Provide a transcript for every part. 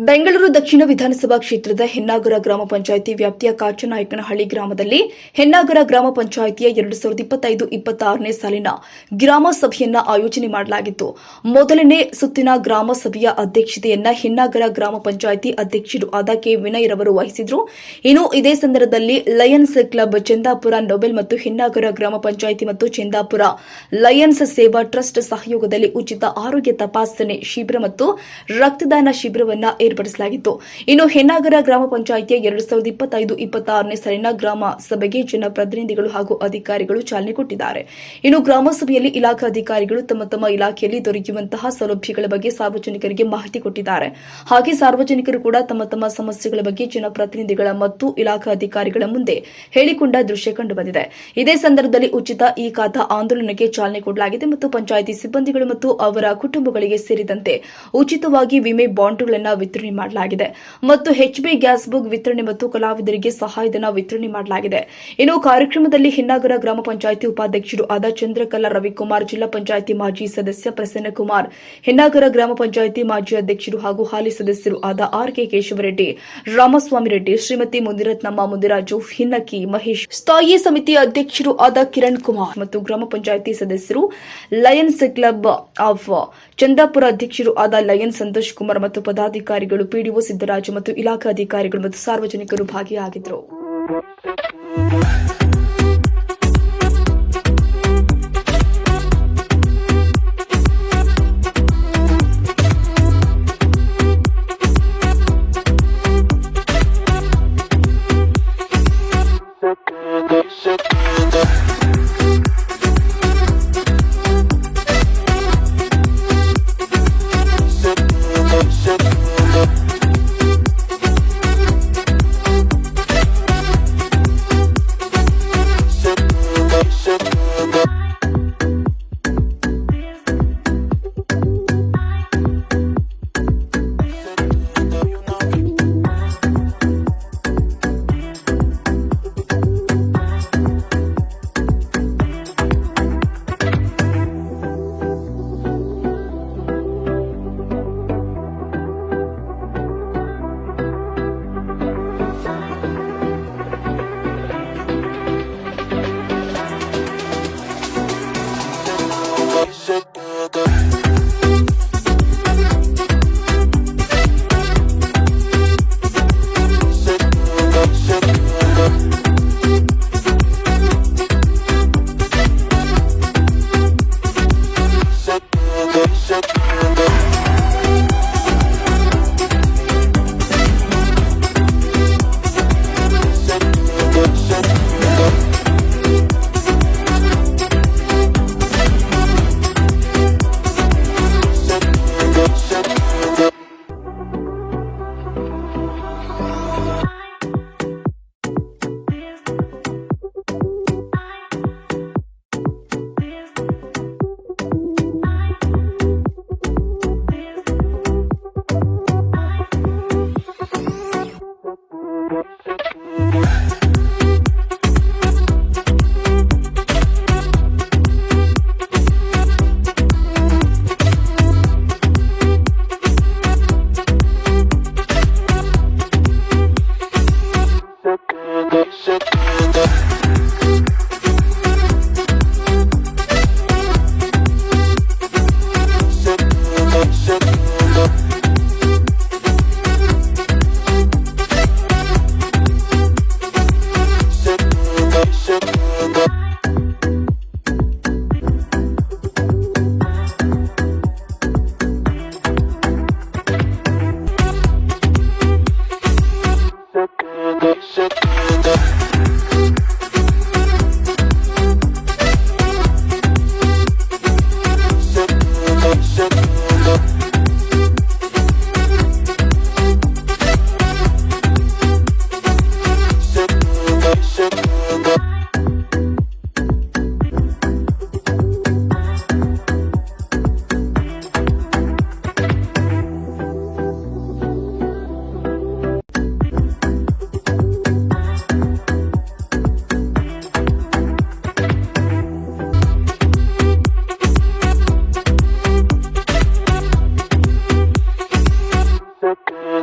ಬೆಂಗಳೂರು ದಕ್ಷಿಣ ವಿಧಾನಸಭಾ ಕ್ಷೇತ್ರದ ಹೆನ್ನಾಗರ ಗ್ರಾಮ ಪಂಚಾಯಿತಿ ವ್ಯಾಪ್ತಿಯ ಕಾಚನಾಯಕನಹಳ್ಳಿ ಗ್ರಾಮದಲ್ಲಿ ಹೆನ್ನಾಗರ ಗ್ರಾಮ ಪಂಚಾಯಿತಿಯ 2025-26ನೇ ಸಾಲಿನ ಗ್ರಾಮ ಸಭೆಯನ್ನ ಆಯೋಜನೆ ಮಾಡಲಾಗಿತ್ತು. ಮೊದಲನೇ ಸುತ್ತಿನ ಗ್ರಾಮ ಸಭೆಯ ಅಧ್ಯಕ್ಷತೆಯನ್ನ ಹೆನ್ನಾಗರ ಗ್ರಾಮ ಪಂಚಾಯಿತಿ ಅಧ್ಯಕ್ಷರು ಆದ ಕೆ ವಿನಯ್ ರವರು ವಹಿಸಿದ್ರು. ಇನ್ನು ಇದೇ ಸಂದರ್ಭದಲ್ಲಿ ಲಯನ್ಸ್ ಕ್ಲಬ್ ಚಂದಾಪುರ ನೊಬೆಲ್ ಮತ್ತು ಹೆನ್ನಾಗರ ಗ್ರಾಮ ಪಂಚಾಯಿತಿ ಮತ್ತು ಚಂದಾಪುರ ಲಯನ್ಸ್ ಸೇವಾ ಟ್ರಸ್ಟ್ ಸಹಯೋಗದಲ್ಲಿ ಉಚಿತ ಆರೋಗ್ಯ ತಪಾಸಣೆ ಶಿಬಿರ ಮತ್ತು ರಕ್ತದಾನ ಶಿಬಿರವನ್ನು ಏರ್ಪಡಿಸಲಾಗಿತ್ತು. ಇನ್ನು ಹೆನ್ನಾಗರ ಗ್ರಾಮ ಪಂಚಾಯಿತಿಯ 2025-26ನೇ ಸಾಲಿನ ಗ್ರಾಮ ಸಭೆಗೆ ಜನಪ್ರತಿನಿಧಿಗಳು ಹಾಗೂ ಅಧಿಕಾರಿಗಳು ಚಾಲನೆ ಕೊಟ್ಟಿದ್ದಾರೆ. ಇನ್ನು ಗ್ರಾಮ ಸಭೆಯಲ್ಲಿ ಇಲಾಖಾ ಅಧಿಕಾರಿಗಳು ತಮ್ಮ ತಮ್ಮ ಇಲಾಖೆಯಲ್ಲಿ ದೊರೆಯುವಂತಹ ಸೌಲಭ್ಯಗಳ ಬಗ್ಗೆ ಸಾರ್ವಜನಿಕರಿಗೆ ಮಾಹಿತಿ ಕೊಟ್ಟಿದ್ದಾರೆ. ಹಾಗೆ ಸಾರ್ವಜನಿಕರು ಕೂಡ ತಮ್ಮ ತಮ್ಮ ಸಮಸ್ಯೆಗಳ ಬಗ್ಗೆ ಜನಪ್ರತಿನಿಧಿಗಳ ಮತ್ತು ಇಲಾಖಾ ಅಧಿಕಾರಿಗಳ ಮುಂದೆ ಹೇಳಿಕೊಂಡ ದೃಶ್ಯ ಕಂಡುಬಂದಿದೆ. ಇದೇ ಸಂದರ್ಭದಲ್ಲಿ ಉಚಿತ ಈ ಖಾತಾ ಆಂದೋಲನಕ್ಕೆ ಚಾಲನೆ ಕೊಡಲಾಗಿದೆ ಮತ್ತು ಪಂಚಾಯಿತಿ ಸಿಬ್ಬಂದಿಗಳು ಮತ್ತು ಅವರ ಕುಟುಂಬಗಳಿಗೆ ಸೇರಿದಂತೆ ಉಚಿತವಾಗಿ ವಿಮೆ ಬಾಂಡ್ಗಳನ್ನು ವಿತರಣೆ ಮಾಡಲಾಗಿದೆ ಮತ್ತು ಎಚ್ಬಿ ಗ್ಯಾಸ್ ಬುಕ್ ವಿತರಣೆ ಮತ್ತು ಕಲಾವಿದರಿಗೆ ಸಹಾಯಧನ ವಿತರಣೆ ಮಾಡಲಾಗಿದೆ. ಇನ್ನು ಕಾರ್ಯಕ್ರಮದಲ್ಲಿ ಹೆನ್ನಾಗರ ಗ್ರಾಮ ಪಂಚಾಯಿತಿ ಉಪಾಧ್ಯಕ್ಷರು ಆದ ಚಂದ್ರಕಲಾ ರವಿಕುಮಾರ್, ಜಿಲ್ಲಾ ಪಂಚಾಯಿತಿ ಮಾಜಿ ಸದಸ್ಯ ಪ್ರಸನ್ನಕುಮಾರ್, ಹೆನ್ನಾಗರ ಗ್ರಾಮ ಪಂಚಾಯಿತಿ ಮಾಜಿ ಅಧ್ಯಕ್ಷರು ಹಾಗೂ ಹಾಲಿ ಸದಸ್ಯರು ಆದ ಆರ್.ಕೆ. ಕೇಶವರೆಡ್ಡಿ, ರಾಮಸ್ವಾಮಿ ರೆಡ್ಡಿ, ಶ್ರೀಮತಿ ಮುನಿರತ್ನಮ್ಮ, ಮುದಿರಾಜು, ಹಿನ್ನಕಿ ಮಹೇಶ್, ಸ್ಥಾಯಿ ಸಮಿತಿ ಅಧ್ಯಕ್ಷರು ಆದ ಕಿರಣ್ ಕುಮಾರ್ ಮತ್ತು ಗ್ರಾಮ ಪಂಚಾಯಿತಿ ಸದಸ್ಯರು, ಲಯನ್ಸ್ ಕ್ಲಬ್ ಆಫ್ ಚಂದಾಪುರ ಅಧ್ಯಕ್ಷರು ಆದ ಲಯನ್ ಸಂತೋಷ್ ಕುಮಾರ್ ಮತ್ತು ಪದಾಧಿಕಾರಿಗಳು, ಪಿಡಿಒ ಸಿದ್ದರಾಜು ಮತ್ತು ಇಲಾಖಾ ಅಧಿಕಾರಿಗಳು ಮತ್ತು ಸಾರ್ವಜನಿಕರು ಭಾಗಿಯಾಗಿದ್ದರು.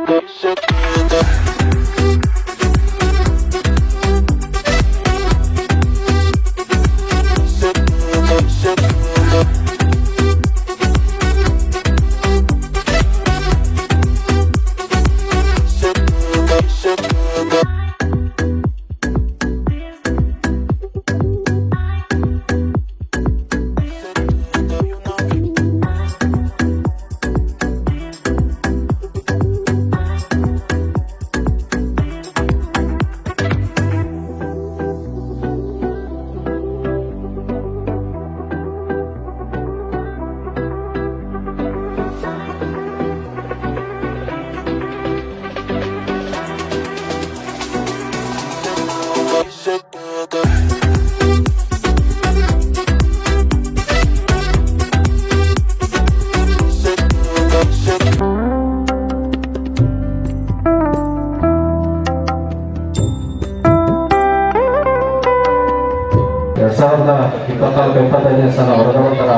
2024-25ನೇ ಸಾಲ ವರ್ಗವಂತರ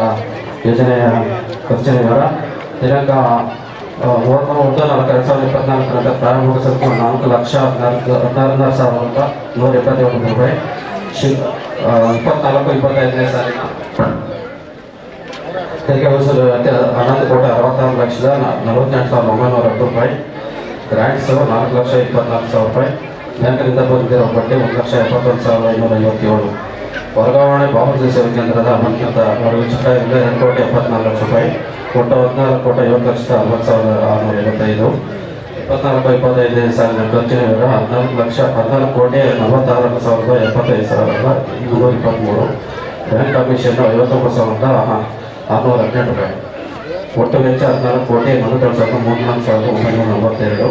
ಯೋಜನೆಯ ಖರ್ಚಿನ ವಿವರ ದಿನಾಂಕ 31/4/2024 ಪ್ರಾರಂಭಗೊಳಿಸಲು 4,16,171 ರೂಪಾಯಿ 24-25ನೇ ಸಾಲಿನ ತೆರಿಗೆ ವಸೂಲು 11,66,48,910 ರೂಪಾಯಿ ಗ್ರಾಂಟ್ಸ್ 4,24,000 ರೂಪಾಯಿ ಬ್ಯಾಂಕಿನಿಂದ ಬಂದಿರೋ ಬಡ್ಡಿ 1,71,557 ವರ್ಗಾವಣೆ ಬಾಬು ಸೇವಾ ಕೇಂದ್ರದ ಅಮೌಂಟ್ನಿಂದ ಚಿಕ್ಕದಿಂದ 2,74,00,000 ರೂಪಾಯಿ ಒಟ್ಟು 14,70,60,655 24-25ನೇ ಸಾಲಿನ ಖರ್ಚಿನ ವಿವರ 14,14,76,75,223 ಬ್ಯಾಂಕ್ ಕಮಿಷನ್ 59,618 ರೂಪಾಯಿ ಒಟ್ಟು ವೆಚ್ಚ 14,47,34,942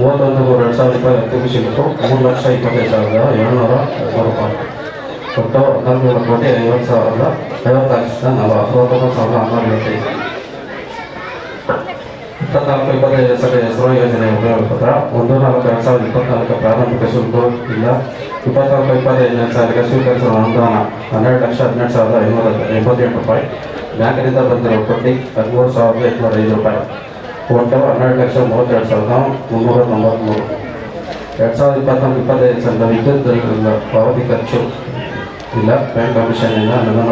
31/3/2020 ಅಂತಿಮ ಶುಲ್ಕ 3,25,700 ರೂಪಾಯಿ ಒಟ್ಟು 14,50,50,54,625 24-25 ಹೆಸರು ಯೋಜನೆ ಉಪಯೋಗ ಪತ್ರ 1/4/2024 ಪ್ರಾರಂಭಿಕ ಶುಲ್ಕ ಇಲ್ಲ 24-25ನೇ ಸಾಲಿಗೆ ಸ್ವೀಕರಿಸುವ ಅನುದಾನ 12,18,588 ರೂಪಾಯಿ ಬ್ಯಾಂಕಿನಿಂದ ಬಂದಿರುವ ಬಡ್ಡಿ 13,805 ರೂಪಾಯಿ ಒಟ್ಟು 12,32,393 2024-25 ಸಾಲಿನ ವಿದ್ಯುತ್ ಪಾವತಿ ಖರ್ಚು ಇಲ್ಲ ಬ್ಯಾಂಕ್ ಕಮಿಷನ್ ಇಲ್ಲ ಅನುದಾನ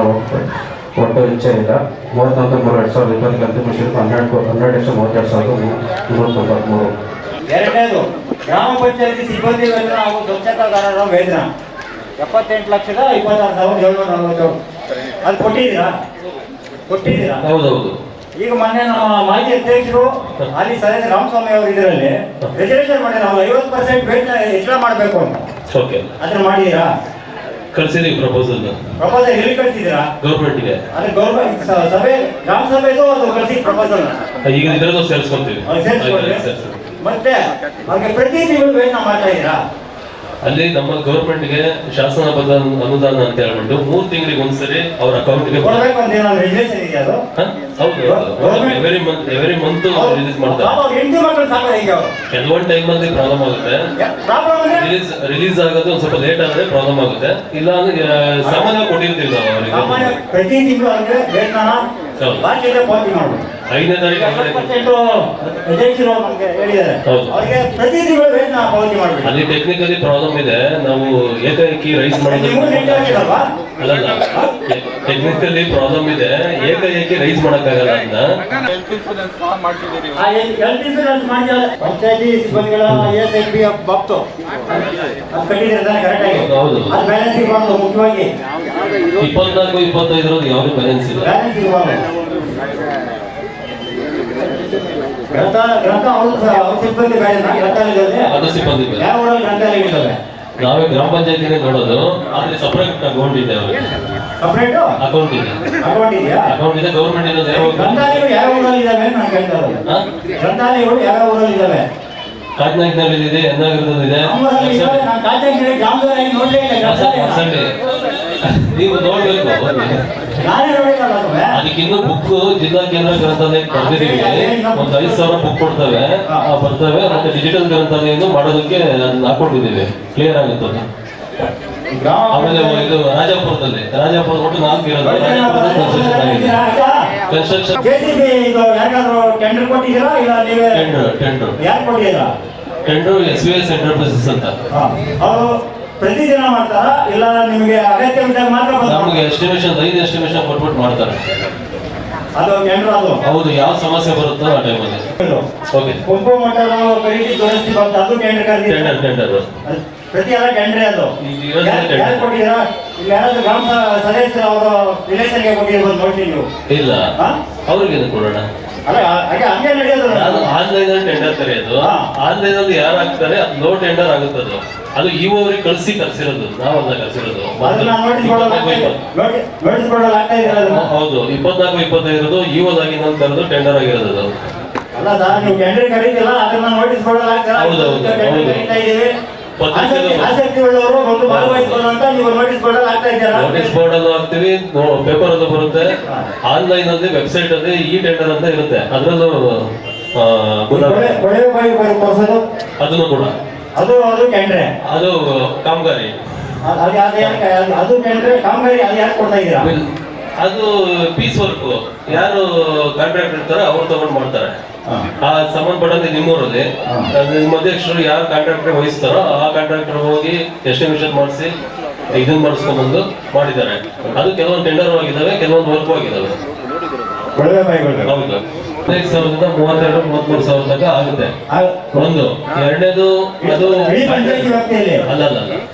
ಒಟ್ಟು ವೆಚ್ಚ ಇಲ್ಲ 31/3/2020 ಅಂತಿಮ ಶುಲ್ಕ 12,32,393. ಎರಡನೇದು ಗ್ರಾಮ ಪಂಚಾಯತಿ ಸಿಬ್ಬಂದಿ ವೇತನ ಹಾಗೂ ಸ್ವಚ್ಛತಾಗಾರರ ವೇತನ 78,26,740 ಅದು ಕೊಟ್ಟಿದ್ದೀರಾ? ಹೌದೌದು. ಈಗ ಮೊನ್ನೆ ನಮ್ಮ ಮಾಜಿ ಅಧ್ಯಕ್ಷರು ಅಲ್ಲಿ ಸದಸ್ಯ ರಾಮಸ್ವಾಮಿ ಅವರು ಇದರಲ್ಲಿ ರೆಸಲ್ಯೂಷನ್ ಮಾಡಿ ನಾವು 50% ವೇತನ ಹೆಚ್ಚಳ ಮಾಡಬೇಕು ಅಂತ. ಓಕೆ, ಅದನ್ನ ಮಾಡಿದ್ದೀರಾ? ಕಳಿಸಿದೀವಿ ಪ್ರಪೋಸಲ್ ಎಲ್ಲಿ ಕಳಿಸಿದ್ದೀರಾ? ಗೌರ್ಮೆಂಟ್ಗೆ. ಅದೇ ಗೌರ್ಮೆಂಟ್ ಸಭೆ ಗ್ರಾಮ ಸಭೆದು ಅದು ಕಳಿಸಿ ಪ್ರಪೋಸಲ್ ಈಗ ಇದರದ್ದು ಸೇರಿಸ್ಕೊಂತೀವಿ. ಮತ್ತೆ ಅವ್ರಿಗೆ ಪ್ರತಿ ತಿಂಗಳು ವೇತನ ಮಾಡ್ತಾ ಇದ್ದೀರಾ? ಅಲ್ಲಿ ನಮ್ಮ ಗೌರ್ಮೆಂಟ್ಗೆ ಶಾಸನಬದ್ಧ ಅನುದಾನ ಅಂತ ಹೇಳ್ಬಿಟ್ಟು 3 ತಿಂಗಳಿಗೆ ಒಂದ್ಸರಿ ಅವ್ರ ಅಕೌಂಟ್ಗೆ ಕೊಡಬೇಕು ಅಂತ ಏನಾದ್ರು ರೆಗ್ಯುಲೇಷನ್ ಇದೆಯಾ? ಹೌದು, ಎವ್ರಿ ಮಂತ್ ರಿಲೀಸ್ ಮಾಡ್ತಾರೆ. ಕೆಲವೊಂದು ಟೈಮಲ್ಲಿ ಪ್ರಾಬ್ಲಮ್ ಆಗುತ್ತೆ, ರಿಲೀಸ್ ಆಗೋದು ಒಂದ್ ಸ್ವಲ್ಪ ಲೇಟ್ ಆದ್ರೆ ಪ್ರಾಬ್ಲಮ್ ಆಗುತ್ತೆ. ಇಲ್ಲ ಅಂದ್ರೆ ಸಾಮಾನ್ಯ ಕೊಟ್ಟಿರ್ತೀವಿ ನಾವು ಅವರಿಗೆ ಪ್ರತಿ ತಿಂಗಳು ಅಂದ್ರೆ ವೇತನ ಪಾವತಿ ಮಾಡಬೇಕು. 5ನೇ ತಾರೀಕು ಅಲ್ಲಿ ಟೆಕ್ನಿಕಲಿ ಪ್ರಾಬ್ಲಮ್ ಇದೆ. ನಾವು ಏಕಾಏಕಿ ರೈಸ್ ಮಾಡೋದು ಅಲ್ಲಲ್ಲ, ಟೆಕ್ನಿಕಲಿ ಪ್ರಾಬ್ಲಮ್ ಇದೆ, ಏಕಾಏಕಿ ರೈಸ್ ಮಾಡಕ್ಕಾಗಲ್ಲ ಅಂತ ಪಂಚಾಯತಿ ಸಿಬ್ಬಂದಿಗಳ ಬಾಪ್ತು ಹೌದು. ಮುಖ್ಯವಾಗಿ 24-25 ಯಾವ್ದು ಬ್ಯಾಲೆನ್ಸ್ ಇಲ್ಲ. ಅದು ಸಿಬ್ಬಂದಿ ನಾವೇ ಗ್ರಾಮ ಪಂಚಾಯತಿನೇ ನೋಡೋದು, ಆದ್ರೆ ಸಪರೇಟ್ ಅಕೌಂಟ್ ಇದೆ ಅವ್ರಿಗೆ. ಅಕೌಂಟ್ ಇದೆ ಗೌರ್ಮೆಂಟ್ ಇರೋದು. ಕಾಟ್ನಾಯ್ಕನಲ್ಲಿ ಇದೆ, ಎನ್ನಾಗಿರೋದಿದೆ. ನೀವು ನೋಡ್ಬೇಕು. ಅದಕ್ಕಿನ್ನೂ ಬುಕ್ ಜಿಲ್ಲಾ ಕೇಂದ್ರ ಗ್ರಂಥಾಲಯಕ್ಕೆ ಬರ್ದಿದ್ದೀವಿ. ಒಂದು 5,000 ಬುಕ್ ಕೊಡ್ತವೆ, ಬರ್ತವೆ. ಮತ್ತೆ ಡಿಜಿಟಲ್ ಗ್ರಂಥಾಲಯನ್ನು ಮಾಡೋದಕ್ಕೆ ಅದನ್ನ ಹಾಕೊಂಡಿದ್ದೀವಿ, ಕ್ಲಿಯರ್ ಆಗುತ್ತೆ. ಆಮೇಲೆ ಇದು ರಾಜಾಪುರದಲ್ಲಿ ಒಟ್ಟು 4 ಇರೋದು. ಕನ್ಸ್ಟ್ರಕ್ಷನ್ JCB ಇದು ಯಾರಿಗಾದ್ರೂ ಟೆಂಡರ್ ಕೊಟ್ಟಿದ್ದೀರಾ ಇಲ್ಲ ನೀವೇ ಟೆಂಡರ್ ಯಾರು ಕೊಟ್ಟಿದ್ದೀರಾ? ಟೆಂಡರ್ SVS ಎಂಟರ್ಪ್ರೈಸಸ್ ಅಂತ. ಅವರು ಪ್ರತಿದಿನ ಮಾಡ್ತಾರಾ ಇಲ್ಲ ನಿಮಗೆ ಅಗತ್ಯ ಇದ್ದಾಗ ಮಾತ್ರ ನಮಗೆ ಎಸ್ಟಿಮೇಷನ್ 5 ಎಸ್ಟಿಮೇಷನ್ ಕೊಟ್ಬಿಟ್ಟು ಮಾಡ್ತಾರೆ. ಅದು ಟೆಂಡರ್ ಅದು ಹೌದು, ಯಾವ ಸಮಸ್ಯೆ ಬರುತ್ತೋ ಆ ಟೈಮಲ್ಲಿ. ಓಕೆ, ಪಂಪು ಮೋಟರ್ ಖರೀದಿ ದುರಸ್ತಿ ಬಂತ ಅದು ಟೆಂಡರ್ ಕರೆದಿದ್ದೀರಾ? ಟೆಂಡರ್ ಪ್ರತಿ ಎಲ್ಲ ಟೆಂಡರ್ ಅದು ಈಗ ಇರೋದೇ tender. ಯಾರು ಕೊಟ್ಟಿದ್ದೀರಾ? ಇಲ್ಲಿ ಯಾರಾದ್ರೂ ಗ್ರಾಮ ಸದಸ್ಯರು ಅವರ ರಿಲೇಷನ್ಗೆ ಕೊಟ್ಟಿರ್ಬೋದು ನೋಡಿ ನೀವು. ಇಲ್ಲ, ಹಾ? ಅವ್ರಿಗೆ ಕೊಡೋಣ. ಅಲ್ಲ ಹಾಗೆ ಹಂಗೆ ನಡೆಯೋದು ಅದು ಆನ್ಲೈನ್ ಅಲ್ಲಿ ಟೆಂಡರ್ ಕರೆಯೋದು. ಹಾ. ಆನ್ಲೈನ್ ಅಲ್ಲಿ ಯಾರು ಹಾಕ್ತಾರೆ ಅದು ಲೋ ಟೆಂಡರ್ ಆಗುತ್ತೆ. ಅದು ಅವ್ರಿಗೆ ಕರ್ಸಿರೋದು, ನಾವಲ್ಲ ಕರ್ಸಿರೋದು. ಅದನ್ನ ನೋಟಿಸ್ ಬೋರ್ಡ್ ಆಗ್ತಾ ಇದೆಯಲ್ಲ ಅದನ್ನ. ಹೌದು, 24-25 ಇವಾಗ ನಂತರದ್ದು ಟೆಂಡರ್ ಆಗಿರೋದು ಅದು. ಅಲ್ಲ ಸರ್, ನೀವು ಟೆಂಡರ್ ಕರೀತಿಲ್ಲ ಅದನ್ನ ನೋಟಿಸ್ ಬೋರ್ಡ್ ಆಗ್ತಾ ಇದೀವಿ. ಆಸಕ್ತಿ ಉಳ್ಳವರು ಒಂದು ಭಾಗವಹಿಸಬಹುದು ಅಂತ ನೀವು ನೋಟಿಸ್ ಬೋರ್ಡ್ ಆಗ್ತಾ ಇದ್ದೀರಾ? ನೋಟಿಸ್ ಬೋರ್ಡ್ ಅಲ್ಲೂ ಹಾಕ್ತಿವಿ, ಪೇಪರ್ ಅಲ್ಲೂ ಬರುತ್ತೆ, ಆನ್ಲೈನ್ ಅಲ್ಲಿ ವೆಬ್ಸೈಟ್ ಅಲ್ಲಿ ಈ ಟೆಂಡರ್ ಅಂತ ಇರುತ್ತೆ, ಅದ್ರಲ್ಲೂ ಕೊಳವೆ ಬಾವಿ ತೋರಿಸೋದು ಅದನ್ನು ಕೂಡ. ಅದು ಟೆಂಡ್ರೆ, ಅದು ಕಾಮಗಾರಿ. ಅದು ಟೆಂಡ್ರೆ ಕಾಮಗಾರಿ. ಅದು ಯಾಕೆ ಕೊಡ್ತಾ ಇದ್ದೀರಾ? ಅದು ಪೀಸ್ ವರ್ಕ್, ಯಾರು ಕಾಂಟ್ರಾಕ್ಟ್ ಇರ್ತಾರೋ ಅವ್ರು ತಗೊಂಡು ಮಾಡ್ತಾರೆ. ಆ ಸಂಬಂಧಪಟ್ಟಂತೆ ನಿಮ್ಮೂರಲ್ಲಿ ನಿಮ್ಮ ಅಧ್ಯಕ್ಷರು ಯಾರು ಕಾಂಟ್ರಾಕ್ಟರ್ ವಹಿಸ್ತಾರೋ ಆ ಕಾಂಟ್ರಾಕ್ಟರ್ ಹೋಗಿ ಎಸ್ಟಿಮೇಷನ್ ಮಾಡಿಸಿ ಇದನ್ನ ಮಾಡಿಸ್ಕೊಂಡ್ಬಂದು ಮಾಡಿದ್ದಾರೆ. ಅದು ಕೆಲವೊಂದು ಟೆಂಡರ್ ಆಗಿದ್ದಾವೆ, ಕೆಲವೊಂದು ವರ್ಕ್ ಆಗಿದ್ದಾವೆ. ಕೊಳವೆ ಬಾವಿಗಳು ಹೌದು, 15,000ದಿಂದ 32-33 ಸಾವಿರ ತನಕ ಆಗುತ್ತೆ ಒಂದು. ಎರಡನೇದು ಅದು ಪಂಚಾಯತಿ ವ್ಯಾಪ್ತಿಯಲ್ಲಿ ಅಲ್ಲ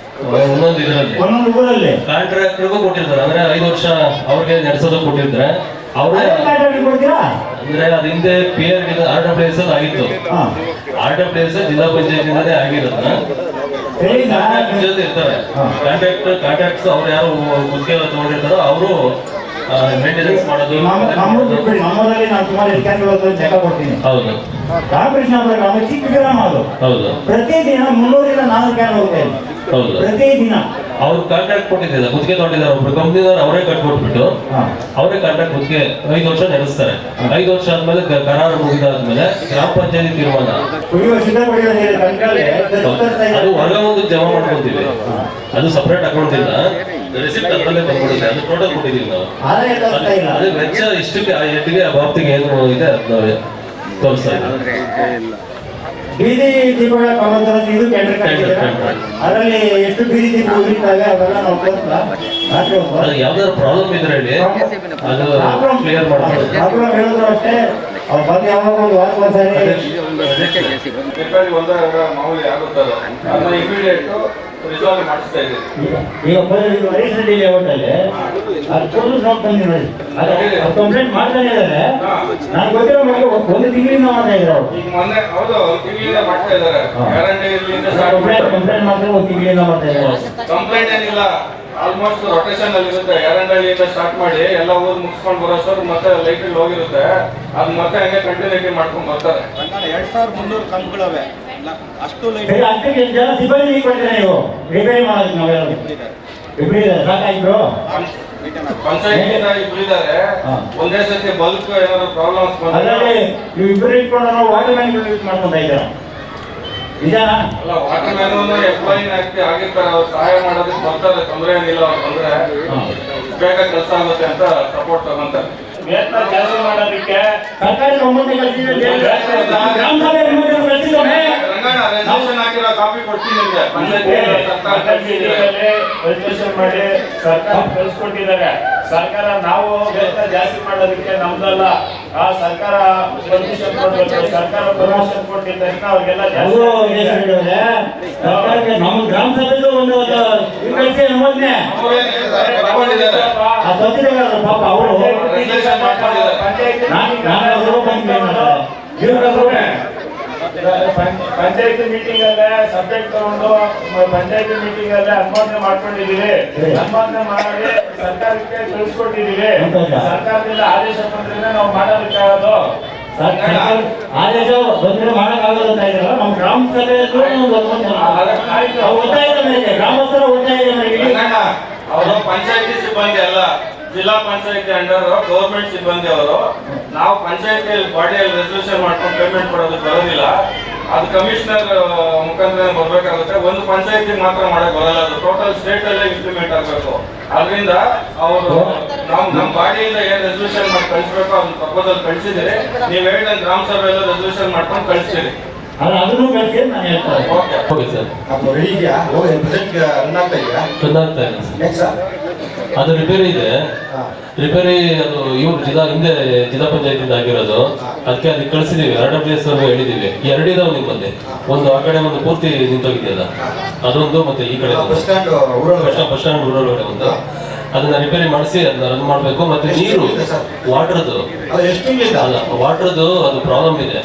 ಒಂದೊಂದು ಇದರಲ್ಲಿ ಒಂದೊಂದು ಊರಲ್ಲಿ ಕಾಂಟ್ರಾಕ್ಟರ್ಗೂ ಕೊಟ್ಟಿರ್ತಾರೆ. ಅಂದ್ರೆ 5 ವರ್ಷ ಅವ್ರಿಗೆ ನಡೆಸೋದಕ್ಕೆ ಕೊಟ್ಟಿರ್ತಾರೆ. ಅವರೇ ಕೊಡ್ತೀರಾ? ಅಂದ್ರೆ ಅದ ಹಿಂದೆ PR RWS ಅಲ್ಲಿ ಆಗಿತ್ತು. RWS ಜಿಲ್ಲಾ ಪಂಚಾಯತಿಂದಲೇ ಆಗಿರೋದನ್ನ ಇರ್ತಾರೆ. ಕಾಂಟ್ರಾಕ್ಟ್ಸ್ ಅವ್ರು ಯಾರು ಗುತ್ತಿಗೆ ತಗೊಂಡಿರ್ತಾರೋ ಅವರು ಮೇಂಟೆನೆನ್ಸ್ ಮಾಡೋದು. ನಮ್ಮೂರಲ್ಲಿ ನಾನು ಸುಮಾರು ಅಧಿಕಾರಿಗಳು ಲೆಕ್ಕ ಕೊಡ್ತೀನಿ. ಹೌದು, ರಾಮಕೃಷ್ಣಾಪುರ ಗ್ರಾಮ ಚಿಕ್ಕ ಗ್ರಾಮ ಅದು. ಹೌದು, ಪ್ರತಿದಿನ 300-400 ಕ್ಯಾನ್ ಹೋಗ್ತಾ ಇದೆ. ಹೌದು. ಪ್ರತಿದಿನ ಅವ್ರು ಕಾಂಟ್ರಾಕ್ಟ್ ಕೊಟ್ಟಿದ್ದಾರೆ, ಗುತ್ತಿಗೆ ತಗೊಂಡಿದ್ದಾರೆ. ಒಬ್ರು ಕಂಪ್ನಿದವ್ರು ಅವರೇ ಕಟ್ಕೊಟ್ಬಿಟ್ಟು ಅವರೇ ಕಾಂಟ್ರಾಕ್ಟ್ ಗುತ್ತಿಗೆ 5 ವರ್ಷ ನಡೆಸ್ತಾರೆ. 5 ವರ್ಷ ಆದ್ಮೇಲೆ ಕರಾರು ಮುಗಿದಾದ್ಮೇಲೆ ಗ್ರಾಮ ಪಂಚಾಯತಿ ತೀರ್ಮಾನ ಕುಡಿಯುವ ಶುದ್ಧ ಕುಡಿಯುವ ನೀರಿನ ಕಂಟ್ರೋಲ್ ಅದು ಹೊರಗೆ ಒಂದು ಜಮಾ ಮಾಡ್ಕೊಂತೀವಿ. ಅದು ಸಪರೇಟ್ ಅಕೌಂಟ್ ಇಲ್ಲ, ರೆಸಿಪ್ಟ್ ಅದರಲ್ಲೇ ಬಂದ್ಬಿಡುತ್ತೆ. ಅದು ಟೋಟಲ್ ಕೊಟ್ಟಿದ್ದೀವಿ ನಾವು. ಆದಾಯ ತೋರಿಸ್ತಾ ಇಲ್ಲ. ಅದೇ ವೆಚ್ಚ ಇಷ್ಟಕ್ಕೆ ಆ ಎಟ್ಟಿಗೆ ಆ ಬಾಬ್ತಿಗೆ ಏನು ಇದೆ ಅದು ತೋರಿಸ್ತಾ ಇದೆ. ಬೀದಿ ದೀಪಗಳ ಕಮಲದಲ್ಲಿ ಇದು ಟೆಂಡರ್ ಕಟ್ಟಿದ್ದೀರಾ? ಅದರಲ್ಲಿ ಎಷ್ಟು ಬೀದಿ ದೀಪ ಉಳಿತಾವೆ ಅವೆಲ್ಲ ನಾವು ತೋರಿಸ್ತಾ ಅದು ಯಾವ್ದಾದ್ರು ಪ್ರಾಬ್ಲಮ್ ಇದ್ರೆ ಹೇಳಿ, ಅದು ಕ್ಲಿಯರ್ ಮಾಡ್ಬೋದು. ಪ್ರಾಬ್ಲಮ್ ಹೇಳಿದ್ರು ಅಷ್ಟೇ. ಅವ್ರು ಬಂದು ಯಾವಾಗ ಒಂದು ವಾರ ಒಂದ್ಸರಿ ಮಾಮೂಲಿ ಆಗುತ್ತಲ್ಲ ಅದನ್ನ ಇಮಿಡಿಯೇಟ್ ರಿಸಾಲ್ವ್ ಮಾಡಿಸ್ತಾ ಇದ್ದೀವಿ. ಈಗ ವೈಎಸ್ಡಿ ಲೇಔಟಲ್ಲಿ ಅದು ಪೊಲೀಸ್ ನೋಡ್ಕೊಂಡು ನೋಡಿ ಅದು ಕಂಪ್ಲೇಂಟ್ ಮಾಡ್ತಾನೆ ಇದ್ದಾರೆ. ನಾನು ಗೊತ್ತಿರೋ ಮಟ್ಟಿಗೆ 1 ತಿಂಗಳಿಂದ ಮಾಡ್ತಾ ಇದ್ದಾರೆ ಅವರು. ಈಗ ಮೊನ್ನೆ ಹೌದು ತಿಂಗಳಿಂದ ಮಾಡ್ತಾ ಇದ್ದಾರೆ. ಗ್ಯಾರಂಟಿಯಿಂದ ಕಂಪ್ಲೇಂಟ್ ಮಾತ್ರ 1 ತಿಂಗಳಿಂದ ಮಾಡ್ತಾ ಇದ್ದಾರೆ. ಕಂಪ್ಲೇಂಟ್ ಏನಿಲ್ಲ, ಆಲ್ಮೋಸ್ಟ್ ರೊಟೇಷನ್ ಅಲ್ಲಿ ಇರುತ್ತೆ. ಗ್ಯಾರಂಟಿಯಿಂದ ಸ್ಟಾರ್ಟ್ ಮಾಡಿ ಎಲ್ಲ ಊರು ಮುಗಿಸ್ಕೊಂಡು ಬರೋಷ್ಟರು ಮತ್ತೆ ಲೈಟ್ ಹೋಗಿರುತ್ತೆ. ಅದು ಮತ್ತೆ ಹಂಗೆ ಕಂಟಿನ್ಯೂಟಿ ಮಾಡ್ಕೊಂಡು ಬರ್ತಾರೆ. 2300 ಕಂಬಗಳವೆ ಅಷ್ಟು ಲೈಟ್ ಅದಕ್ಕೆ ಜನ ಸಿಬ್ಬಂದಿ ಕೊಡ್ತೀರಾ ನೀವು ರಿಪೇರಿ ಮಾಡೋದಕ್ಕೆ? ನಾವೆಲ್ಲ ಇಬ್ಬರು ಸಾಕಾಯ್ತು. ಪಂಚಾಯತಿಯಿಂದ ಇದ್ದಾರೆ. ಒಂದೇ ಸತಿ ಬಲ್ಕ್ ಏನಾದ್ರು ಪ್ರಾಬ್ಲಮ್ಸ್ ಅದರಲ್ಲಿ ನೀವು ಇಬ್ಬರು ಇಟ್ಕೊಂಡು ನಾವು ವಾಟರ್ ಮ್ಯಾನ್ ಯೂಸ್ ಮಾಡ್ಕೊಂತ ಇದ್ದೀರಾ? ನಿಜಾನ? ಅಲ್ಲ, ವಾಟರ್ ಮ್ಯಾನ್ ಎಂಪ್ಲಾಯಿ ಆಗಿರ್ತಾರೆ. ಅವ್ರು ಸಹಾಯ ಮಾಡೋದಕ್ಕೆ ಬರ್ತಾರೆ, ತೊಂದರೆ ಏನಿಲ್ಲ. ಅವ್ರು ಬಂದ್ರೆ ಬೇಗ ಕೆಲಸ ಆಗುತ್ತೆ ಅಂತ ಸಪೋರ್ಟ್ ತಗೊಂತಾರೆ. ವೇತನ ಜಾಸ್ತಿ ಮಾಡೋದಕ್ಕೆ ಸರ್ಕಾರಿ ಒಮ್ಮತೆ ಗ್ರಾಮ ಸಭೆ ಕಳಿಸಿದ್ದಾನೆ. ರಂಗಣ್ಣ ರೆಸಲ್ಯೂಷನ್ ಹಾಕಿರೋ ಕಾಪಿ ಕೊಡ್ತೀನಿ ನಿಮ್ಗೆ. ರಿಜಿಸ್ಟ್ರೇಷನ್ ಮಾಡಿ ಸರ್ಕಾರ ಕಳಿಸ್ಕೊಟ್ಟಿದ್ದಾರೆ. ಸರ್ಕಾರ ನಾವು ವೇತನ ಜಾಸ್ತಿ ಮಾಡೋದಕ್ಕೆ ನಮ್ದಲ್ಲ, ಆ ಸರ್ಕಾರ ಪರ್ಮಿಷನ್ ಕೊಡ್ಬೇಕು. ಸರ್ಕಾರ ಪರ್ಮಿಷನ್ ಕೊಟ್ಟಿದ್ದರಿಂದ ಅವ್ರಿಗೆಲ್ಲ ನಮ್ಮ ಗ್ರಾಮ ಸಭೆದು ಒಂದು ಕಳಿಸಿ ನಮ್ಮನ್ನೇ ಪಾಪ ಅವರು ಪಂಚಾಯತಿ ಮೀಟಿಂಗ್ ಅಲ್ಲೇ ಸಬ್ಜೆಕ್ಟ್ ತಗೊಂಡು ಪಂಚಾಯತಿ ಮೀಟಿಂಗ್ ಅಲ್ಲೇ ಅನುಮೋದನೆ ಮಾಡ್ಕೊಂಡಿದೀವಿ. ಅನುಮೋದನೆ ಮಾಡಿ ಸರ್ಕಾರಕ್ಕೆ ಕಳಿಸ್ಕೊಟ್ಟಿದೀವಿ. ಸರ್ಕಾರದಿಂದ ಆದೇಶ ಬಂದ್ರೆ ನಾವು ಮಾಡೋದಕ್ಕಾಗೋದು. ಆದೇಶ ಬಂದ್ರೆ ಮಾಡಕ್ಕಾಗಲ್ಲ ಅಂತ ಇದ್ರಲ್ಲ. ನಮ್ಮ ಗ್ರಾಮ ಸಭೆಯಲ್ಲೂ ಒತ್ತಾಯದ ಮೇಲೆ ಗ್ರಾಮಸ್ಥರ ಒತ್ತಾಯದ ಮೇಲೆ ಅವರು ಪಂಚಾಯತಿ ಸಿಬ್ಬಂದಿ ಅಲ್ಲ, ಜಿಲ್ಲಾ ಪಂಚಾಯತಿ ಅಂಡರ್ ಗೌರ್ಮೆಂಟ್ ಸಿಬ್ಬಂದಿ ಅವರು. ನಾವು ಪಂಚಾಯತಿ ಬಾಡಿಯಲ್ಲಿ ರೆಸಲ್ಯೂಷನ್ ಮಾಡ್ಕೊಂಡು ಪೇಮೆಂಟ್ ಕೊಡೋದಕ್ಕೆ ಬರೋದಿಲ್ಲ. ಅದು ಕಮಿಷನರ್ ಮುಖಾಂತರ ಬರ್ಬೇಕಾಗುತ್ತೆ. ಒಂದು ಪಂಚಾಯತಿಗೆ ಮಾತ್ರ ಮಾಡಕ್ ಬರಲ್ಲ, ಅದು ಟೋಟಲ್ ಸ್ಟೇಟ್ ಅಲ್ಲೇ ಇಂಪ್ಲಿಮೆಂಟ್ ಆಗಬೇಕು. ಅದರಿಂದ ಅವರು ನಮ್ಮ ಬಾಡಿಯಿಂದ ಏನ್ ರೆಸಲ್ಯೂಷನ್ ಮಾಡಿ ಕಳಿಸ್ಬೇಕು ಅದನ್ನ ಪ್ರಪೋಸಲ್ ಕಳಿಸಿದ್ರೆ ನೀವು ಹೇಳಿದ ಗ್ರಾಮ ಸಭೆ ಎಲ್ಲ ರೆಸಲ್ಯೂಷನ್ ಮಾಡ್ಕೊಂಡು ಕಳಿಸ್ತೀರಿ. ಅದನ್ನು ಕಳಿಸಿ ನಾನು ಹೇಳ್ತಾರೆ. Okay sir. ಅದು ರೆಡಿ ಇದೆಯಾ? ಹೋಗಿ ಪ್ರೆಸೆಂಟ್ ರನ್ ಆಗ್ತಾ ಇದೆಯಾ? ರನ್ ಆಗ್ತಾ ಇಲ್ಲ ಸರ್. ಯಾಕೆ ಸರ್? ಅದು ರಿಪೇರಿ ಇದೆ. ರಿಪೇರಿ ಅದು ಇವ್ರು ಜಿಲ್ಲಾ ಪಂಚಾಯತಿಂದ ಆಗಿರೋದು. ಅದಕ್ಕೆ ಕಳಿಸಿದೀವಿ, RWS ಹೇಳಿದೀವಿ. ಎರಡಿದಾವೆ ನಿಮ್ಮಲ್ಲಿ, ಒಂದು ಆ ಕಡೆ ಒಂದು ಪೂರ್ತಿ ನಿಂತೋಗಿದೆಯಲ್ಲ ಅದೊಂದು, ಮತ್ತೆ ಈ ಕಡೆ ಬಸ್ ಸ್ಟ್ಯಾಂಡ್ ಬಸ್ ಸ್ಟ್ಯಾಂಡ್ ಊರೊಳಗಡೆ ಒಂದು, ಅದನ್ನ ರಿಪೇರಿ ಮಾಡಿಸಿ ಅದನ್ನ ರನ್ ಮಾಡಬೇಕು. ಮತ್ತೆ ನೀರು ವಾಟರ್ದು ಅದು ಎಷ್ಟು ತಿಂಗಳಿಂದ? ಅಲ್ಲ, ವಾಟರ್ದು ಅದು ಪ್ರಾಬ್ಲಮ್ ಇದೆ,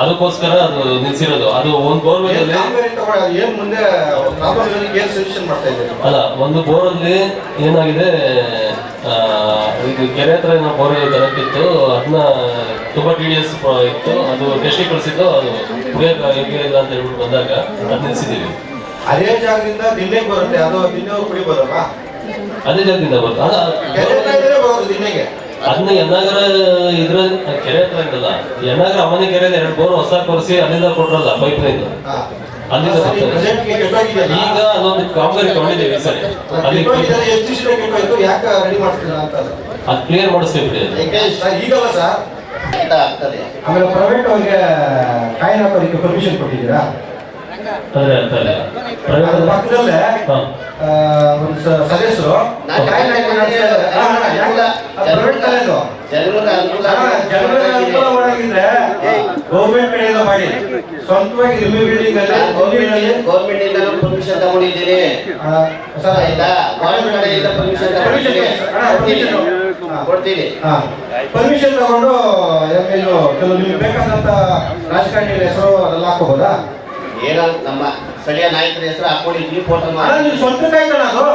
ಅದಕ್ಕೋಸ್ಕರ ಅದು ನಿಲ್ಸಿರೋದು. ಅದು ಒಂದು ಬೋರ್ವೆಲ್ ಅಲ್ಲಿ ಏನ್ ಮುಂದೆ ಪ್ರಾಬ್ಲಮ್ ಏನ್ ಸೊಲ್ಯೂಷನ್ ಮಾಡ್ತಾ ಇದ್ದೀರಿ? ಅಲ್ಲ, ಒಂದು ಬೋರಲ್ಲಿ ಏನಾಗಿದೆ, ಇದು ಕೆರೆ ಹತ್ರ ಏನೋ ಬೋರ್ ಕನೆಕ್ಟ್ ಇತ್ತು, ಅದನ್ನ ತುಂಬಾ TDS ಇತ್ತು, ಅದು ಟೆಸ್ಟಿಗೆ ಕಳಿಸಿದ್ದು, ಅದು ಕುಡಿಯೋಕೆ ಯೋಗ್ಯ ಇಲ್ಲ ಅಂತ ಹೇಳ್ಬಿಟ್ಟು ಬಂದಾಗ ಅದು ನಿಲ್ಸಿದೀವಿ. ಅದೇ ಜಾಗದಿಂದ ದಿನ್ನೆಗೆ ಬರುತ್ತೆ, ಅದು ದಿನ್ನೆವ್ರು ಕುಡಿಬೋದಲ್ವಾ? ಅದೇ ಜಾಗದಿಂದ ಬರುತ್ತೆ. ಕೆರೆ ಬರೋದು ದಿನ್ನೆಗೆ. ಅದನ್ನ ಯನ್ನಾಗರ ಇದ್ರ ಕೆರೆ ಹತ್ರ ಇದ್ದಲ್ಲ, ಯನ್ನಾಗರ ಅಮನೆ ಕೆರೆ 2 ಬೋರ್ ಹೊಸ ಕೊರೆಸಿ ಅಲ್ಲಿಂದ ಕೊಟ್ರಲ್ಲ ಪೈಪ್ ಲೈನ್, ಅಲ್ಲಿಂದ ಬರ್ತದೆ. ಈಗ ಅದೊಂದು ಕಾಮಗಾರಿ ತಗೊಂಡಿದ್ದೀವಿ ಸರಿ, ಅಲ್ಲಿ ಎಷ್ಟು ದಿವಸ ಕೆಟ್ಟೋಯ್ತು, ಯಾಕೆ ರೆಡಿ ಮಾಡ್ತಿಲ್ಲ ಅಂತ ಅದು ಕ್ಲಿಯರ್ ಮಾಡಿಸ್ತೀವಿ ಬಿಡಿ. ಈಗಲ್ಲ ಸರ್, ಆಮೇಲೆ ಪ್ರೈವೇಟ್ ಅವ್ರಿಗೆ ಕಾಯಿನ್ ಹಾಕೋದಕ್ಕೆ ಪರ್ಮಿಷನ್ ಕೊಟ್ಟಿದ್ದೀರಾ? ಅಂದ್ರೆ ಅರ್ಥ ಇಲ್ಲ. ಅದ್ರ ಪಕ್ಕದಲ್ಲೇ ಒಂದು ಸದಸ್ಯರು ಕಾಯಿನ್ ಪ್ರೈವೇಟ್ ಕಾಲೇಜು ಜನರ ಅನುಕೂಲ ಮಾಡಿದ್ರೆ ಗೌರ್ಮೆಂಟ್ ಕಡೆಯಿಂದ ಮಾಡಿ ಸ್ವಂತವಾಗಿ ರಿಮ್ಯೂ ಬಿಲ್ಡಿಂಗ್ ಅಲ್ಲಿ ಗೌರ್ಮೆಂಟ್ ಇಂದ ಪರ್ಮಿಷನ್ ತಗೊಂಡಿದ್ದೀನಿ ಸರ್, ಆಯ್ತಾ? ಗೌರ್ಮೆಂಟ್ ಕಡೆಯಿಂದ ಪರ್ಮಿಷನ್ ಕೊಡ್ತೀನಿ. ಪರ್ಮಿಷನ್ ತಗೊಂಡು ಕೆಲವು ನಿಮ್ಗೆ ಬೇಕಾದಂತ ರಾಜಕಾರಣಿಗಳ ಹೆಸರು ಅದೆಲ್ಲ ಹಾಕೋಬೋದಾ? ಏನೋ ನಮ್ಮ ಸ್ಥಳೀಯ ನಾಯಕರ ಹೆಸರು ಹಾಕೊಂಡಿದ್ವಿ, ಫೋಟೋ ನೀವು ಸ್ವಂತ ಕಾಯ್ತಾನ ಅದು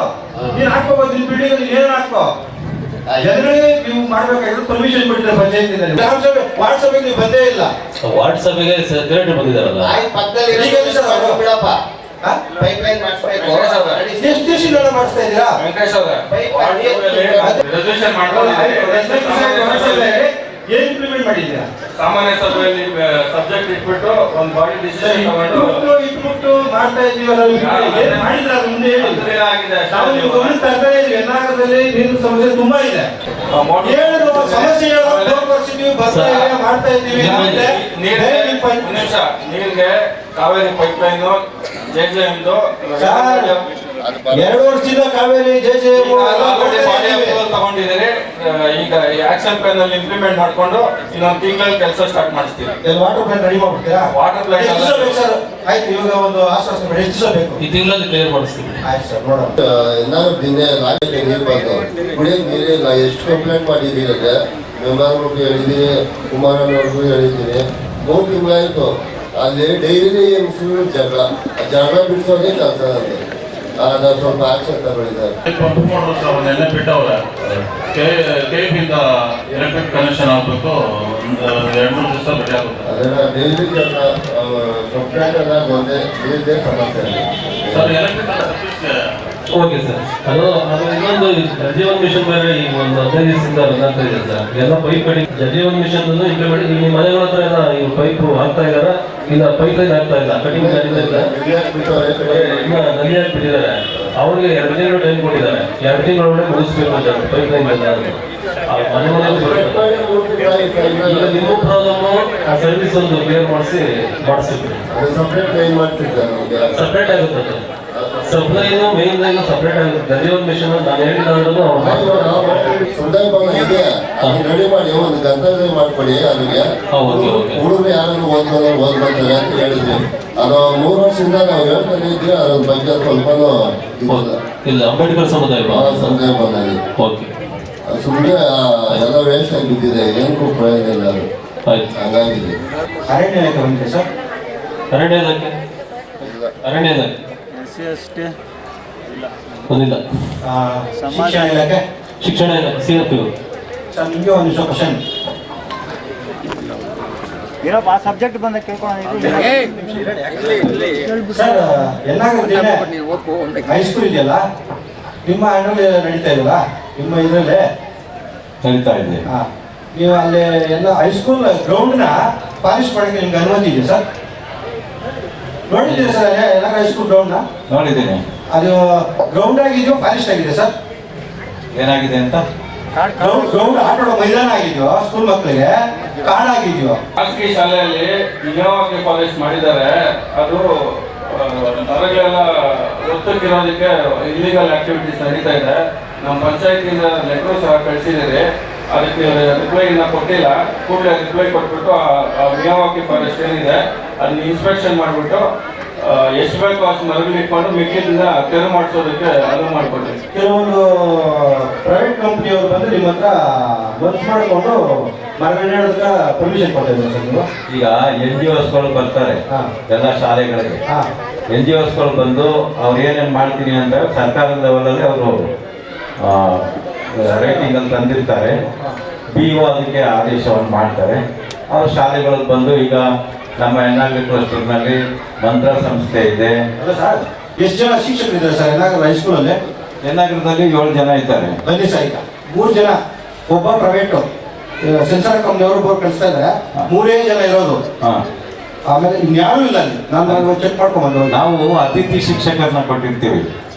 ನೀನ್ ಹಾಕೋಬಹುದು. ನಿಮ್ ಬಿಲ್ಡಿಂಗ್ ಅಲ್ಲಿ ಏನು ಹಾಕೋ, ಜನರಿಗೆ ನೀವು ಮಾಡ್ಬೇಕಾಗಿರೋದು ಪರ್ಮಿಷನ್ ಕೊಟ್ಟಿದ್ದಾರೆ ಪಂಚಾಯತಿನಲ್ಲಿ. ವಾಟ್ಸಪ್ಗೆ ನೀವು ಬಂದೇ ಇಲ್ಲ. ವಾಟ್ಸಪ್ಗೆ ಸೆಕ್ರೆಟರಿ ಬಂದಿದ್ದಾರಲ್ಲ, ಪಕ್ಕದಲ್ಲಿ ಬಿಡಪ್ಪ, ಪೈಪ್ ಲೈನ್ ಮಾಡಿಸ್ಬೇಕು. ಎಷ್ಟು ದಿವಸ ಮಾಡಿಸ್ತಾ ಇದ್ದೀರಾ? ವೆಂಕಟೇಶ್ ಅವರೇ, ರೆಸಲ್ಯೂಷನ್ ಮಾಡ್ಕೊಂಡು ಏನ್ ಇಂಪ್ಲಿಮೆಂಟ್ ಮಾಡಿದ್ದೀರಾ? ಸಾಮಾನ್ಯ ಸಭೆಯಲ್ಲಿ ಸಬ್ಜೆಕ್ಟ್ ಇಟ್ಬಿಟ್ಟು ಒಂದು ಬಾಡಿ ಡಿಸಿಷನ್ ತಗೊಂಡು ಇಟ್ಬಿಟ್ಟು ಮಾಡ್ತಾ ಇದೀವಲ್ಲ, ಏನ್ ಮಾಡಿದ್ರ ಮುಂದೆ ಹೇಳಿ. ನಾವು ನೀವು ಗಮನಿಸ್ತಾ ಇರ್ತಾರೆ, ಯನ್ನಾಗರದಲ್ಲಿ ನೀರಿನ ಸಮಸ್ಯೆ ತುಂಬಾ ಇದೆ. ಹೇಳಿದ್ರು ಸಮಸ್ಯೆಗಳು ತೋರ್ಸಿದೀವಿ, ಬರ್ತಾ ಇದೆ, ಮಾಡ್ತಾ ಇದ್ದೀವಿ. ನಿಮಿಷ, ನೀರಿಗೆ ಕಾವೇರಿ ಪೈಪ್ ಲೈನ್ JJM 2 ವರ್ಷದಿಂದ ಕಾವೇರಿ ತಗೊಂಡಿದ್ದೀರಿ. ಈಗ ಆಕ್ಷನ್ ಪ್ಲಾನ್ ಅಲ್ಲಿ ಇಂಪ್ಲಿಮೆಂಟ್ ಮಾಡ್ಕೊಂಡು ಇನ್ನೊಂದು ತಿಂಗಳಲ್ಲಿ ಕೆಲಸ ಸ್ಟಾರ್ಟ್ ಮಾಡಿಸ್ತೀವಿ. ವಾಟರ್ ಪ್ಲಾನ್ ರೆಡಿ ಮಾಡ್ಬಿಡ್ತೀರಾ? ವಾಟರ್ ಪ್ಲಾನ್ ಆಯ್ತು, ಇವಾಗ ಒಂದು ಆಶ್ವಾಸನೆ ಮಾಡಿ ಎಷ್ಟು ದಿವಸ ಬೇಕು? ಈ ತಿಂಗಳಲ್ಲಿ ಕ್ಲಿಯರ್ ಮಾಡಿಸ್ತೀವಿ. ಆಯ್ತು ಸರ್, ನೋಡೋಣ. ನಾನು ರಾಜ್ಯಕ್ಕೆ ನೀರು ಬಂದು ಕುಡಿಯೋಕೆ ನೀರಿಲ್ಲ. ಎಷ್ಟು ಕಂಪ್ಲೇಂಟ್ ಮಾಡಿದ್ದೀನಿ ಅಂದರೆ ಮೆಂಬರ್ಗೂ ಹೇಳಿದ್ದೀನಿ, ಕುಮಾರನವ್ರಿಗೂ ಹೇಳಿದ್ದೀನಿ. 3 ತಿಂಗಳಾಯಿತು. ಅಲ್ಲಿ ಡೈಲಿ ಫುಲ್ ಜಗಳ ಬಿಡಿಸೋದೇ ಕೆಲಸ ನನಗೆ. ನಾನು ಸ್ವಲ್ಪ ಆಕ್ಷನ್ ತಗೊಂಡಿದ್ದಾರೆ. ಪಂಪ್ ಮೋಟರ್ಸ್ ಅವನ್ನೆಲ್ಲ ಬಿಟ್ಟವ್ರೆ. KEB ಎಲೆಕ್ಟ್ರಿಕ್ ಕನೆಕ್ಷನ್ ಆಗಬೇಕು, ಒಂದು 2-3 ದಿವಸ ರೆಡಿ ಆಗುತ್ತೆ. ಅದೆಲ್ಲ ಡೈಲಿ ಕಂಪ್ಲೇಂಟ್ ಎಲ್ಲ ಬಂದೆ, ನೀರಿದೆ ಸಮಸ್ಯೆ ಇದೆ ಸರ್. Electric okay sir. ಅದು ಇನ್ನೊಂದು ಜಲಜೀವನ್ ಮಿಷನ್ ಬೇರೆ ಈಗ ಒಂದು 15 ದಿವಸದಿಂದ ರನ್ ಆಗ್ತಾ ಇದೆ ಸರ್. ಎಲ್ಲ ಪೈಪ್ ಕಡೆ ಜಲಜೀವನ್ ಮಿಷನ್ ಇಂಪ್ಲಿಮೆಂಟ್. ಈಗ ನಿಮ್ಮ ಮನೆಗಳ ಹತ್ರ ಎಲ್ಲ ಈಗ ಪೈಪ್ ಹಾಕ್ತಾ ಇದಾರ, ಇಲ್ಲ ಪೈಪ್ ಲೈನ್ ಆಗ್ತಾ ಇಲ್ಲ, ಕಟಿಂಗ್ ನಡೀತಾ ಇಲ್ಲ, ಇನ್ನ ನಲ್ಲಿ ಹಾಕ್ಬಿಟ್ಟಿದ್ದಾರೆ. ಅವ್ರಿಗೆ 2 ತಿಂಗಳು ಟೈಮ್ ಕೊಟ್ಟಿದ್ದಾರೆ, 2 ತಿಂಗಳೊಳಗೆ ಮುಗಿಸ್ಬೇಕು ಅಂತ ಪೈಪ್ ಲೈನ್ ಎಲ್ಲ ಮನೆ ಮನೆಗೂ ಬರುತ್ತೆ. ಈಗ ನಿಮ್ಮ ಪ್ರಾಬ್ಲಮ್ಮು ಆ ಸರ್ವಿಸ್ ಒಂದು ಕ್ಲಿಯರ್ ಮಾಡಿಸ್ಬೇಕು. ಸಪ್ರೇಟ್ ಕ್ಲೈಮ್ ಮಾಡ್ತಿದ್ದಾರೆ ನಮಗೆ. ಸಪ್ರೇಟ್ ಆಗುತ್ತೆ ಸಪ್ಲೈನು ಮೇನ್ ಲೈನ್ ಸಪ್ರೇಟ್ ಆಗುತ್ತೆ. ಜಲಜೀವನ್ ಮಿಷನ್ ನಾನು ಹೇಳಿದ್ರು ಸಂದರ್ಭ ಇದೆ, ಅದನ್ನ ರೆಡಿ ಮಾಡಿ ಒಂದು ಗಂಟೆ ಮಾಡ್ಕೊಡಿ. ಅಲ್ಲಿಗೆ ಹುಡುಗರು ಯಾರು ಓದ್ಕೊಳ್ತಾರೆ ಅಂತ ಹೇಳಿದ್ವಿ. ಅದು 3 ವರ್ಷದಿಂದ ನಾವು ಹೇಳ್ತಾನೆ ಇದ್ವಿ, ಅದ್ರ ಬಗ್ಗೆ ಸ್ವಲ್ಪನೂ ಇಲ್ಲ. ಅಂಬೇಡ್ಕರ್ ಸಮುದಾಯ ಸಂದೇಹ ಬಂದಿದೆ. ಓಕೆ, ಸುಮ್ಮನೆ ಎಲ್ಲ ವೇಸ್ಟ್ ಆಗಿಬಿಟ್ಟಿದೆ, ಏನಕ್ಕೂ ಪ್ರಯೋಜನ ಇಲ್ಲ. ಅದು ಆಯ್ತು, ಹಂಗಾಗಿದೆ. ಅರಣ್ಯ ಇಲಾಖೆ ಬಂದಿದೆ ಸರ್? ಅರಣ್ಯ ಇಲಾಖೆ ಒಂದಿಲ್ಲ. ಶಿಕ್ಷಣ ಇಲಾಖೆ, ಶಿಕ್ಷಣ ಇಲಾಖೆ, CRP. ಸರ್ ನಿಮಗೆ ಒಂದು ನಿಮಿಷ ಕ್ವಶನ್. ಏನಪ್ಪ ಸಬ್ಜೆಕ್ಟ್ ಬಂದ ಕೇಳ್ಕೊಂಡು ಸರ್, ಯನ್ನಾಗರದಲ್ಲಿ ಹೈಸ್ಕೂಲ್ ಇದೆಯಲ್ಲ, ನಿಮ್ಮ ಹಣ್ಣಲ್ಲಿ ನಡೀತಾ ಇದೆಯಲ್ಲ, ನಿಮ್ಮ ಇದರಲ್ಲೇ ನಡೀತಾ ಇದೆ. ನೀವು ಅಲ್ಲಿ ಎಲ್ಲ ಹೈಸ್ಕೂಲ್ ಗ್ರೌಂಡ್ನ ಪಾಲಿಶ್ ಮಾಡೋಕ್ಕೆ ನಿಮ್ಗೆ ಅನುಮತಿ ಇದೆ ಸರ್? ನೋಡಿದ್ದೀರಿ ಸರ್ ಯನ್ನಾಗರ ಹೈಸ್ಕೂಲ್ ಗ್ರೌಂಡ್ನ? ನೋಡಿದ್ದೀನಿ. ಅದು ಗ್ರೌಂಡ್ ಆಗಿದೆಯೋ ಫಾರೆಸ್ಟ್ ಆಗಿದೆ ಸರ್? ಏನಾಗಿದೆ ಅಂತ? ಗ್ರೌಂಡ್ ಆಟೋಡ ಮೈದಾನ ಆಗಿದೆಯೋ ಸ್ಕೂಲ್ ಮಕ್ಕಳಿಗೆ ಕಾಡಾಗಿದೆಯೋ? ಖಾಸಗಿ ಶಾಲೆಯಲ್ಲಿ ಇನ್ನೋವಾಗೆ ಕಾಲೇಜ್ ಮಾಡಿದ್ದಾರೆ. ಅದು ಹೊರಗೆಲ್ಲ ಒತ್ತಕ್ಕಿರೋದಕ್ಕೆ ಇಲ್ಲಿಗಲ್ ಆಕ್ಟಿವಿಟೀಸ್ ನಡೀತಾ ಇದೆ. ನಮ್ಮ ಪಂಚಾಯತಿಯಿಂದ ಲೆಟರ್ ಸಹ ಕಳಿಸಿದ್ದೀರಿ. ಅದಕ್ಕೆ ರಿಪ್ಲೈ ಇನ್ನ ಕೊಟ್ಟಿಲ್ಲ. ಕೂಡಲೇ ರಿಪ್ಲೈ ಕೊಟ್ಬಿಟ್ಟು ಮಿಯಾವಾಕಿ ಫಾರೆಸ್ಟ್ ಏನಿದೆ ಅದನ್ನ ಇನ್ಸ್ಪೆಕ್ಷನ್ ಮಾಡಿಬಿಟ್ಟು ಎಷ್ಟು ಬೇಕೋ ಅಷ್ಟು ಮರಗಳು ಇಟ್ಕೊಂಡು ಮಿಕ್ಕಿದಿಂದ ತೆರವು ಮಾಡಿಸೋದಕ್ಕೆ ಅನುವು ಮಾಡಿಕೊಡ್ತೀವಿ. ಕೆಲವೊಂದು ಪ್ರೈವೇಟ್ ಕಂಪ್ನಿಯವರು ಬಂದು ನಿಮ್ಮ ಹತ್ರ ವರ್ಕ್ ಮಾಡಿಕೊಂಡು ಮರಗಳು ನೆಡೋದಕ್ಕೆ ಪರ್ಮಿಷನ್ ಕೊಟ್ಟಿದ್ದಾರೆ ಸರ್ ನೀವು? ಈಗ NGOsಗಳು ಬರ್ತಾರೆ ಎಲ್ಲ ಶಾಲೆಗಳಿಗೆ. NGOsಗಳು ಬಂದು ಅವ್ರು ಏನೇನು ಮಾಡ್ತೀನಿ ಅಂತ ಸರ್ಕಾರದ ಲೆವೆಲಲ್ಲಿ ಅವರು ರೈಟಿಂಗ್ ಅಲ್ಲಿ ತಂದಿರ್ತಾರೆ. BO ಅದಕ್ಕೆ ಆದೇಶವನ್ನು ಮಾಡ್ತಾರೆ. ಅವ್ರ ಶಾಲೆಗಳಿಗೆ ಬಂದು ಈಗ ನಮ್ಮ ಹೆಣ್ಣಾಗಲಿ ಕ್ಲಸ್ಟರ್ನಲ್ಲಿ ಮಂತ್ರ ಸಂಸ್ಥೆ ಇದೆ. ಅಲ್ಲ ಸರ್, ಎಷ್ಟು ಜನ ಶಿಕ್ಷಕರು ಇದ್ದಾರೆ ಸರ್ ಯನ್ನಾಗರ ಹೈಸ್ಕೂಲಲ್ಲಿ? ಹೆಣ್ಣಾಗರದಲ್ಲಿ 7 ಜನ ಇದ್ದಾರೆ. ಬನ್ನಿ ಸರ್, ಈಗ 3 ಜನ, ಒಬ್ಬ ಪ್ರೈವೇಟು ಸೆನ್ಸಾರ್ ಕಂಪ್ನಿಯವರು ಬೋರ್ಡ್ ಕಳಿಸ್ತಾ ಇದ್ದಾರೆ. 3 ಜನ ಇರೋದು. ಆಮೇಲೆ ಇನ್ಯಾರು ಇಲ್ಲ ಅಲ್ಲಿ. ನಾನು ಚೆಕ್ ಮಾಡ್ಕೊಂಡ್ಬಂದು. ನಾವು ಅತಿಥಿ ಶಿಕ್ಷಕರನ್ನ ಕೊಟ್ಟಿರ್ತೀವಿ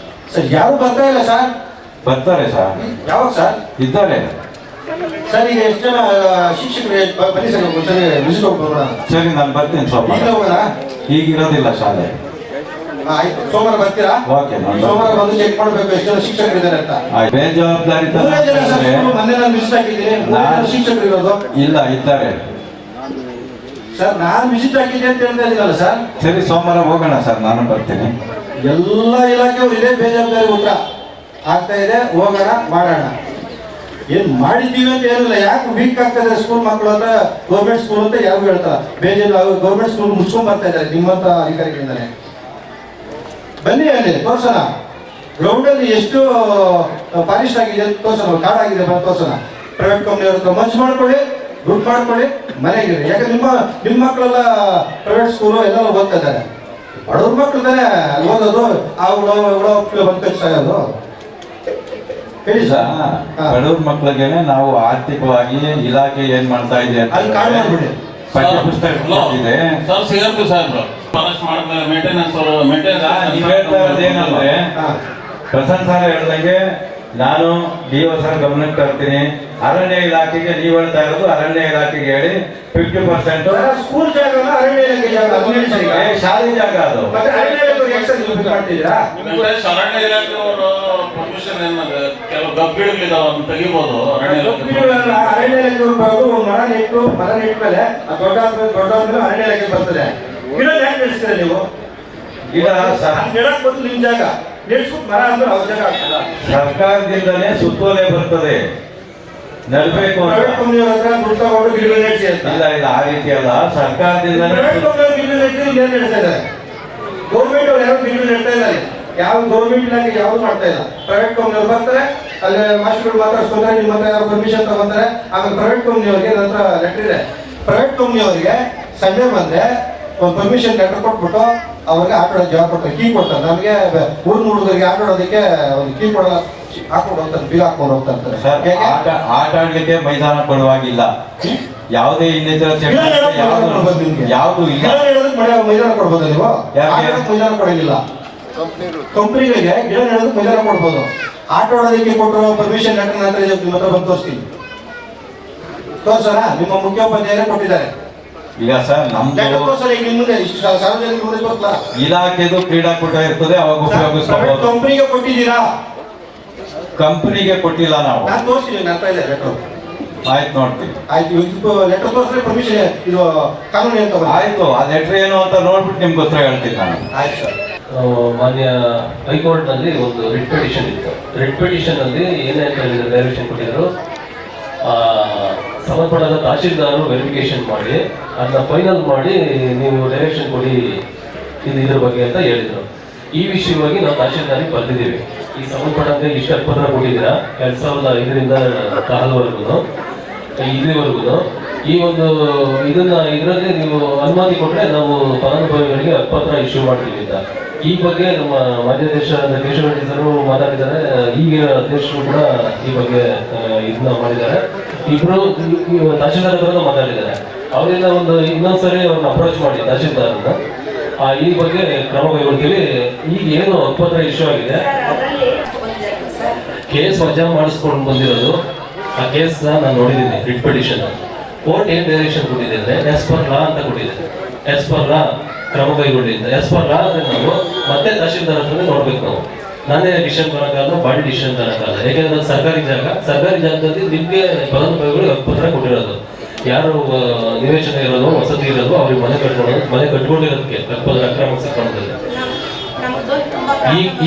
ಸರ್. ಯಾರು ಬರ್ತಾ ಇಲ್ಲ ಸರ್? ಬರ್ತಾರೆ ಸರ್. ಯಾವಾಗ ಸರ್? ಇದ್ದಾರೆ ಸರ್. ಈಗ ಎಷ್ಟು ಜನ ಶಿಕ್ಷಕರು ಬನ್ನಿ ಸರ್, ಒಂದ್ಸರಿ ವಿಸಿಟ್ ಹೋಗ್ಬೋಣ. ಸರಿ, ನಾನು ಬರ್ತೀನಿ ಸ್ವಲ್ಪ. ಈಗ ಹೋಗೋಣ? ಈಗಿರೋದಿಲ್ಲ ಶಾಲೆ. ಆಯ್ತು, ಸೋಮವಾರ ಬರ್ತೀರಾ? ಓಕೆ, ಸೋಮವಾರ ಬಂದು ಚೆಕ್ ಮಾಡ್ಬೇಕು ಎಷ್ಟು ಜನ ಶಿಕ್ಷಕರು ಇದ್ದಾರೆ ಅಂತ. ಬೇಜವಾಬ್ದಾರಿ 3 ಜನ ಸರ್. ಮೊನ್ನೆ ನಾನು ವಿಸಿಟ್ ಹಾಕಿದ್ದೀನಿ. 3 ಜನ ಶಿಕ್ಷಕರು ಇರೋದು? ಇಲ್ಲ, ಇದ್ದಾರೆ ಸರ್. ನಾನು ವಿಸಿಟ್ ಹಾಕಿದ್ದೆ ಅಂತ ಹೇಳ್ತಾ ಇದ್ದೀನಲ್ಲ ಸರ್. ಸರಿ, ಸೋಮವಾರ ಹೋಗೋಣ ಸರ್, ನಾನು ಬರ್ತೀನಿ. ಎಲ್ಲ ಇಲಾಖೆಯವರು ಇದೇ ಬೇಜವಾಬ್ದಾರಿ ಉತ್ತರ ಆಗ್ತಾ ಇದೆ. ಹೋಗೋಣ, ಮಾಡೋಣ. ಏನ್ ಮಾಡಿದ್ದೀವಿ ಅಂತ ಏನಿಲ್ಲ. ಯಾಕೆ ವೀಕ್ ಆಗ್ತದೆ ಸ್ಕೂಲ್ ಮಕ್ಕಳು ಅಂತ, ಗೌರ್ಮೆಂಟ್ ಸ್ಕೂಲ್ ಅಂತ ಯಾರು ಹೇಳ್ತಾರೆ? ಬೇಜಾರು ಗೌರ್ಮೆಂಟ್ ಸ್ಕೂಲ್ ಮುಚ್ಕೊಂಡ್ ಬರ್ತಾ ಇದ್ದಾರೆ ನಿಮ್ಮಂತ ಅಧಿಕಾರಿಗಳಿಂದಾನೆ. ಬನ್ನಿ, ಅಲ್ಲಿ ತೋರ್ಸೋಣ. ಗ್ರೌಂಡ್ ಅಲ್ಲಿ ಎಷ್ಟು ಫಾರೆಸ್ಟ್ ಆಗಿದೆ ತೋರ್ಸೋಣ, ಕಾಡಾಗಿದೆ ತೋರ್ಸೋಣ. ಪ್ರೈವೇಟ್ ಕಂಪ್ನಿಯವ್ರ ಹತ್ರ ಮಂಚ್ ಮಾಡ್ಕೊಳ್ಳಿ, ದುಡ್ಡು ಮಾಡ್ಕೊಳ್ಳಿ, ಮನೆಗೆ. ಯಾಕಂದ್ರೆ ನಿಮ್ಮ ಮಕ್ಕಳೆಲ್ಲ ಪ್ರೈವೇಟ್ ಸ್ಕೂಲು ಎಲ್ಲ ಓದ್ತಾ ಇದ್ದಾರೆ. ಬಡವ್ರ ಮಕ್ಕಳು ತಾನೆ ಓದೋದು. ಬಂದು ಕಚ್ಚಾಗೋದು. ಹೇಳಿ ಸರ್. ಬಡವ್ರ ಮಕ್ಕಳಿಗೆನೆ ನಾವು ಆರ್ಥಿಕವಾಗಿ ಇಲಾಖೆ ಏನ್ ಮಾಡ್ತಾ ಇದೆ ಅಂತ ಅಲ್ಲಿ ಕಾಡು ಮಾಡ್ಬಿಡಿ. ಪಠ್ಯ ಪುಸ್ತಕ ಇದೆ ಸರ್. ಸಿಗಂತು ಸರ್ ಫಾರೆಸ್ಟ್ ಮಾಡಿದ್ರೆ ಮೇಂಟೆನೆನ್ಸ್ ನೀವು ಹೇಳ್ತಾ ಇರೋದೇನಂದ್ರೆ, ಪ್ರಸನ್ನ ಸರ್ ಹೇಳ್ದಂಗೆ ನಾನು DO ಸರ್ ಗಮನಕ್ಕೆ ತರ್ತೀನಿ. ಅರಣ್ಯ ಇಲಾಖೆಗೆ ನೀವು ಹೇಳ್ತಾ ಇರೋದು ಅರಣ್ಯ ಇಲಾಖೆಗೆ ಹೇಳಿ 50% ಸ್ಕೂಲ್ ಜಾಗ, ಅರಣ್ಯ ಇಲಾಖೆ ಜಾಗ, ಶಾಲೆ ಜಾಗ ಅದು. ಮತ್ತೆ ಅರಣ್ಯ ಇಲಾಖೆ ಮಾಡ್ತಿದ್ದೀರಾ? ಅರಣ್ಯ ಇಲಾಖೆಯವರು ಪರ್ಮಿಷನ್ ಏನಂದ್ರೆ ಕೆಲವು ಗಬ್ಬಿಗಳಿದಾವ ಅದನ್ನ ತೆಗಿಬಹುದು. ಅರಣ್ಯ ಇಲಾಖೆಯವರು ಬರೋದು ಒಂದು ಮರ ನೆಟ್ಟು ಮೇಲೆ ದೊಡ್ಡ ಅರಣ್ಯ ಇಲಾಖೆ ಬರ್ತದೆ. ಗಿಡ ಯಾಕೆ ಬೆಳೆಸ್ತೀರಾ ನೀವು? ಗಿಡ ನೆಡಕ್ ಬಂದು ನಿಮ್ ಜಾಗ ನೆಡ್ಸ್ಬಿಟ್ಟು ಮರ ಅಂದ್ರೆ ಅವ್ರ ಜಾಗ ಆಗ್ತದ? ಸರ್ಕಾರದಿಂದನೇ ಸುತ್ತೋಲೆ ಬರ್ತದೆ, ನಡಬೇಕು ಅಂತ. ಪ್ರೈವೇಟ್ ಕಂಪ್ನಿಯವ್ರ ಹತ್ರ ದುಡ್ಡು ತಗೊಂಡು ಗಿಡ ನೆಡ್ಸಿ ಅಂತ. ಇಲ್ಲ, ಆ ರೀತಿ ಅಲ್ಲ. ಸರ್ಕಾರದಿಂದನೇ ಪ್ರೈವೇಟ್ ಕಂಪ್ನಿಯವ್ರು ಗಿಡ ನೆಡ್ಸಿ ಏನ್ ನೆಡ್ತಾ ಇದ್ದಾರೆ? ಗೌರ್ಮೆಂಟ್ ಅವ್ರು ಯಾರು ಗಿಡ ನೆಡ್ತಾ ಇದ್ದಾರೆ? ಯಾವ ಗೌರ್ಮೆಂಟ್ ಇಲಾಖೆ ಯಾವ್ದು ಮಾಡ್ತಾ ಇಲ್ಲ. ಪ್ರೈವೇಟ್ ಕಂಪ್ನಿಯವ್ರು ಬರ್ತಾರೆ, ಅಲ್ಲಿ ಮಾಸ್ಟರ್ಗಳು ಮಾತಾಡ್ಸ್ಕೊಂಡ್ರೆ ನಿಮ್ಮ ಹತ್ರ ಯಾರು ಪರ್ಮಿಷನ್ ತಗೊಂತಾರೆ. ಆಮೇಲೆ ಪ್ರೈವೇಟ್ ಕಂಪ್ನಿಯವ್ರಿಗೆ ನನ್ನ ಹತ್ರ ಲೆಟರ್ ಇದೆ. ಪ್ರೈವೇಟ್ ಕಂಪ್ನಿಯವರಿಗೆ ಸಂಡೇ ಬಂದ್ರೆ ಒಂದು ಪರ್ಮಿಷನ್ ಲೆಟರ್ ಕೊಟ್ಬಿಟ್ಟು ಅವ್ರಿಗೆ ಆಟೋಡ ಜಾಗ ಕೊಡ್ತಾರೆ, ಕೀ ಕೊಡ್ತಾರೆ. ನಮಗೆ ಹುಡುಗರಿಗೆ ಆಟೋಡೋದಕ್ಕೆ ಒಂದು ಕೀ ಕೊಡಲ್ಲ, ಹಾಕೊಂಡು ಹೋಗ್ತಾರೆ, ಬೀಗ ಹಾಕೊಂಡು ಹೋಗ್ತಾರೆ. ಆಟ ಆಡ್ಲಿಕ್ಕೆ ಮೈದಾನ ಕೊಡುವಾಗಿಲ್ಲ. ಯಾವುದೇ ಇನ್ನಿತರ ಯಾವುದು ಇಲ್ಲ. ಮೈದಾನ ಕೊಡ್ಬೋದು ನೀವು? ಮೈದಾನ ಕೊಡಂಗಿಲ್ಲ. ಕಂಪ್ನಿಗಳಿಗೆ ಗಿಡ ನೆಡೋದಕ್ಕೆ ಮೈದಾನ ಕೊಡ್ಬೋದು. ಆಟ ಆಡೋದಕ್ಕೆ ಕೊಟ್ಟಿರೋ ಪರ್ಮಿಷನ್ ಲೆಟರ್ ನಂತರ ನಿಮ್ಮ ಹತ್ರ ಬಂದು ತೋರಿಸ್ತೀನಿ. ತೋರ್ಸೋಣ? ನಿಮ್ಮ ಮುಖ್ಯೋಪಾಧ್ಯಾಯರೇ ಕೊಟ್ಟಿದ್ದಾರೆ. ಈಗ ಸರ್ ನಮ್ದು ಇಲಾಖೆದು ಕ್ರೀಡಾಕೂಟ ಇರ್ತದೆ, ಅವಾಗ ಉಪಯೋಗಿಸಬಹುದು. ಕಂಪ್ನಿಗೆ ಕೊಟ್ಟಿದ್ದೀರಾ? ಕಂಪನಿಗೆ ಕೊಟ್ಟಿಲ್ಲ ನಾವು. ನಾನು ತೋರಿಸ್ತೀನಿ, ನನ್ನ ಹತ್ರ ಇದೆ ಲೆಟರ್. ಆಯ್ತು, ನೋಡ್ತೀವಿ. ಆಯ್ತು, ಲೆಟರ್ ತೋರಿಸಿದ್ರೆ ಪರ್ಮಿಷನ್ ಇದು ಕಾನೂನು ಅಂತ. ಆಯ್ತು, ಆ ಲೆಟರ್ ಏನು ಅಂತ ನೋಡ್ಬಿಟ್ಟು ನಿಮ್ಗೆ ಉತ್ತರ ಹೇಳ್ತೀನಿ ನಾನು. ಆಯ್ತು ಸರ್. ಮಾನ್ಯ ಹೈಕೋರ್ಟ್ ನಲ್ಲಿ ಒಂದು ರಿಟ್ ಪಿಟಿಷನ್ ಇತ್ತು. ರಿಟ್ ಪಿಟಿಷನ್ ಅಲ್ಲಿ ಏನೇನು ಡೈರೆಕ್ಷನ್ ಕೊಟ್ಟಿದ್ರು, ಸಂಬಂಧಪಟ್ಟ ತಹಶೀಲ್ದಾರರು ವೆರಿಫಿಕೇಶನ್ ಮಾಡಿ ಅದನ್ನ ಫೈನಲ್ ಮಾಡಿ ನೀವು ಡೈರೆಕ್ಷನ್ ಕೊಡಿ ಇದ್ರ ಬಗ್ಗೆ ಅಂತ ಹೇಳಿದ್ರು. ಈ ವಿಷಯವಾಗಿ ನಾವು ತಹಶೀಲ್ದಾರಿಗೆ ಬರ್ತಿದ್ದೀವಿ. ಈ ಸಂಬಂಧಪಟ್ಟಂತೆ ಇಷ್ಟ ಪತ್ರ ಕೊಟ್ಟಿದ್ದೀರಾ 2005ರಿಂದ 6ವರೆಗೂ ಇಲ್ಲಿವರೆಗೂ. ಈ ಒಂದು ಇದರಲ್ಲಿ ನೀವು ಅನುಮತಿ ಕೊಟ್ಟರೆ ನಾವು ಫಲಾನುಭವಿಗಳಿಗೆ ಪತ್ರ ಇಶ್ಯೂ ಮಾಡ್ತೀವಿ ಅಂತ. ಈ ಬಗ್ಗೆ ನಮ್ಮ ಮಾನ್ಯಾಧ್ಯಕ್ಷರಾದ ಕೇಶವರೆಡ್ಡಿಸರು ಮಾತಾಡಿದ್ದಾರೆ. ಈಗಿನ ಅಧ್ಯಕ್ಷರು ಕೂಡ ಈ ಬಗ್ಗೆ ಇದನ್ನ ಮಾಡಿದ್ದಾರೆ. ಇಬ್ರು ತಹಶೀಲ್ದಾರ್ ಮಾತಾಡಿದ್ದಾರೆ. ಅವರಿಂದ ಇನ್ನೊಂದ್ಸರಿ ಅವ್ರನ್ನ ಅಪ್ರೋಚ್ ಮಾಡಿ ತಹಶೀಲ್ದಾರನ್ನ ಈ ಬಗ್ಗೆ ಕ್ರಮ ಕೈಗೊಳ್ತೀವಿ. ಈಗ ಏನು ಹಕ್ಕುಪತ್ರ ಇಶ್ಯೂ ಆಗಿದೆ, ಕೇಸ್ ವಜಾ ಮಾಡಿಸ್ಕೊಂಡು ಬಂದಿರೋದು, ಆ ಕೇಸ್ ನಾನು ನೋಡಿದ್ದೀನಿ. ರಿಟ್ ಪಿಟಿಷನ್ ಕೋರ್ಟ್ ಏನ್ ಡೈರೆಕ್ಷನ್ ಕೊಟ್ಟಿದೆ ಅಂದ್ರೆ ಎಸ್ ಪರ್ ಲಾ ಅಂತ ಕೊಟ್ಟಿದೆ. ಎಸ್ ಪರ್ ಲಾ ಕ್ರಮ ಕೈಗೊಂಡಿದ್ದ. ಎಸ್ ಪರ್ ಲಾ ಅಂದ್ರೆ ನಾವು ಮತ್ತೆ ತಹಶೀಲ್ದಾರ್ ಹತ್ರನೇ ನೋಡ್ಬೇಕು. ನಾವು ನಾನೇ ಡಿಸಿಷನ್ ತಗೋಕ್ಕಾಗಲ್ಲ, ಬಾಡಿ ಡಿಸಿಷನ್ ತಗೋಕ್ಕಾಗಲ್ಲ. ಯಾಕೆಂದ್ರೆ ಅದು ಸರ್ಕಾರಿ ಜಾಗದಲ್ಲಿ ನಿಮ್ಗೆ ಫಲಾನುಭವಿಗಳು ಹಕ್ಕುಪತ್ರ ಕೊಟ್ಟಿರೋದು. ಯಾರು ನಿವೇಶನ ಇರೋದು, ವಸತಿ ಇರೋದು, ಅವ್ರಿಗೆ ಮನೆ ಕಟ್ಕೊಂಡಿರೋದಕ್ಕೆ ಹಕ್ಕುಪತ್ರ ಅಕ್ರಮ ಪ್ರಕರಣದಲ್ಲಿ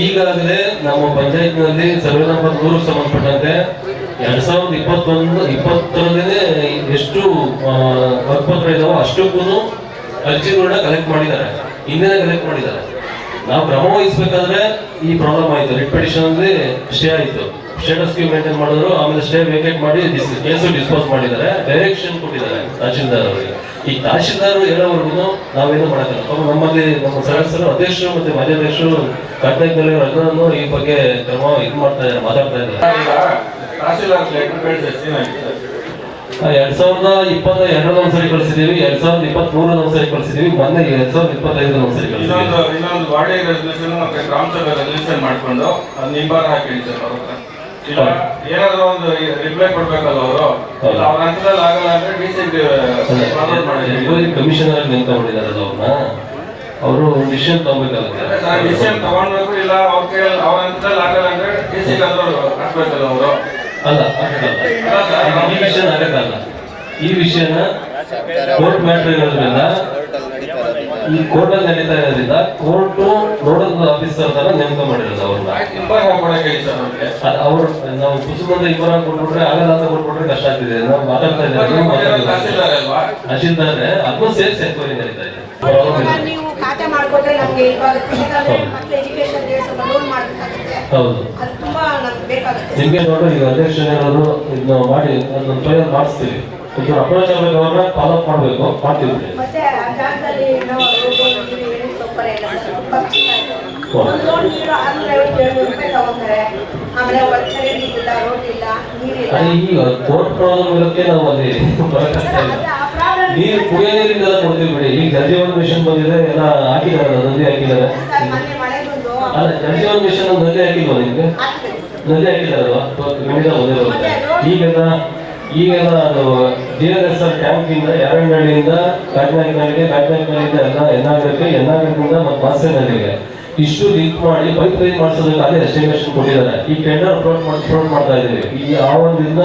ಈಗಾಗಲೇ ನಮ್ಮ ಪಂಚಾಯತ್ನಲ್ಲಿ ಸರ್ವೆ ನಂಬರ್ 3 ಸಂಬಂಧಪಟ್ಟಂತೆ 2020 ಎಷ್ಟು ಹಕ್ಕುಪತ್ರ ಇದಾವೋ ಅಷ್ಟಕ್ಕೂ ಅರ್ಜಿಗಳನ್ನ ಕಲೆಕ್ಟ್ ಮಾಡಿದ್ದಾರೆ. ಹಿಂದೆ ಕಲೆಕ್ಟ್ ಮಾಡಿದ್ದಾರೆ. ನಾವು ಕ್ರಮ ವಹಿಸ್ಬೇಕಾದ್ರೆ ಈ ಪ್ರಾಬ್ಲಮ್ ಆಯ್ತು. ರಿಟ್ ಪಿಟಿಷನ್ ಅಂದ್ರೆ ಸ್ಟೇ ಆಯ್ತು, ಸ್ಟೇಟಸ್ ಕ್ಯೂ ಮೇಂಟೈನ್ ಮಾಡಿದ್ರು. ಆಮೇಲೆ ಸ್ಟೇ ವೇಕೇಟ್ ಮಾಡಿ ಕೇಸು ಡಿಸ್ಪೋಸ್ ಮಾಡಿದ್ದಾರೆ, ಡೈರೆಕ್ಷನ್ ಕೊಟ್ಟಿದ್ದಾರೆ ತಹಶೀಲ್ದಾರ್ ಅವರಿಗೆ. ಈ ತಹಶೀಲ್ದಾರ್ ಹೇಳೋವರೆಗೂ ನಾವೇನು ಮಾಡಲ್ಲ. ನಮ್ಮಲ್ಲಿ ನಮ್ಮ ಸದಸ್ಯರು, ಅಧ್ಯಕ್ಷರು ಮತ್ತೆ ಮಾಜಾಧ್ಯಕ್ಷರು ಕರ್ನಾಟಕದಲ್ಲಿ ಅದನ್ನು ಈ ಬಗ್ಗೆ ಕ್ರಮ ಮಾತಾಡ್ತಾ ಇದ್ದಾರೆ. 2022 ಒಂದ್ಸರಿ ಕಳಿಸಿದೀವಿ, 2023 ಒಂದ್ಸರಿ ಕಳಿಸಿದೀವಿ, ಮೊನ್ನೆ 2025 ಒಂದ್ಸರಿ ಕಳಿಸಿದೀವಿ. ಇನ್ನೊಂದು ಬಾಡಿ ರೆಸಲ್ಯೂಷನ್ ಮತ್ತೆ ಗ್ರಾಮ ಸಭೆ ರೆಸಲ್ಯೂಷನ್ ಮಾಡ್ಕೊಂಡು ಅದು ನಿಂಬಾರ ಹಾಕಿ ಇಲ್ಲ ಏನಾದ್ರು ಒಂದು ರಿಪ್ಲೈ ಕೊಡ್ಬೇಕಲ್ಲ ಅವರು. ಅವ್ರ ಹಂತದಲ್ಲಿ ಆಗಲ್ಲ ಅಂದ್ರೆ ಡಿಸಿಗೆ ಫಾರ್ವರ್ಡ್ ಮಾಡಿ. ಕಮಿಷನರ್ ನೇಮಕೊಂಡಿದ್ದಾರೆ ಅವ್ರನ್ನ, ಅವರು ಡಿಸಿಷನ್ ತಗೋಬೇಕಾಗುತ್ತೆ. ಡಿಸಿಷನ್ ತಗೊಂಡ್ಬೇಕು. ಇಲ್ಲ ಅವ್ರ ಹಂತದಲ್ಲಿ ಆಗಲ್ಲ ಅಂದ್ರೆ ಡಿಸಿಗೆ ಹಾಕ್ಬೇಕಲ್ಲ ಅವರು. ಅಲ್ಲ, ಈ ವಿಷಯ ಆಗಕ್ಕಲ್ಲ. ಈ ವಿಷಯನ ಕೋರ್ಟ್ ಮ್ಯಾಟರ್ ಇರೋದ್ರಿಂದ, ಈ ಕೋರ್ಟ್ ಅಲ್ಲಿ ನಡೀತಾ ಇರೋದ್ರಿಂದ ಕೋರ್ಟ್ ನೋಡಲ್ ಆಫೀಸರ್ ತರ ನೇಮಕ ಮಾಡಿರೋದು ಅವ್ರನ್ನ. ಅವ್ರು ನಾವು ಕುಸುಮಂದ ಇಬ್ಬರ ಕೊಟ್ಬಿಟ್ರೆ ಆಗಲ್ಲ ಅಂತ ಕೊಟ್ಬಿಟ್ರೆ ಕಷ್ಟ ಆಗ್ತಿದೆ. ನಾವು ಮಾತಾಡ್ತಾ ಇದ್ದೇವೆ, ತಹಶೀಲ್ದಾರ್ ಅದನ್ನು ಸೇರಿಸಿ ಎನ್ಕ್ವೈರಿ ನಡೀತಾ ಇದೆ. ನೀವು ಖಾತೆ ಮಾಡ್ಕೊಟ್ರೆ ನಮ್ಗೆ ಮಕ್ಕಳ ಎಜುಕೇಶನ್ ಲೋನ್ ಮಾಡಬೇಕಾಗುತ್ತೆ. ಹೌದು, ಅದು ತುಂಬಾ ನಮ್ಗೆ ಬೇಕಾಗುತ್ತೆ. ನಿಮ್ಗೆ ನೋಡು, ಈಗ ಅಧ್ಯಕ್ಷ ಏನಾದ್ರು ಇದನ್ನ ಮಾಡಿ ಅದನ್ನ ಫೈಲ್ ಮಾಡಿಸ್ತೀವಿ. ಇದು ಅಪ್ರೋಚ್ ಆಗಬೇಕು, ಅವ್ರನ್ನ ಫಾಲೋ ಅಪ್ ಮಾಡಬೇಕು, ಮಾಡ್ತೀವಿ. ಮತ್ತೆ ಆ ಜಾಗದಲ್ಲಿ ನಾವು ಸೊಪ್ಪರೆ ಒಂದು ಲೋನ್ ನೀರು 650-700 ರೂಪಾಯಿ ತಗೊಂತಾರೆ. ಆಮೇಲೆ ಒಳಗಡೆ ನೀರಿಲ್ಲ, ರೋಡ್ ಇಲ್ಲ, ನೀರಿಲ್ಲ. ಈಗ ಕೋರ್ಟ್ ಪ್ರಾಬ್ಲಮ್ ಇರೋಕ್ಕೆ ನಾವು ಅಲ್ಲಿ ಬರಕಾಗ್ತಾ ಇಲ್ಲ. ನೀರು ಕುಡಿಯೋ ನೀರಿಂದೆಲ್ಲ ಕೊಡ್ತೀವಿ ಬಿಡಿ. ಈಗ ಜಲಜೀವನ್ ಮಿಷನ್ ಬಂದಿದೆ, ಎಲ್ಲ ಹಾಕಿದ್ದಾರೆ, ನದಿ ಹಾಕಿದ್ದಾರೆ. ಮೊನ್ನೆ ಮಳೆ ಬಂದು ಅಲ್ಲ, ಜಲಜೀವನ್ ಮಿಷನ್ ಒಂದು ನದಿ ಹಾಕಿಲ್ವಾ ನಿಮ್ಗೆ? ನದಿ ಹಾಕಿದಾರಲ್ವಾ? ಈಗೆಲ್ಲ ಅದು DLSR ಟ್ಯಾಂಕ್ ಇಂದ ಯಾರನಹಳ್ಳಿಯಿಂದ ಕಾಟನಾಯಕನಹಳ್ಳಿಗೆ, ಕಾಟನಾಯಕನಹಳ್ಳಿಯಿಂದ ಎನ್ನಾಗರದಿಂದ ಮತ್ತು ಮಾಸೇನಹಳ್ಳಿಗೆ ಇಷ್ಟು ಲಿಂಕ್ ಮಾಡಿ ಪೈಪ್ ಲೈನ್ ಮಾಡಿಸೋದಕ್ಕೆ ಅದೇ ಎಸ್ಟಿಮೇಷನ್ ಕೊಟ್ಟಿದ್ದಾರೆ. ಈ ಟೆಂಡರ್ ಅಪ್ರೋಚ್ ಮಾಡ್ತಾ ಇದ್ದೀವಿ. ಈ ಆ ಒಂದಿನ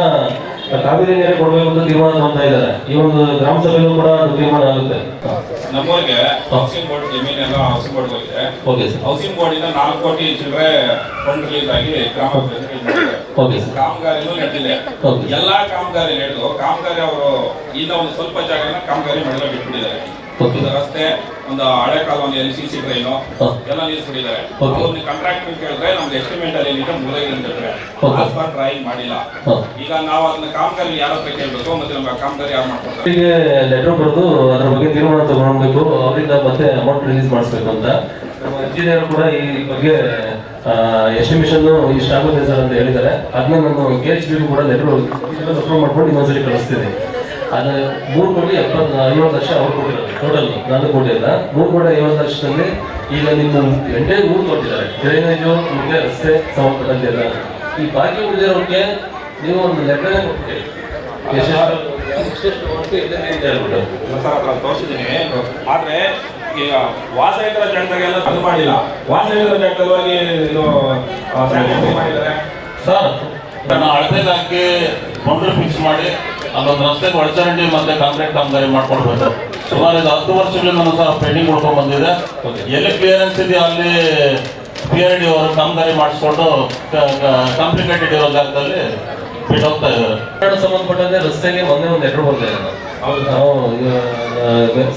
ಕಾವೇರಿ ನೀರೇ ಕೊಡಬೇಕು ಅಂತ ತೀರ್ಮಾನ ಮಾಡ್ತಾ ಇದ್ದಾರೆ. ಈ ಒಂದು ಗ್ರಾಮ ಸಭೆಯಲ್ಲೂ ಕೂಡ ಅದು ತೀರ್ಮಾನ ಆಗುತ್ತೆ. ನಮ್ಮೂರಿಗೆ ಹೌಸಿಂಗ್ ಬೋರ್ಡ್ ಜಮೀನೆಲ್ಲ ಹೌಸಿಂಗ್ ಬೋರ್ಡ್ ಹೋಗಿದೆ. Okay sir. ಹೌಸಿಂಗ್ ಬೋರ್ಡ್ ಇಂದ 4 ಕೋಟಿ ಚಿಲ್ಲರೆ ಫಂಡ್ ರಿಲೀಸ್ ಆಗಿ ಓಕೆ ಸರ್. ಕಾಮಗಾರಿನೂ ನಡೆದಿದೆ. ಎಲ್ಲಾ ಕಾಮಗಾರಿ ನಡೆದು ಕಾಮಗಾರಿ ಅವರು ಇನ್ನ ಒಂದು ಸ್ವಲ್ಪ ಜಾಗನ ಕಾಮಗಾರಿ ಮಾಡಲು ಬಿಟ್ಬಿಟ್ಟಿದ್ದಾರೆ. ಒಂದು ರಸ್ತೆ, ಒಂದು ಹಳೆ ಕಾಲೋನಿಯಲ್ಲಿ CC ಡ್ರೈನು ಎಲ್ಲ ನಿಲ್ಲಿಸ್ಬಿಟ್ಟಿದ್ದಾರೆ. ಅವ್ರನ್ನ ಕಾಂಟ್ರಾಕ್ಟರ್ ಕೇಳಿದ್ರೆ ನಮ್ದು ಎಸ್ಟಿಮೇಟ್ ಅಲ್ಲಿ ಏನಿದೆ ಮುಗಿದ ಅಂತ ಹೇಳಿದ್ರೆ ಡ್ರಾಯಿಂಗ್ ಮಾಡಿಲ್ಲ. ಈಗ ನಾವು ಅದನ್ನ ಕಾಮಗಾರಿ ಯಾರ ಹತ್ರ ಕೇಳಬೇಕು, ಮತ್ತೆ ನಮ್ಮ ಕಾಮಗಾರಿ ಯಾರು ಮಾಡ್ಕೊಡ್ತಾರೆ? ಈಗ ಲೆಟರ್ ಬರೆದು ಅದ್ರ ಬಗ್ಗೆ ತೀರ್ಮಾನ ತಗೊಳ್ಬೇಕು, ಅವರಿಂದ ಮತ್ತೆ ಅಮೌಂಟ್ ರಿಲೀಸ್ ಮಾಡಿಸ್ಬೇಕು ಅಂತ. ನಮ್ಮ ಇಂಜಿನಿಯರ್ ಕೂಡ ಈ ಬಗ್ಗೆ ಎಸ್ಟಿಮೇಷನ್ ಇಷ್ಟಾಗುತ್ತೆ ಸರ್ ಅಂತ ಹೇಳಿದ್ದಾರೆ. ಅದನ್ನ ನಾನು KHB ಕೂಡ ಲೆಟರ್ ಅಪ್ರೂವ್ ಮಾಡ್ಕೊಂಡು ಇನ್ನೊಂದ್ಸರಿ ಕಳಿಸ್ತೀನಿ. ಅದು 3,50,50 ಲಕ್ಷ ಅವ್ರು ಕೊಟ್ಟಿರೋದು. ಟೋಟಲ್ 4 ಕೋಟಿ ಅಲ್ಲ, 3,50,50 ಲಕ್ಷದಲ್ಲಿ ಈಗ ನಿಮ್ಮ ಎಂಟೈರ್ ಊರು ಕೊಟ್ಟಿದ್ದಾರೆ. ಡ್ರೈನೇಜು, ಮುಖ್ಯ ರಸ್ತೆ ಸಂಬಂಧಪಟ್ಟಂತೆ ಎಲ್ಲ. ಈ ಬಾಕಿ ಉಳಿದಿರೋಕ್ಕೆ ನೀವು ಒಂದು ಲೆಕ್ಕನೇ ಕೊಟ್ಟಿದ್ದೀರಿ. ತೋರಿಸಿದ್ದೀನಿ. ಆದ್ರೆ ಈಗ ವಾಸಯುತರ ಜಾಗದಾಗೆಲ್ಲ ಅದು ಮಾಡಿಲ್ಲ. ವಾಸಯುತರ ಜಾಗದಲ್ಲಿ ಇದು ಮಾಡಿದ್ದಾರೆ ಸರ್. ಅಳತೆ ಹಾಕಿ ಬೌಂಡ್ರಿ ಫಿಕ್ಸ್ ಮಾಡಿ ಅಲ್ಲೊಂದು ರಸ್ತೆ ಒಳಚರಂಡಿ ಮತ್ತೆ ಕಾಂಕ್ರೀಟ್ ಕಾಮಗಾರಿ ಮಾಡ್ಕೊಡ್ಬೇಕು. ಸುಮಾರು 10 ವರ್ಷಗಳಿಂದ ಸಹ ಪೆಂಡಿಂಗ್ ಉಳ್ಕೊಂಡ್ ಬಂದಿದೆ. ಎಲ್ಲಿ ಕ್ಲಿಯರೆನ್ಸ್ ಇದೆಯೋ ಅಲ್ಲಿ PRD ಅವರು ಕಾಮಗಾರಿ ಮಾಡಿಸ್ಕೊಂಡು ಕಾಂಪ್ಲಿಕೇಟೆಡ್ ಇರೋ ಜಾಗದಲ್ಲಿ ಬಿಟ್ಟು ಹೋಗ್ತಾ ಇದ್ದಾರೆ. ಸಂಬಂಧಪಟ್ಟಂತೆ ರಸ್ತೆಗೆ ಮೊನ್ನೆ ಒಂದು ಲೆಟರ್ ಬರ್ತಾ ಇದೆ. ನಾವು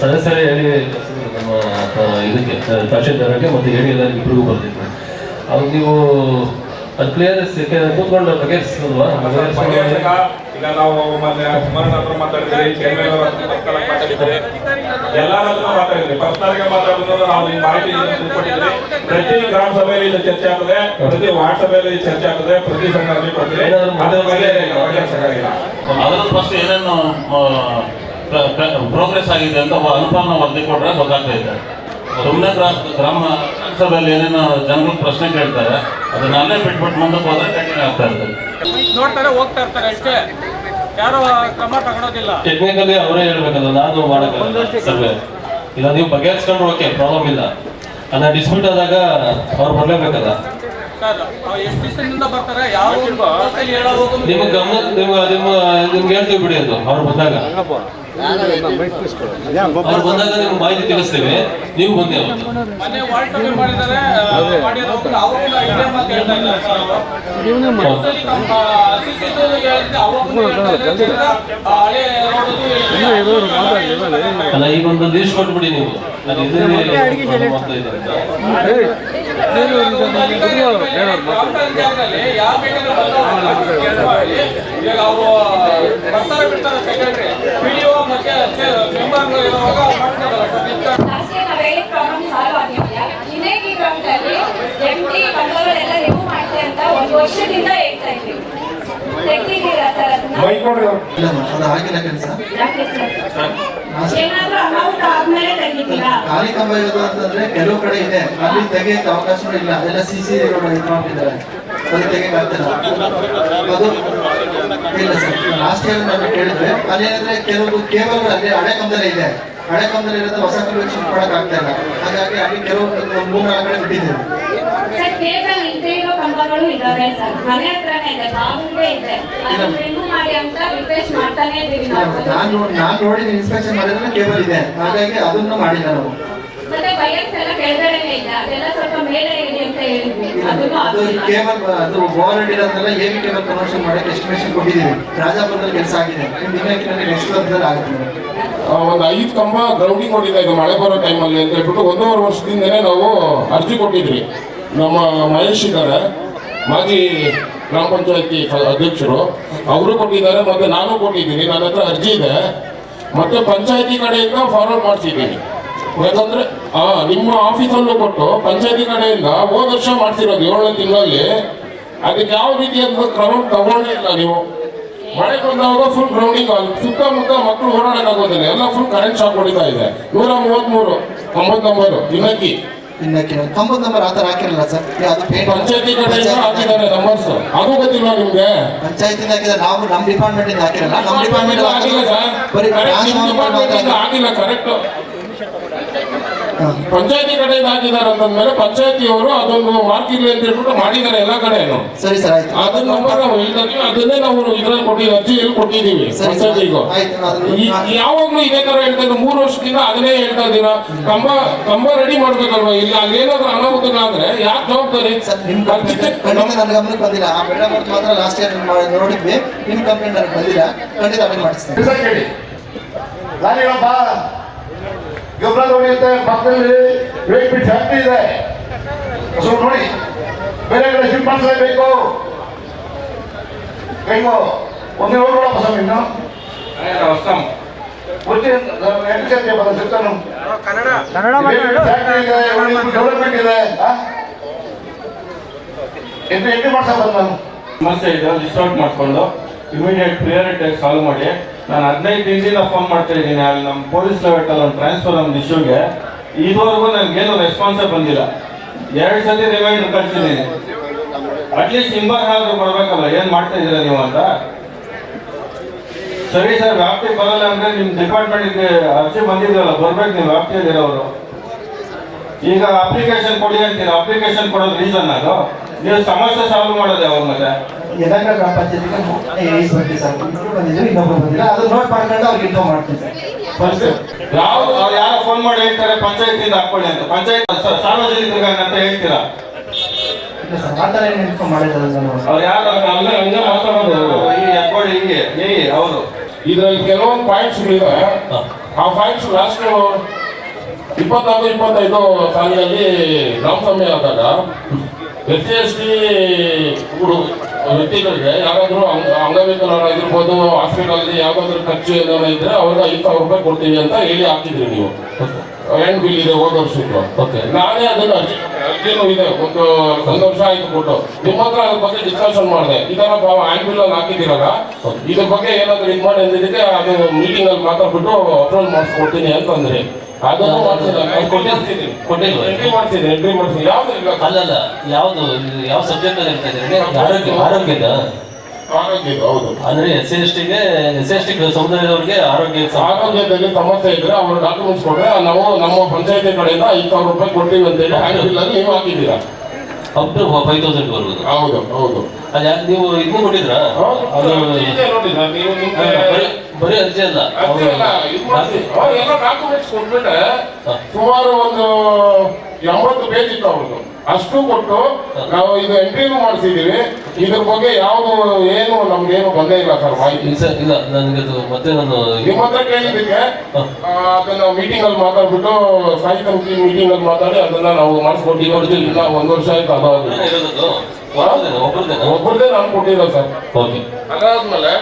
ಸದಸ್ಯರೇ ಹೇಳಿ ನಮ್ಮ ಇದಕ್ಕೆ ತಹಶೀಲ್ದಾರಕ್ಕೆ ಮತ್ತೆ ಹೇಳಿ ಎಲ್ಲರಿಗೂ ಇಬ್ಬರಿಗೂ ಬರ್ತಿದ್ವಿ. ಅದು ನೀವು ಅದು ಕ್ಲಿಯರೆನ್ಸ್ ಕೂತ್ಕೊಂಡು ಬಗೆಹರಿಸಲ್ವಾ? ಈಗ ನಾವು ಮೊನ್ನೆ ಕುಮಾರಣ್ಣ ಹತ್ರ ಮಾತಾಡಿದ್ರಿ, ಚೇರ್ಮನ್ ಅವ್ರ ಹತ್ರ ಮಾತಾಡಿದ್ರಿ, ಎಲ್ಲರ ಹತ್ರ ಮಾತಾಡಿದ್ರಿ. ಪರ್ಸನಲ್ಗೆ ಮಾತಾಡಿದ್ರು ನಾವು ನಿಮ್ಗೆ ಮಾಹಿತಿ ಕೊಟ್ಟಿದ್ರಿ. ಪ್ರತಿ ಗ್ರಾಮ ಸಭೆಯಲ್ಲಿ ಇದು ಚರ್ಚೆ ಆಗ್ತದೆ, ಪ್ರತಿ ವಾರ್ಡ್ ಸಭೆಯಲ್ಲಿ ಚರ್ಚೆ ಆಗ್ತದೆ, ಪ್ರತಿ ಸಂಘದಲ್ಲಿ ಕೊಡ್ತೀರಿ. ಅದ್ರ ಬಗ್ಗೆ ಅದರ ಫಸ್ಟ್ ಏನೇನು ಪ್ರೋಗ್ರೆಸ್ ಆಗಿದೆ ಅಂತ ಅನುಪಾನ ವರದಿ ಕೊಟ್ರೆ ಗೊತ್ತಾಗ್ತಾ ಇದೆ. ಸುಮ್ಮನೆ ಗ್ರಾಮ ಸಭೆಯಲ್ಲಿ ಏನೇನೋ ಜನಗಳು ಪ್ರಶ್ನೆ ಕೇಳ್ತಾರೆ ಅದನ್ನ ಅಲ್ಲೇ ಬಿಟ್ಬಿಟ್ಟು ಮುಂದಕ್ಕೆ ಹೋದ್ರೆ ಕಂಟಿನ್ಯೂ ಆಗ್ತಾ ಇರ್ತದೆ. ನೋಡ್ತಾರೆ ಹೋಗ್ತಾ ಇರ್ತಾರೆ ಅಷ್ಟೇ, ಯಾರು ಕ್ರಮ ತಗೊಳೋದಿಲ್ಲ. ಟೆಕ್ನಿಕಲಿ ಅವರೇ ಹೇಳ್ಬೇಕಲ್ಲ, ನಾನು ಮಾಡಲ್ಲ ಸರ್ವೆ. ಇಲ್ಲ ನೀವು ಬಗೆಹರಿಸ್ಕೊಂಡ್ರೆ ಓಕೆ, ಪ್ರಾಬ್ಲಮ್ ಇಲ್ಲ. ಅಲ್ಲ ಡಿಸ್ಪ್ಯೂಟ್ ಆದಾಗ ಅವ್ರು ಬರ್ಲೇಬೇಕಲ್ಲ. ಸರ್ ಎಷ್ಟು ದಿವಸದಿಂದ ಬರ್ತಾರೆ, ಯಾವ ನಿಮ್ಗೆ ಗಮನ ನಿಮ್ಗೆ ಹೇಳ್ತೀವಿ ಬಿಡಿ, ಅದು ಅವ್ರು ಬಂದಾಗ ನಿಮ್ಗೆ ಮಾಹಿತಿ ತಿಳಿಸ್ತೀವಿ. ನೀವು ಬನ್ನಿ ಅವತ್ತು. ಮನೆ ವಾರ್ಡ್ ಸಭೆ ಮಾಡಿದ್ದಾರೆ, ಅಲ್ಲ ಈಗ ಒಂದು ಲೀಸ್ಟ್ ಕೊಟ್ಬಿಡಿ ನೀವು. ಅದು ವರ್ಷದಿಂದ ಹೇಳ್ತಾ ಇದ್ದೀವಿ, ತೆಗ್ದಿದ್ದೀರಾ ಸರ್ ಅದನ್ನ? ಆಗಿಲ್ಲ ಕೆಲಸ ಏನಾದ್ರೂ ಅಮೌಂಟ್ ಆದ್ಮೇಲೆ ತೆಗಿತೀರಾ? ಖಾಲಿ ಕಂಬ ಇರೋದು ಅಂತಂದ್ರೆ ಕೆಲವು ಕಡೆ ಇದೆ, ಅಲ್ಲಿ ತೆಗೆಯಕ್ಕೆ ಅವಕಾಶವೂ ಇಲ್ಲ. ಎಲ್ಲ CC ರೋಡ್ ಇದು ಮಾಡ್ತಿದ್ದಾರೆ, ಅದು ತೆಗೆಯಕ್ಕೆ ಆಗ್ತಿಲ್ಲ. ಅದು ಇಲ್ಲ ಸರ್, ಲಾಸ್ಟ್ ಇಯರ್ ನಾವು ಕೇಳಿದ್ವಿ. ಅಲ್ಲೇನಂದ್ರೆ ಕೆಲವು ಕೇಬಲ್ಗಳು ಅಲ್ಲಿ ಹಳೆ ಕಂಬದಲ್ಲೇ ಇದೆ, ಹಳೆ ಕಂಬದಲ್ಲಿ ಇರೋದು ಹೊಸ ಕಂಬಕ್ಕೆ ಶಿಫ್ಟ್ ಮಾಡಕ್ ಆಗ್ತಾ ಇಲ್ಲ. ಹಾಗಾಗಿ ಅಲ್ಲಿ ಕೆಲವು 3-4 ಕಡೆ ಬಿಟ್ಟಿದ್ದೇವೆ. ಸರ್ ಕೇಬಲ್ ಇಲ್ಲದೆ ಇರೋ ಕಂಬಗಳು ಇದಾವೆ ಸರ್, ಮನೆ ಹತ್ರನೇ ಇದೆ, ಬಾಗಿಲೇ ಇದೆ. ಅದನ್ನ ರಿಮೂವ್ ಮಾಡಿ ಅಂತ ರಿಕ್ವೆಸ್ಟ್ ಮಾಡ್ತಾನೆ ಇದೀವಿ ನಾವು. ನಾನು ನೋಡಿ ಇನ್ಸ್ಪೆಕ್ಷನ್ ಮಾಡಿದ್ರೆ ಕೇಬಲ್ ಇದೆ, ಹಾಗಾಗಿ ಅದನ್ನು ಮಾಡಿಲ್ಲ ನಾವು. ಮತ್ತೆ ವೈರ್ಸ್ ಎಲ್ಲ ಕೆಳಗಡೆನೆ ಇದೆ, ಅದೆಲ್ಲ ಸ್ವಲ್ಪ ಮೇಲೆ ಇಡಿ ಅಂತ ಹೇಳಿದ್ವಿ, ಅದನ್ನು ಅದು ಕೇಬಲ್ ಅದು ಓವರ್ ಇರೋದೆಲ್ಲ AV ಕೇಬಲ್ ಕನ್ವರ್ಷನ್ ಮಾಡಕ್ಕೆ ಎಸ್ಟಿಮೇಷನ್ ಕೊಟ್ಟಿದ್ದೀವಿ. ರಾಜಾಪುರದಲ್ಲಿ ಕೆಲಸ ಆಗಿದೆ, ನೆಕ್ಸ್ಟ್ ವರ್ಷದಲ್ಲಿ ಆಗುತ್ತೆ. ಒಂದು 5 ಕಂಬ ಗ್ರೌಂಡಿಂಗ್ ಕೊಟ್ಟಿದ್ದ ಇದು ಮಳೆ ಬರೋ ಟೈಮಲ್ಲಿ ಅಂತ ಹೇಳ್ಬಿಟ್ಟು 1.5 ವರ್ಷದಿಂದನೇ ನಾವು ಅರ್ಜಿ ಕೊಟ್ಟಿದ್ರಿ. ನಮ್ಮ ಮಹೇಶ್ ಇದ್ದಾರೆ, ಮಾಜಿ ಗ್ರಾಮ ಪಂಚಾಯತಿ ಅಧ್ಯಕ್ಷರು, ಅವರು ಕೊಟ್ಟಿದ್ದಾರೆ, ಮತ್ತೆ ನಾನು ಕೊಟ್ಟಿದ್ದೀನಿ. ನನ್ನ ಹತ್ರ ಅರ್ಜಿ ಇದೆ, ಮತ್ತೆ ಪಂಚಾಯತಿ ಕಡೆಯಿಂದ ಫಾರ್ವರ್ಡ್ ಮಾಡಿಸಿದ್ದೀನಿ. ಯಾಕಂದ್ರೆ ನಿಮ್ಮ ಆಫೀಸಲ್ಲೂ ಕೊಟ್ಟು ಪಂಚಾಯತಿ ಕಡೆಯಿಂದ ಹೋದ ವರ್ಷ ಮಾಡ್ತಿರೋದು 7ನೇ ತಿಂಗಳಲ್ಲಿ, ಅದಕ್ಕೆ ಯಾವ ರೀತಿಯಾದ ಕ್ರಮ ತಗೊಂಡೇ ಇಲ್ಲ ನೀವು. ಮಳೆ ಬಂದಾಗ ಫುಲ್ ಗ್ರೌಂಡಿಂಗ್ ಸುತ್ತಮುತ್ತ ಮಕ್ಕಳು ಓಡಾಡಕ್ಕಾಗೋದಿಲ್ಲ, ಎಲ್ಲ ಫುಲ್ ಕರೆಂಟ್ ಶಾಕ್ ಹೊಡಿತಾ ಇದೆ. 133 99 ಇನ್ನಕ್ಕೆ ಕಂಬದ ನಂಬರ್ ಆ ಥರ ಹಾಕಿರಲ್ಲ ಸರ್, ಪಂಚಾಯತಿ ಕಡೆಯಿಂದ ಹಾಕಿದ್ದಾರೆ ನಂಬರ್ಸ್, ಅದು ಗೊತ್ತಿಲ್ಲ ನಿಮ್ಗೆ. ಪಂಚಾಯತಿಂದ ಹಾಕಿದ್ರೆ ನಾವು ನಮ್ಮ ಡಿಪಾರ್ಟ್ಮೆಂಟ್ ಇಂದ ಹಾಕಿರಲ್ಲ, ನಮ್ಮ ಡಿಪಾರ್ಟ್ಮೆಂಟ್ ಆಗಿಲ್ಲ ಸರ್, ಆಗಿಲ್ಲ ಕರೆಕ್ಟ್. ಪಂಚಾಯತಿ ಕಡೆಯಿಂದ ಹಾಕಿದ್ದಾರೆ ಅಂತಂದ್ಮೇಲೆ ಪಂಚಾಯತಿಯವರು ಅದೊಂದು ಮಾರ್ಕ್ ಇರ್ಲಿ ಅಂತ ಹೇಳ್ಬಿಟ್ಟು ಮಾಡಿದ್ದಾರೆ ಎಲ್ಲ ಕಡೆನು. ಸರಿ ಸರ್, ಆಯ್ತು. ಅದನ್ನ ನಂಬರ್ ನಾವು ಹೇಳ್ತಾ ಇದೀವಿ, ಅದನ್ನೇ ನಾವು ಇದ್ರಲ್ಲಿ ಕೊಟ್ಟಿದ್ದೀವಿ, ಅರ್ಜಿಯಲ್ಲಿ ಕೊಟ್ಟಿದ್ದೀವಿ ಪಂಚಾಯತಿಗೂ. ಯಾವಾಗ್ಲೂ ಇದೇ ತರ ಹೇಳ್ತಾ ಇದ್ರು, 3 ವರ್ಷದಿಂದ ಅದನ್ನೇ ಹೇಳ್ತಾ ಇದ್ದೀರಾ. ಕಂಬ ರೆಡಿ ಮಾಡ್ಬೇಕಲ್ವಾ, ಇಲ್ಲ ಅಲ್ಲೇನಾದ್ರೂ ಅನಾಹುತಗಳಾದ್ರೆ ಯಾಕೆ ಜವಾಬ್ದಾರಿ? ಖಂಡಿತ ನನ್ನ ಗಮನಕ್ಕೆ ಬಂದಿಲ್ಲ. ಆ ಬೆಳೆ ಮಾತ್ರ ಲಾಸ್ಟ್ ಇಯರ್ ನೋಡಿದ್ವಿ, ನಿಮ್ ಕಂಪ್ಲೇಂಟ್ ನನಗೆ ಬಂದಿಲ್ಲ, ಖಂಡಿತ ಅವೇನು ಮಾಡಿಸ್ತೇನೆ. ಗೊಬ್ಬರ ಹೊಡೆಯುತ್ತೆ, ಪಕ್ಕದಲ್ಲಿ ವೇಟ್ ಬಿಟ್ಟು ಫ್ಯಾಕ್ಟ್ರಿ ಇದೆ, ಸ್ವಲ್ಪ ನೋಡಿ ಬೇರೆ ಕಡೆ ಶಿಫ್ಟ್ ಮಾಡಿಸಲೇಬೇಕು. ಹೆಂಗೋ ಒಂದೇ ನೋಡ್ಬೋಡಪ್ಪ ಸ್ವಾಮಿ, ಇನ್ನು ಡೆವಲಪ್ಮೆಂಟ್ ಇದೆ ಎಂಟ್ರಿ ಮಾಡ್ಸಕ್ ಬಂದ ನಾನು. ಸಮಸ್ಯೆ ಇದೆ, ಲಿಸ್ಟ್ ಔಟ್ ಮಾಡ್ಕೊಂಡು ಇಮಿಡಿಯೇಟ್ ಪ್ರಿಯಾರಿಟಿ ಸಾಲ್ವ್ ಮಾಡಿ. ನಾನು 15 ದಿನದಿಂದ ಫೋನ್ ಮಾಡ್ತಾ ಇದ್ದೀನಿ, ಅಲ್ಲಿ ನಮ್ಮ ಪೊಲೀಸ್ ಲೆವೆಲ್ ಒಂದು ಟ್ರಾನ್ಸ್ಫರ್ ಒಂದು ಇಶ್ಯೂಗೆ ಇದುವರೆಗೂ ನನಗೇನು ರೆಸ್ಪಾನ್ಸೇ ಬಂದಿಲ್ಲ. 2 ಸತಿ ರಿಮೈಂಡರ್ ಕಳಿಸಿದ್ದೀನಿ. ಅಟ್ಲೀಸ್ಟ್ ಹಿಂಬಾಗ ಬರ್ಬೇಕಲ್ಲ, ಏನು ಮಾಡ್ತಾ ಇದ್ದೀರಾ ನೀವು ಅಂತ. ಸರಿ ಸರ್, ವ್ಯಾಪ್ತಿ ಬರಲ್ಲ ಅಂದ್ರೆ ನಿಮ್ಮ ಡಿಪಾರ್ಟ್ಮೆಂಟ್ಗೆ ಅರ್ಜಿ ಬಂದಿದ್ರಲ್ಲ, ಬರ್ಬೇಕು ನೀವು ವ್ಯಾಪ್ತಿಯಲ್ಲಿರೋರು. ಈಗ ಅಪ್ಲಿಕೇಶನ್ ಕೊಡಿ ಅಂತೀರಾ, ಅಪ್ಲಿಕೇಶನ್ ಕೊಡೋದು ರೀಸನ್ ಅದು. ನೀವು ಸಮಸ್ಯೆ ಸಾಲ್ವ್ ಮಾಡೋದು ಯಾವಾಗ ಮತ್ತೆ? ಯಲಹಂಕ ಗ್ರಾಮ ಪಂಚಾಯತಿಗೆ ಸರ್ ಬಂದಿದ್ದೀವಿ, ಇನ್ನೊಬ್ಬರು ಬಂದಿಲ್ಲ, ಅದು ನೋಟ್ ಮಾಡ್ಕೊಂಡು ಅವ್ರಿಗೆ ಇನ್ಫಾರ್ಮ್ ಮಾಡ್ತೀನಿ ಸರ್. ಯಾವ್ದು ಅವ್ರು ಯಾರೋ ಫೋನ್ ಮಾಡಿ ಹೇಳ್ತಾರೆ ಪಂಚಾಯತಿಯಿಂದ ಹಾಕೊಳ್ಳಿ ಅಂತ, ಪಂಚಾಯತ್ ಸಾರ್ವಜನಿಕರಿಗೆ ಅಂತ ಹೇಳ್ತೀರಾ? ಇಲ್ಲ ಸರ್, ಆ ಥರ ಏನು ಇನ್ಫಾರ್ಮ್ ಮಾಡಿದ್ದಾರೆ ಅವ್ರು ಯಾರು ಹಂಗೆ ಮಾತಾಡೋದು ಹಿಂಗೆ ಅವರು. ಇದ್ರಲ್ಲಿ ಕೆಲವೊಂದು ಪಾಯಿಂಟ್ಸ್ಗಳಿವೆ. ಆ ಪಾಯಿಂಟ್ಸ್ ಲಾಸ್ಟ್ 24-25 ಸಾಲಿನಲ್ಲಿ ಗ್ರಾಮ ಸಭೆ ಆದಾಗ SC/ST ವ್ಯಕ್ತಿಗಳಿಗೆ ಯಾರಾದರೂ ಅಂಗವಿಕಲರಾಗಿರ್ಬೋದು, ಹಾಸ್ಪಿಟಲ್ ಯಾವ್ದಾದ್ರು ಖರ್ಚು ಏನಾದ್ರು ಇದ್ರೆ ಅವ್ರಿಗೆ 5,000 ರೂಪಾಯಿ ಕೊಡ್ತೀವಿ ಅಂತ ಹೇಳಿ ಹಾಕಿದ್ರಿ ನೀವು. ಹ್ಯಾಂಡ್ ಬಿಲ್ ಇದೆ ಹೋದ ವರ್ಷದ್ದು. ನಾನೇ ಅದನ್ನ ಅರ್ಜಿನೂ ಇದೆ, ಒಂದು ವರ್ಷ ಆಯ್ತು ಕೊಟ್ಟು ನಿಮ್ಮ ಹತ್ರ ಅದ್ರ ಬಗ್ಗೆ ಡಿಸ್ಕಷನ್ ಮಾಡಿದೆ. ಈ ತರ ಹ್ಯಾಂಡ್ ಬಿಲ್ ಅಲ್ಲಿ ಹಾಕಿದ್ದೀರಲ್ಲ, ಇದ್ರ ಬಗ್ಗೆ ಏನಾದ್ರು ಇದು ಮಾಡಿ ಅಂದಿದ್ದಕ್ಕೆ ಅದು ಮೀಟಿಂಗ್ ಅಲ್ಲಿ ಮಾತಾಡ್ಬಿಟ್ಟು ಅಪ್ರೂವಲ್ ಮಾಡಿಸ್ಕೊಡ್ತೀನಿ ಅಂತಂದ್ರಿ. ಅದನ್ನು ಮಾಡ್ಸಿಲ್ಲ. ಎಂಟ್ರಿ ಮಾಡ್ಸಿದ್ದೀನಿ ಯಾವ್ದು ಇಲ್ಲ ಅಲ್ಲಲ್ಲ, ಯಾವ್ದು ಯಾವ ಸಬ್ಜೆಕ್ಟ್ ಅಲ್ಲಿ ಹೇಳ್ತಾ ಇದ್ದೀರಿ? ಆರೋಗ್ಯದ ಆರೋಗ್ಯದ ಹೌದು. ಅಂದ್ರೆ ಎಸ್ ಟಿ ಸಮುದಾಯದವರಿಗೆ ಆರೋಗ್ಯದಲ್ಲಿ ಸಮಸ್ಯೆ ಇದ್ರೆ ಅವ್ರ ಡಾಕ್ಯುಮೆಂಟ್ಸ್ ಕೊಟ್ರೆ ನಾವು ನಮ್ಮ ಪಂಚಾಯತಿ ಕಡೆಯಿಂದ 5,000 ರೂಪಾಯಿ ಕೊಡ್ತೀವಿ ಅಂತೇಳಿ ಆ್ಯಕ್ಟಿವ್ ಅಲ್ಲಿ ನೀವು ಹಾಕಿದ್ದೀರಾ. ಅಪ್ ಟು 5,000 ವರ್ಗು. ಹೌದು ಹೌದು. ಅದ ನೀವು ಇದನ್ನು ಕೊಟ್ಟಿದ್ರಾ? ಬರೀ ಅರ್ಜಿ ಅಲ್ಲ, ಎಲ್ಲ ಡಾಕ್ಯುಮೆಂಟ್ಸ್ ಕೊಟ್ಬಿಟ್ರೆ ಸುಮಾರು ಒಂದು 80 ಪೇಜ್ ಇತ್ತು ಅವ್ರದ್ದು. ಅಷ್ಟು ಕೊಟ್ಟು ನಾವು ಇದು ಎಂಟ್ರಿನೂ ಮಾಡಿಸಿದೀವಿ. ಇದ್ರ ಬಗ್ಗೆ ಯಾವ್ದು ಏನು ನಮ್ಗೇನು ಬಂದೇ ಇಲ್ಲ ಸರ್ ಮಾಹಿತಿ. ಇಲ್ಲ ನನಗೆ ಮತ್ತೆ ನಾನು ನಿಮ್ಮ ಹತ್ರ ಕೇಳಿದ್ದಕ್ಕೆ ಅದನ್ನ ಮೀಟಿಂಗ್ ಅಲ್ಲಿ ಮಾತಾಡ್ಬಿಟ್ಟು ಸ್ಥಾಯಿ ಸಮಿತಿ ಮೀಟಿಂಗ್ ಅಲ್ಲಿ ಮಾತಾಡಿ ಅದನ್ನ ನಾವು ಮಾಡಿಸ್ಕೊಟ್ಟಿದ್ದೀವಿ. ಇಲ್ಲ 1 ವರ್ಷ ಆಯ್ತು ಅದಾದ್ರು ಒಬ್ಬರದೇ ನಾನು ಕೊಟ್ಟಿರೋ ಸರ್. ಅದಾದ್ಮೇಲೆ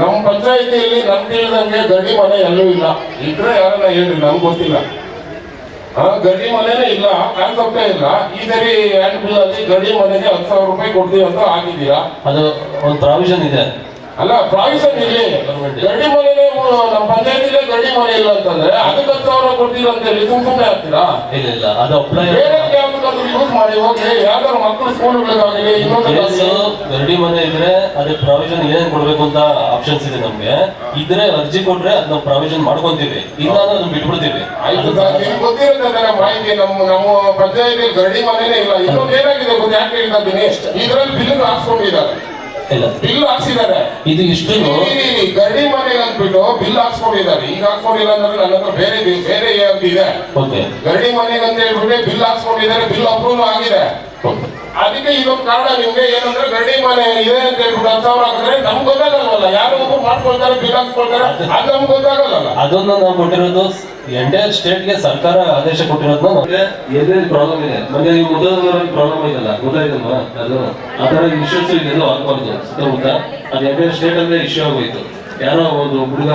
ನಮ್ಮ ಪಂಚಾಯಿತಿಯಲ್ಲಿ ನನ್ ತಿಳಿದಂಗೆ ಗಡಿ ಮನೆ ಎಲ್ಲೂ ಇಲ್ಲ. ಇದ್ರೆ ಯಾರನ್ನ ಹೇಳಿ ನನ್ಗೆ ಗೊತ್ತಿಲ್ಲ. ಗಡಿ ಮನೆನೇ ಇಲ್ಲ, ಕಾನ್ಸೆಪ್ಟೇ ಇಲ್ಲ. ಈ ಸರಿ ಹ್ಯಾಂಡ್ ಬಿಲ್ ಅಲ್ಲಿ ಗಡಿ ಮನೆಗೆ 10,000 ರೂಪಾಯಿ ಕೊಡ್ತೀವಿ ಅಂತ ಹಾಕಿದ್ದೀರಾ. ಅದು ಒಂದು ಪ್ರಾವಿಷನ್ ಇದೆ. ಅಲ್ಲ ಪ್ರಾವಿಷನ್ ಇಲ್ಲಿ ಗಡಿ ಮನೆನೇ ನಮ್ಮ ಪಂಚಾಯತಿಲೇ ಗಡಿ ಮನೆ ಇಲ್ಲ ಅಂತಂದ್ರೆ ಅದಕ್ಕೆ 10,000 ಕೊಡ್ತೀರ ಅಂತ ಹೇಳಿ ಸುಮ್ಮನೆ ಆಗ್ತೀರಾ? ಇಲ್ಲ ಅದು ಅಪ್ಲೈ ಬೇರೆ ಯಾವ್ದಾದ್ರು ಯೂಸ್ ಮಾಡಿ ಹೋಗಿ ಯಾವ್ದಾದ್ರು ಮಕ್ಕಳು ಸ್ಕೂಲ್ಗಳಿಗಾಗಲಿ ಇನ್ನೊಂದು ಗಡಿ ಮನೆ ಇದ್ರೆ ಅದಕ್ಕೆ ಪ್ರಾವಿಷನ್ ಏನೇನ್ ಕೊಡ್ಬೇಕು ಅಂತ ಆಪ್ಷನ್ಸ್ ಇದೆ ನಮ್ಗೆ. ಇದ್ರೆ ಅರ್ಜಿ ಕೊಟ್ರೆ ಅದನ್ನ ಪ್ರಾವಿಷನ್ ಮಾಡ್ಕೊಂತೀವಿ, ಇಲ್ಲ ಅಂದ್ರೆ ಅದನ್ನ ಬಿಟ್ಬಿಡ್ತೀವಿ. ಆಯ್ತು ಸರ್, ನಿಮ್ಗೆ ಗೊತ್ತಿರುತ್ತೆ ಮಾಹಿತಿ. ನಮ್ಮ ಪಂಚಾಯತಿ ಗಡಿ ಮನೆನೇ ಇಲ್ಲ. ಇನ್ನೊಂದು ಏನಾಗಿದೆ ಗೊತ್ತ, ಯಾಕೆ ಹೇಳ್ತಾ ಇದ್ದೀನಿ, ಇದ್ರಲ್ಲಿ ಬಿಲ್ ಹಾಕ್ಸ್ಕೊಂಡಿದ್ದಾರೆ. ಬಿಲ್ ಹಾಕ್ಸಿದ್ದಾರೆ. ಇದು ಇಷ್ಟು ಗಡಿ ಮನೆಗೆ ಅಂದ್ಬಿಟ್ಟು ಬಿಲ್ ಹಾಕ್ಸ್ಕೊಂಡಿದ್ದಾರೆ. ಈಗ ಹಾಕ್ಸ್ಕೊಂಡಿಲ್ಲ ಅಂದ್ರೆ ನನ್ನ ಹತ್ರ ಬೇರೆ ಇದೆ. ಗಡಿ ಮನೆಗೆ ಅಂತ ಹೇಳ್ಬಿಟ್ಟು ಬಿಲ್ ಹಾಕ್ಸ್ಕೊಂಡಿದ್ದಾರೆ. ಬಿಲ್ ಅಪ್ರೂವ್ ಆಗಿದೆ. ಅದಕ್ಕೆ ಇದೊಂದು ಕಾರಣ ನಿಮ್ಗೆ ಏನಂದ್ರೆ ಗಡಿ ಮನೆ ಇದೆ ಅಂತ ಹೇಳ್ಬಿಟ್ಟು 10,000 ಹಾಕಿದ್ರೆ ನಮ್ಗೆ ಗೊತ್ತಾಗಲ್ವಲ್ಲ. ಯಾರು ಮಾಡ್ಕೊಳ್ತಾರೆ ಬಿಲ್ ಹಾಕ್ಸ್ಕೊಳ್ತಾರೆ, ಅದು ನಮ್ಗೆ ಗೊತ್ತಾಗಲ್ಲ. ಅದನ್ನ ನಾವು ಕೊಟ್ಟಿರೋದು ಎಂಟೈರ್ ಸ್ಟೇಟ್ ಗೆ ಸರ್ಕಾರ ಆದೇಶ ಕೊಟ್ಟಿರೋದ್ನ ನಮಗೆ ಎಲ್ಲಿ ಪ್ರಾಬ್ಲಮ್ ಇದೆ. ಮತ್ತೆ ಈ ಮೊದಲ ಪ್ರಾಬ್ಲಮ್ ಇದಲ್ಲ, ಗೊತ್ತಾಯ್ತಲ್ವಾ? ಅದು ಆ ತರ ಇಶ್ಯೂಸ್ ಇದೆಲ್ಲ ಆಗ್ಬಾರ್ದು ಸುತ್ತಮುತ್ತ. ಅದು ಎಂಟೈರ್ ಸ್ಟೇಟ್ ಅಲ್ಲೇ ಇಶ್ಯೂ ಆಗೋಯ್ತು. ಯಾರೋ ಒಂದು ಹುಡುಗ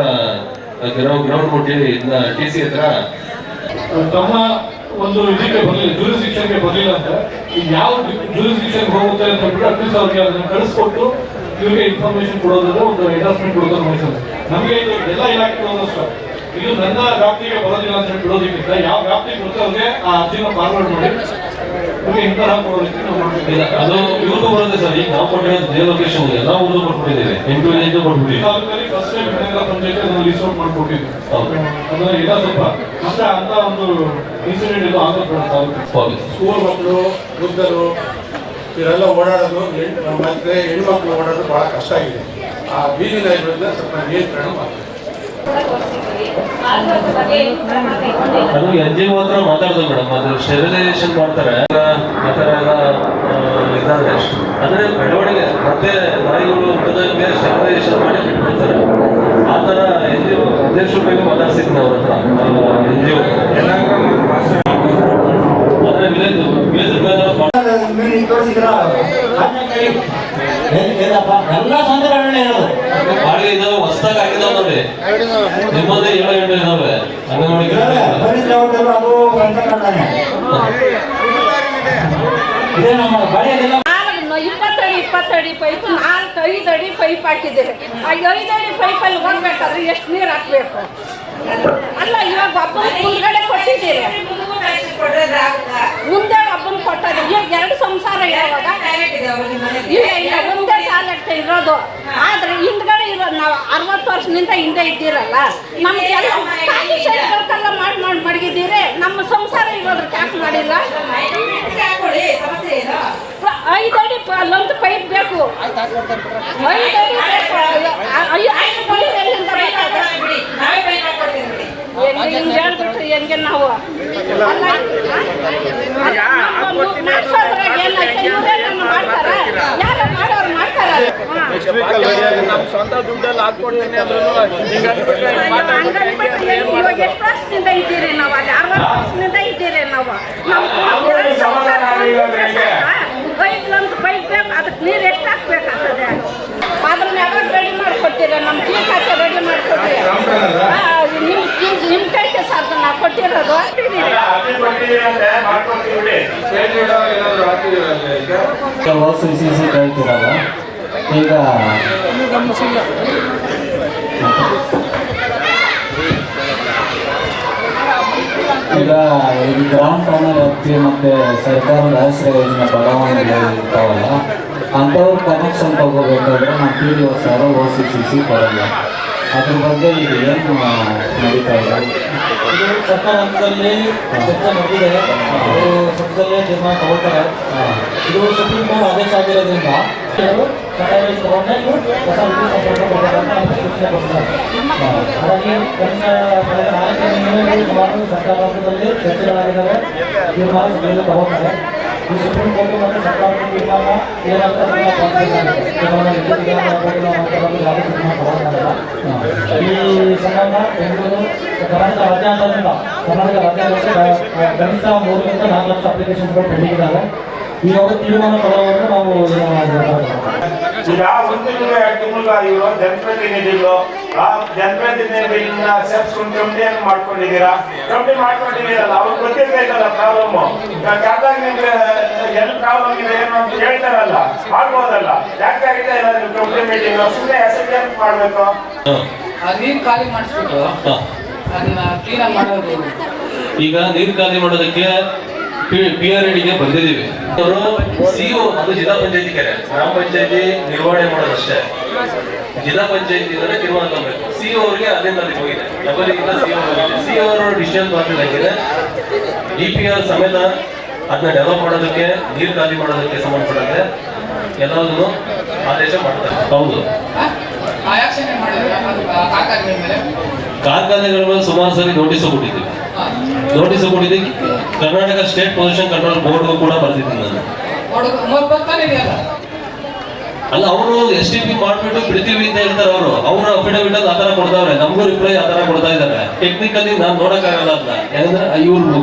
ಗ್ರೌಂಡ್ ಕೊಟ್ಟಿ ಇದನ್ನ TC ಹತ್ರ ತಮ್ಮ ಒಂದು ಇದಕ್ಕೆ ಬರಲಿಲ್ಲ, ಜೂರಿಸ್ಡಿಕ್ಷನ್ಗೆ ಬರಲಿಲ್ಲ ಅಂತ ಯಾವ ಜೂರಿಸ್ಡಿಕ್ಷನ್ ಹೋಗುತ್ತೆ ಅಂತ ಹೇಳ್ಬಿಟ್ಟು ಅಟ್ಲೀಸ್ಟ್ ಅವ್ರಿಗೆ ಅದನ್ನ ಕಳಿಸ್ಕೊಟ್ಟು ಇವ್ರಿಗೆ ಇನ್ಫಾರ್ಮೇಶನ್ ಕೊಡೋದ್ರೆ ಒಂದು ಎಂಡಾರ್ಸ್ಮೆಂಟ್ ಕೊಡೋದನ್ನ ಮಾಡಿಸೋದು. ನಮಗೆ ಎಲ್ಲ ಇಲಾಖೆಗಳು ಅಷ್ಟೇ, ಇದು ನನ್ನ ವ್ಯಾಪ್ತಿಗೆ ಬರೋದಿಲ್ಲ ಅಂತ ಹೇಳಿ ಬಿಡೋದಕ್ಕಿಂತ ಯಾವ ವ್ಯಾಪ್ತಿಗೆ ಬರುತ್ತೆ ಅವ್ರಿಗೆ ಆ ಅರ್ಜಿನ ಫಾರ್ವರ್ಡ್ ಮಾಡಿ ಇವ್ರಿಗೆ ಇಂತರ ಕೊಡೋದಕ್ಕೆ ನಾವು ಮಾಡ್ತೀವಿ. ಅದು ಇವ್ರಿಗೂ ಬರುತ್ತೆ ಸರ್. ಈಗ ನಾವು ಕೊಟ್ಟಿರೋದು ಜೆ ಲೊಕೇಶನ್ ಎಲ್ಲ ಊರಿಗೂ ಕೊಟ್ಬಿಟ್ಟಿದ್ದೇವೆ, 8 ವಿಲೇಜ್ ಕೊಟ್ಬಿಟ್ಟಿದ್ದೀವಿ. ಫಸ್ಟ್ ಟೈಮ್ ಪಂಚಾಯತ್ ನಾವು ಲಿಸ್ಟ್ ಔಟ್ ಮಾಡ್ಕೊಟ್ಟಿದ್ವಿ. ಅದನ್ನ ಎಲ್ಲ ಸ್ವಲ್ಪ ಮತ್ತೆ ಅಂತ ಒಂದು ಇನ್ಸಿಡೆಂಟ್ ಇದು ಆಗುತ್ತೆ. ಸ್ಕೂಲ್ ಮಕ್ಕಳು, ವೃದ್ಧರು ಇವರೆಲ್ಲ ಓಡಾಡೋದು, ಮತ್ತೆ ಹೆಣ್ಮಕ್ಳು ಓಡಾಡೋದು ಬಹಳ ಕಷ್ಟ ಆಗಿದೆ. ಆ ಬೀದಿ ನಾಯಿಗಳಿಂದ ಸ್ವಲ್ಪ ನಿಯಂತ್ರಣ ಮಾಡ್ತೀವಿ. ಅದು NGO ಹತ್ರ ಮಾತಾಡ್ದು ಮೇಡಮ್. ಅದು ಸ್ಟೆರಿಲೈಸೇಷನ್ ಮಾಡ್ತಾರೆ ಆ ಥರ ಎಲ್ಲ ಇದಾದ್ರೆ ಅಂದ್ರೆ ಬೆಳವಣಿಗೆ ಮತ್ತೆ ನಾಯಿಗಳು ಹುಟ್ಟದಂಗೆ ಸ್ಟೆರಿಲೈಸೇಷನ್ ಮಾಡಿ ಬಿಟ್ಬಿಡ್ತಾರೆ. ಆ ಥರ NGO ಅಧ್ಯಕ್ಷರ ಬಗ್ಗೆ ಮಾತಾಡ್ಸಿದ್ವಿ ಅವ್ರ ಹತ್ರ. NGO ಅಂದ್ರೆ ಎಲ್ಲ ಸಂಘಟನೆ ಬಾಡಿಗೆ ಇದಾವೆ, ಹೊಸದಾಗಿ ಆಗಿದಾವೆ ನೋಡಿ. ನಿಮ್ಮದೇ 7 ಇದಾವೆ ಅಂಗನವಾಡಿ. ಅದು ಇದೇ ನಮ್ಮ ಬಳಿಯದೆಲ್ಲ 20 ಅಡಿ ಪೈಪ್ 4-5 ಅಡಿ ಪೈಪ್ ಹಾಕಿದ್ದೇವೆ. ಆ 5 ಅಡಿ ಪೈಪಲ್ಲಿ ಹೋಗ್ಬೇಕಾದ್ರೆ ಎಷ್ಟು ನೀರು ಹಾಕ್ಬೇಕು? ಅಲ್ಲ, ಇವಾಗ ಒಬ್ಬನ ಮುಂದ್ಗಡೆ ಕೊಟ್ಟಿದ್ದೀರಿ, ಮುಂದೆ ಒಬ್ಬನ ಕೊಟ್ಟದ್ದು. ಈಗ 2 ಸಂಸಾರ ಇರೋವಾಗ ಇಲ್ಲ ಒಂದೇ ಟಾಯ್ಲೆಟ್ ಇರೋದು. ಆದ್ರೆ ಹಿಂದ್ಗಡೆ ಇರೋದು ನಾವು 60 ವರ್ಷದಿಂದ ಹಿಂದೆ ಇದ್ದೀರಲ್ಲ, ನಮ್ಗೆಲ್ಲ ಮಾಡಿ ಮಡಗಿದ್ದೀರಿ. ನಮ್ಮ ಸಂಸಾರ ಇರೋದಕ್ಕೆ ಯಾಕೆ ಮಾಡಿಲ್ಲ? 5 ಅಡಿ ಅಲ್ಲೊಂದು ಪೈಪ್ ಬೇಕು. 5 ಅಡಿ ಬೇಕು. 5 ಪೈಪ್ ಎಲ್ಲಿಂದ ಬೇಕಾದ್ರೆ ಹಿಂಗೆ ಹೇಳ್ಬಿಟ್ರೆ ಹೆಂಗೆ ನಾವು ಮಾಡಿಸೋದ್ರೆ ಏನಾಯ್ತು? ಇವರೇನು ಮಾಡ್ತಾರ? ಯಾರು ಮಾಡೋರು ಮಾಡ್ತಾರ? ನಮ್ಮ ಸ್ವಂತ ದುಡ್ಡಲ್ಲಿ ಹಾಕ್ಕೊಡ್ತೀನಿ ಅಂದ್ರೂ ಇವಾಗ ಎಷ್ಟು ವರ್ಷದಿಂದ ಇದ್ದೀರಿ ನಾವು? ಅಲ್ಲಿ 60 ವರ್ಷದಿಂದ ಇದ್ದೀರಿ ನಾವು. ಬೈಕ್ಲಂತ ಬೈಕ್ ಬೇಕು, ಅದಕ್ಕೆ ನೀರು ಎಷ್ಟು ಹಾಕ್ಬೇಕಾಗ್ತದೆ? ಅದನ್ನ ಯಾವಾಗ ರೆಡಿ ಮಾಡಿಕೊಡ್ತೀರ? ನಮ್ಮ ಟೀ ಖಾತೆ ರೆಡಿ ಮಾಡಿಕೊಡ್ತೀರಿ. ನಿಮ್ಮ ಕೈಗೆ ಸರ್ ನಾವು ಕೊಟ್ಟಿರೋದು. ಈಗ ಈಗ ಈ ಗ್ರಾಮ ವ್ಯಾಪ್ತಿ ಮತ್ತೆ ಸರ್ಕಾರದ ಆಶ್ರಯ ಯೋಜನೆ ಬಡಾವಣೆಗಳು ಇರ್ತಾವಲ್ಲ ಅಂಥವ್ರು ಕನೆಕ್ಷನ್ ತಗೋಬೇಕಾದ್ರೆ ನಾವು PDO ಸರ್ OCCC ಕೊಡಲ್ಲ. ಅದ್ರ ಬಗ್ಗೆ ಈಗ ಏನು ನಡೀತಾ ಇದೆ? ಇದು ಸರ್ಕಾರ ಹಂತದಲ್ಲಿ ಚರ್ಚೆ ನಡೆದಿದೆ. ಅವರು ಸದ್ಯದಲ್ಲೇ ತೀರ್ಮಾನ ತಗೊಳ್ತಾರೆ. ಇದು ಸುಪ್ರೀಂ ಕೋರ್ಟ್ ಆದೇಶ ಆಗಿರೋದ್ರಿಂದ ಇವರು ಸರ್ಕಾರಿ ತಗೊಂಡೆ ಹೊಸ ವಿಧಿ ಸಂಪರ್ಕ ಕೊಡಬೇಕಂತ ಸೂಚನೆ ಕೊಟ್ಟಿದ್ದಾರೆ. ಹಾಗಾಗಿ ಕಳೆದ 4 ದಿನಗಳಲ್ಲಿ ಸುಮಾರು ಸರ್ಕಾರ ಹಂತದಲ್ಲಿ ಚರ್ಚೆಗಳಾಗಿದ್ದಾವೆ. ತೀರ್ಮಾನ ಸಭೆಯಲ್ಲಿ ತಗೋತಾರೆ. ಈ ಸುಪ್ರೀಂ ಕೋರ್ಟ್ ಮತ್ತು ಸರ್ಕಾರದ ತೀರ್ಮಾನ ಏನಂತ ಈ ಸಂಬಂಧ ಬೆಂಗಳೂರು ಕರ್ನಾಟಕ ರಾಜ್ಯಾಂಗದಿಂದ ಕನಿಷ್ಠ 3 ರಿಂದ 4 ಲಕ್ಷ ಅಪ್ಲಿಕೇಶನ್ಗಳು ಪೆಂಡಿಂಗ್ ಇದ್ದಾವೆ. ಈ ಅವರು ತೀರ್ಮಾನ ತಗೊಳ್ಳೋವರೆಗೂ ನಾವು ಈಗ 1 ತಿಂಗಳು 2 ತಿಂಗಳು ಇವರು ಜನಪ್ರತಿನಿಧಿಗಳು ಆ ಜನಪ್ರತಿನಿಧಿಗಳನ್ನ ಸೇರಿಸ್ಕೊಂಡು ಕಮಿಟಿಯನ್ನು ಮಾಡ್ಕೊಂಡಿದ್ದೀರಾ. ಕಮಿಟಿ ಮಾಡ್ಕೊಂಡಿದ್ದೀರಲ್ಲ, ಅವ್ರಿಗೆ ಗೊತ್ತಿರ್ಬೇಕಲ್ಲ ಪ್ರಾಬ್ಲಮ್. ಕಾದಾಗ ನಿಮ್ಗೆ ಏನು ಪ್ರಾಬ್ಲಮ್ ಇದೆ ಏನು ಅಂತ ಹೇಳ್ತಾರಲ್ಲ, ಮಾಡ್ಬೋದಲ್ಲ. ಯಾಕಾಗಿದೆ ನೀವು ಕಮಿಟಿ ಮೀಟಿಂಗ್ ಸುಮ್ಮನೆ ಅಸೆಂಬ್ಲಿ ಮಾಡ್ಬೇಕು. ನೀರು ಖಾಲಿ ಮಾಡಿಸ್ಬೇಕು, ಅದನ್ನ ಕ್ಲೀನ್ ಮಾಡೋದು. ಈಗ ನೀರು ಖಾಲಿ ಮಾಡೋದಕ್ಕೆ PRADಗೆ ಬಂದಿದ್ದೀವಿ. ಅವರು CO ಅದು ಜಿಲ್ಲಾ ಪಂಚಾಯತಿ ಕೆರೆ, ಗ್ರಾಮ ಪಂಚಾಯತಿ ನಿರ್ವಹಣೆ ಮಾಡೋದಷ್ಟೇ. ಜಿಲ್ಲಾ ಪಂಚಾಯತಿ ತೀರ್ಮಾನ ತಗೋಬೇಕು. CO ಅವರಿಗೆ ಅಲ್ಲಿಂದ ಅಲ್ಲಿ ಹೋಗಿದೆ, ಡಬಲಿಂದ CO ಅವರು ಡಿಸಿಷನ್ ತಗೊಂಡಿದ್ದಾಗಿದೆ. DPR ಸಮೇತ ಅದನ್ನ ಡೆವಲಪ್ ಮಾಡೋದಕ್ಕೆ, ನೀರು ಖಾಲಿ ಮಾಡೋದಕ್ಕೆ ಸಂಬಂಧಪಟ್ಟಂತೆ ಎಲ್ಲದನ್ನು ಆದೇಶ ಮಾಡ್ತಾರೆ. ಹೌದು, ಕಾರ್ಖಾನೆಗಳ ಮೇಲೆ ಸುಮಾರು ಸರಿ ನೋಟಿಸ್ ಕೊಟ್ಟಿದ್ದೀವಿ. ಕರ್ನಾಟಕ ಸ್ಟೇಟ್ ಪೊಲ್ಯೂಷನ್ ಕಂಟ್ರೋಲ್ ಬೋರ್ಡ್ಗೂ ಕೂಡ ಬರ್ತಿದ್ದೀನಿ ನಾನು. ಅಲ್ಲ, ಅವರು STP ಮಾಡ್ಬಿಟ್ಟು ಬಿಡ್ತೀವಿ ಅಂತ ಹೇಳ್ತಾರೆ. ಅವರು ಅಫಿಡವಿಟ್ ಅಲ್ಲಿ ಆತರ ಕೊಡ್ತಾವ್ರೆ, ನಮಗೂ ರಿಪ್ಲೈ ಆತರ ಕೊಡ್ತಾ ಇದ್ದಾರೆ. ಟೆಕ್ನಿಕಲಿ ನಾನು ನೋಡಕ್ಕಾಗಲ್ಲ ಅಂತ. ಯಾಕಂದ್ರೆ ಇವ್ರು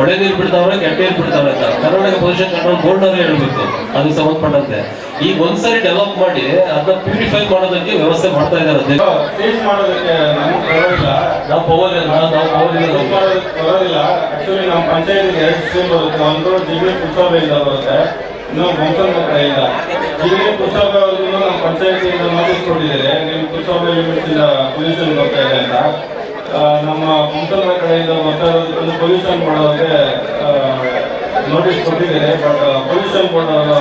ಒಳ್ಳೆ ನೀರು ಬಿಡ್ತಾವ್ರೆ, ಕೆಟ್ಟ ನೀರು ಬಿಡ್ತಾವ್ರೆ ಅಂತ ಕರ್ನಾಟಕ ಪೊಲ್ಯೂಷನ್ ಕಂಟ್ರೋಲ್ ಬೋರ್ಡ್ ಅವ್ರು ಹೇಳ್ಬೇಕು ಅದಕ್ಕೆ ಸಂಬಂಧಪಟ್ಟಂತೆ. ಈಗ ಒಂದ್ಸರಿ ಡೆವಲಪ್ ಮಾಡಿ ಅದನ್ನ ಪ್ಯೂರಿಫೈ ಮಾಡೋದಕ್ಕೆ ವ್ಯವಸ್ಥೆ ಮಾಡ್ತಾ ಇದ್ದಾರೆ. ಚೇಂಜ್ ಮಾಡೋದಕ್ಕೆ ನಮ್ಗೆ ಬರೋದಿಲ್ಲ. ನಾವು ಬರೋದಿಲ್ಲ. ಆಕ್ಚುಲಿ ನಮ್ಮ ಪಂಚಾಯತಿಗೆ 2 ಸ್ಕೀಮ್ ಬರುತ್ತೆ. ಒಂದು ಜಿಗ್ನಿ ಪುರಸಭೆಯಿಂದ ಬರುತ್ತೆ, ಇನ್ನೊಂದು ಬಂಸಲ್ ಕಡೆಯಿಂದ. ಜಿಗ್ನಿ ಪುರಸಭೆ ಅವ್ರಿಗೂ ನಮ್ಮ ಪಂಚಾಯತಿಯಿಂದ ನೋಟಿಸ್ ಕೊಟ್ಟಿದ್ದಾರೆ, ನಿಮ್ಮ ಪುರಸಭೆ ಲಿಮಿಟ್ಸ್ ಇಂದ ಪೊಲ್ಯೂಷನ್ ಬರ್ತಾ ಇದೆ ಅಂತ. ನಮ್ಮ ಬಂಸಲ್ ಕಡೆಯಿಂದ ಬರ್ತಾ ಒಂದು ಪೊಲ್ಯೂಷನ್ ಮಾಡೋದಕ್ಕೆ ನೋಟಿಸ್ ಕೊಟ್ಟಿದ್ದಾರೆ. ಬಟ್ ಪೊಲ್ಯೂಷನ್ ಬೋರ್ಡ್ ಅವರು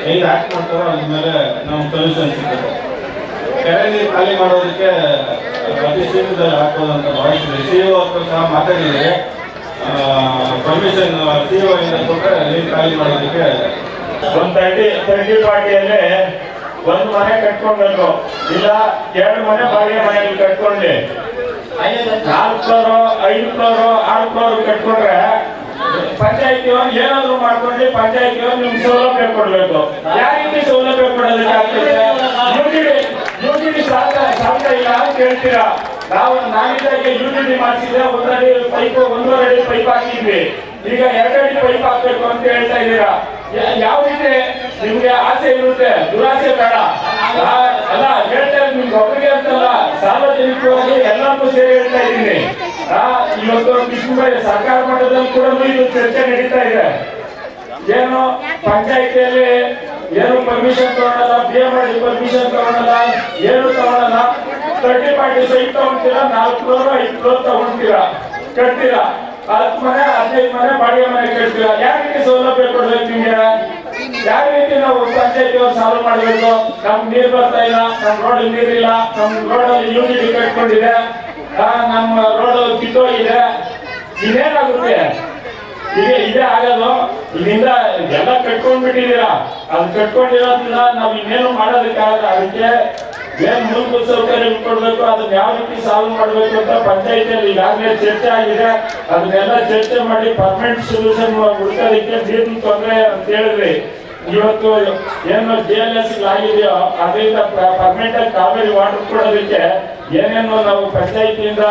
ಹೆಂಗೆ ಆಕ್ಟ್ ಮಾಡ್ತಾರೋ ಅದ್ರ ಮೇಲೆ ನಮ್ಮ ಸೊಲ್ಯೂಷನ್ ಸಿಗ್ತದೆ. ಕೆರೆ ನೀರು ಖಾಲಿ ಮಾಡೋದಕ್ಕೆ ಅತಿ ಶೀಘ್ರದಲ್ಲಿ ಹಾಕ್ಬೋದು ಅಂತ ಭಾವಿಸಿದ್ವಿ. CO ಹತ್ರ ಸಹ ಮಾತಾಡಿದರೆ ಪರ್ಮಿಷನ್ CO ಇಂದ ಕೊಟ್ಟರೆ ನೀರು ಖಾಲಿ ಮಾಡೋದಕ್ಕೆ. ಒಂದು 30 ಪಾರ್ಟಿಯಲ್ಲಿ 1 ಮನೆ ಕಟ್ಕೊಳ್ಬೇಕು, ಇಲ್ಲ 2 ಮನೆ ಬಾಡಿಗೆ ಮನೆಯಲ್ಲಿ ಕಟ್ಕೊಂಡ್ಲಿ 4 ಫ್ಲೋರು 5 ಫ್ಲೋರು 6 ಫ್ಲೋರ್ ಕಟ್ಕೊಂಡ್ರೆ ಪಂಚಾಯತಿಯವ್ರು ಏನಾದ್ರು ಮಾಡ್ಕೊಂಡು ಪಂಚಾಯತಿಯವ್ರು ನಿಮ್ಗೆ ಸೌಲಭ್ಯ ಕೊಡ್ಬೇಕು. ಯಾವ ರೀತಿ ಸೌಲಭ್ಯ ಕೊಡೋದಕ್ಕೆ ಆಗ್ತದೆ? ಯುಟಿಡಿ ಸಾಧ್ಯ ಇಲ್ಲ ಅಂತ ಹೇಳ್ತೀರಾ. ನಾವಿದ್ದಾಗೆ ಯುಟಿಡಿ ಮಾಡಿಸಿದ್ರೆ 1 ಅಡಿ ಪೈಪ್ 1.5 ಅಡಿ ಪೈಪ್ ಹಾಕಿದ್ವಿ, ಈಗ 2 ಅಡಿ ಪೈಪ್ ಹಾಕ್ಬೇಕು ಅಂತ ಹೇಳ್ತಾ ಇದ್ದೀರಾ. ಯಾವ ರೀತಿ ನಿಮ್ಗೆ ಆಸೆ ಇರುತ್ತೆ? ದುರಾಸೆ ಬೇಡ ಅಲ್ಲ. ಹೇಳ್ತಾ ನಿಮ್ಗೆ ಒಬ್ಬರಿಗೆ ಅಂತಲ್ಲ, ಸಾರ್ವಜನಿಕವಾಗಿ ಎಲ್ಲರಿಗೂ ಸೇರಿ ಹೇಳ್ತಾ ಇದ್ದೀನಿ. ಇವತ್ತು ಸರ್ಕಾರ ಮಟ್ಟದಲ್ಲಿ ಕೂಡ ಇದು ಚರ್ಚೆ ನಡೀತಾ ಇದೆ. ಏನು ಪಂಚಾಯತಿಯಲ್ಲಿ ಏನು ಪರ್ಮಿಷನ್ ತಗೊಳಲ್ಲ, BMRD ಪರ್ಮಿಷನ್ ತಗೊಳಲ್ಲ, ಏನು ತಗೊಳಲ್ಲ. 30 ಪಾರ್ಟಿ ಸೈಟ್ ತಗೊಂತೀರಾ, 4 ಫ್ಲೋರ್ 5 ಫ್ಲೋರ್ ತಗೊಂತೀರಾ, ಕಟ್ತೀರಾ. 10 ಮನೆ 15 ಮನೆ ಬಾಡಿಗೆ ಮನೆ ಕಟ್ತೀರಾ. ಯಾವ ರೀತಿ ಸೌಲಭ್ಯ ಕೊಡ್ಬೇಕು ನಿಮ್ಗೆ? ಯಾವ ರೀತಿ ನಾವು ಪಂಚಾಯತಿಯವ್ರು ಸಾಲ್ವ್ ಮಾಡ್ಬೇಕು? ನಮ್ಗೆ ನೀರು ಬರ್ತಾ ಇಲ್ಲ, ನಮ್ ರೋಡ್ ನೀರಿಲ್ಲ, ನಮ್ ರೋಡಲ್ಲಿ ಯುಟಿಡಿ ಕಟ್ಕೊಂಡಿದೆ, ನಮ್ಮ ರೋಡ್ ಕಿತ್ತೋಗಿದೆ. ಇದೇನಾಗುತ್ತೆ? ಇದೇ ಆಗೋದು. ಇಲ್ಲಿಂದ ಎಲ್ಲ ಕಟ್ಕೊಂಡ್ಬಿಟ್ಟಿದ್ದೀರಾ. ಅದು ಕಟ್ಕೊಂಡಿರೋದ್ರಿಂದ ನಾವು ಇನ್ನೇನು ಮಾಡೋದಕ್ಕಾಗಲ್ಲ. ಅದಕ್ಕೆ ಏನ್ ಮೂಲಭೂತ ಸೌಕರ್ಯ ಕೊಡ್ಬೇಕು, ಅದನ್ನ ಯಾವ ರೀತಿ ಸಾಲ್ವ್ ಮಾಡ್ಬೇಕು ಅಂತ ಪಂಚಾಯತಿಯಲ್ಲಿ ಈಗಾಗಲೇ ಚರ್ಚೆ ಆಗಿದೆ. ಅದನ್ನೆಲ್ಲ ಚರ್ಚೆ ಮಾಡಿ ಪರ್ಮನೆಂಟ್ ಸೊಲ್ಯೂಷನ್ ಹುಡುಕೋದಕ್ಕೆ ನೀರಿನ ತೊಂದರೆ ಅಂತ ಹೇಳಿದ್ರಿ. ಇವತ್ತು ಏನು JLS ಆಗಿದೆಯೋ ಅದರಿಂದ ಪರ್ಮನೆಂಟ್ ಆಗಿ ಕಾವೇರಿ ವಾಟರ್ ಕೊಡೋದಕ್ಕೆ ಏನೇನು ನಾವು ಪಂಚಾಯತಿಯಿಂದ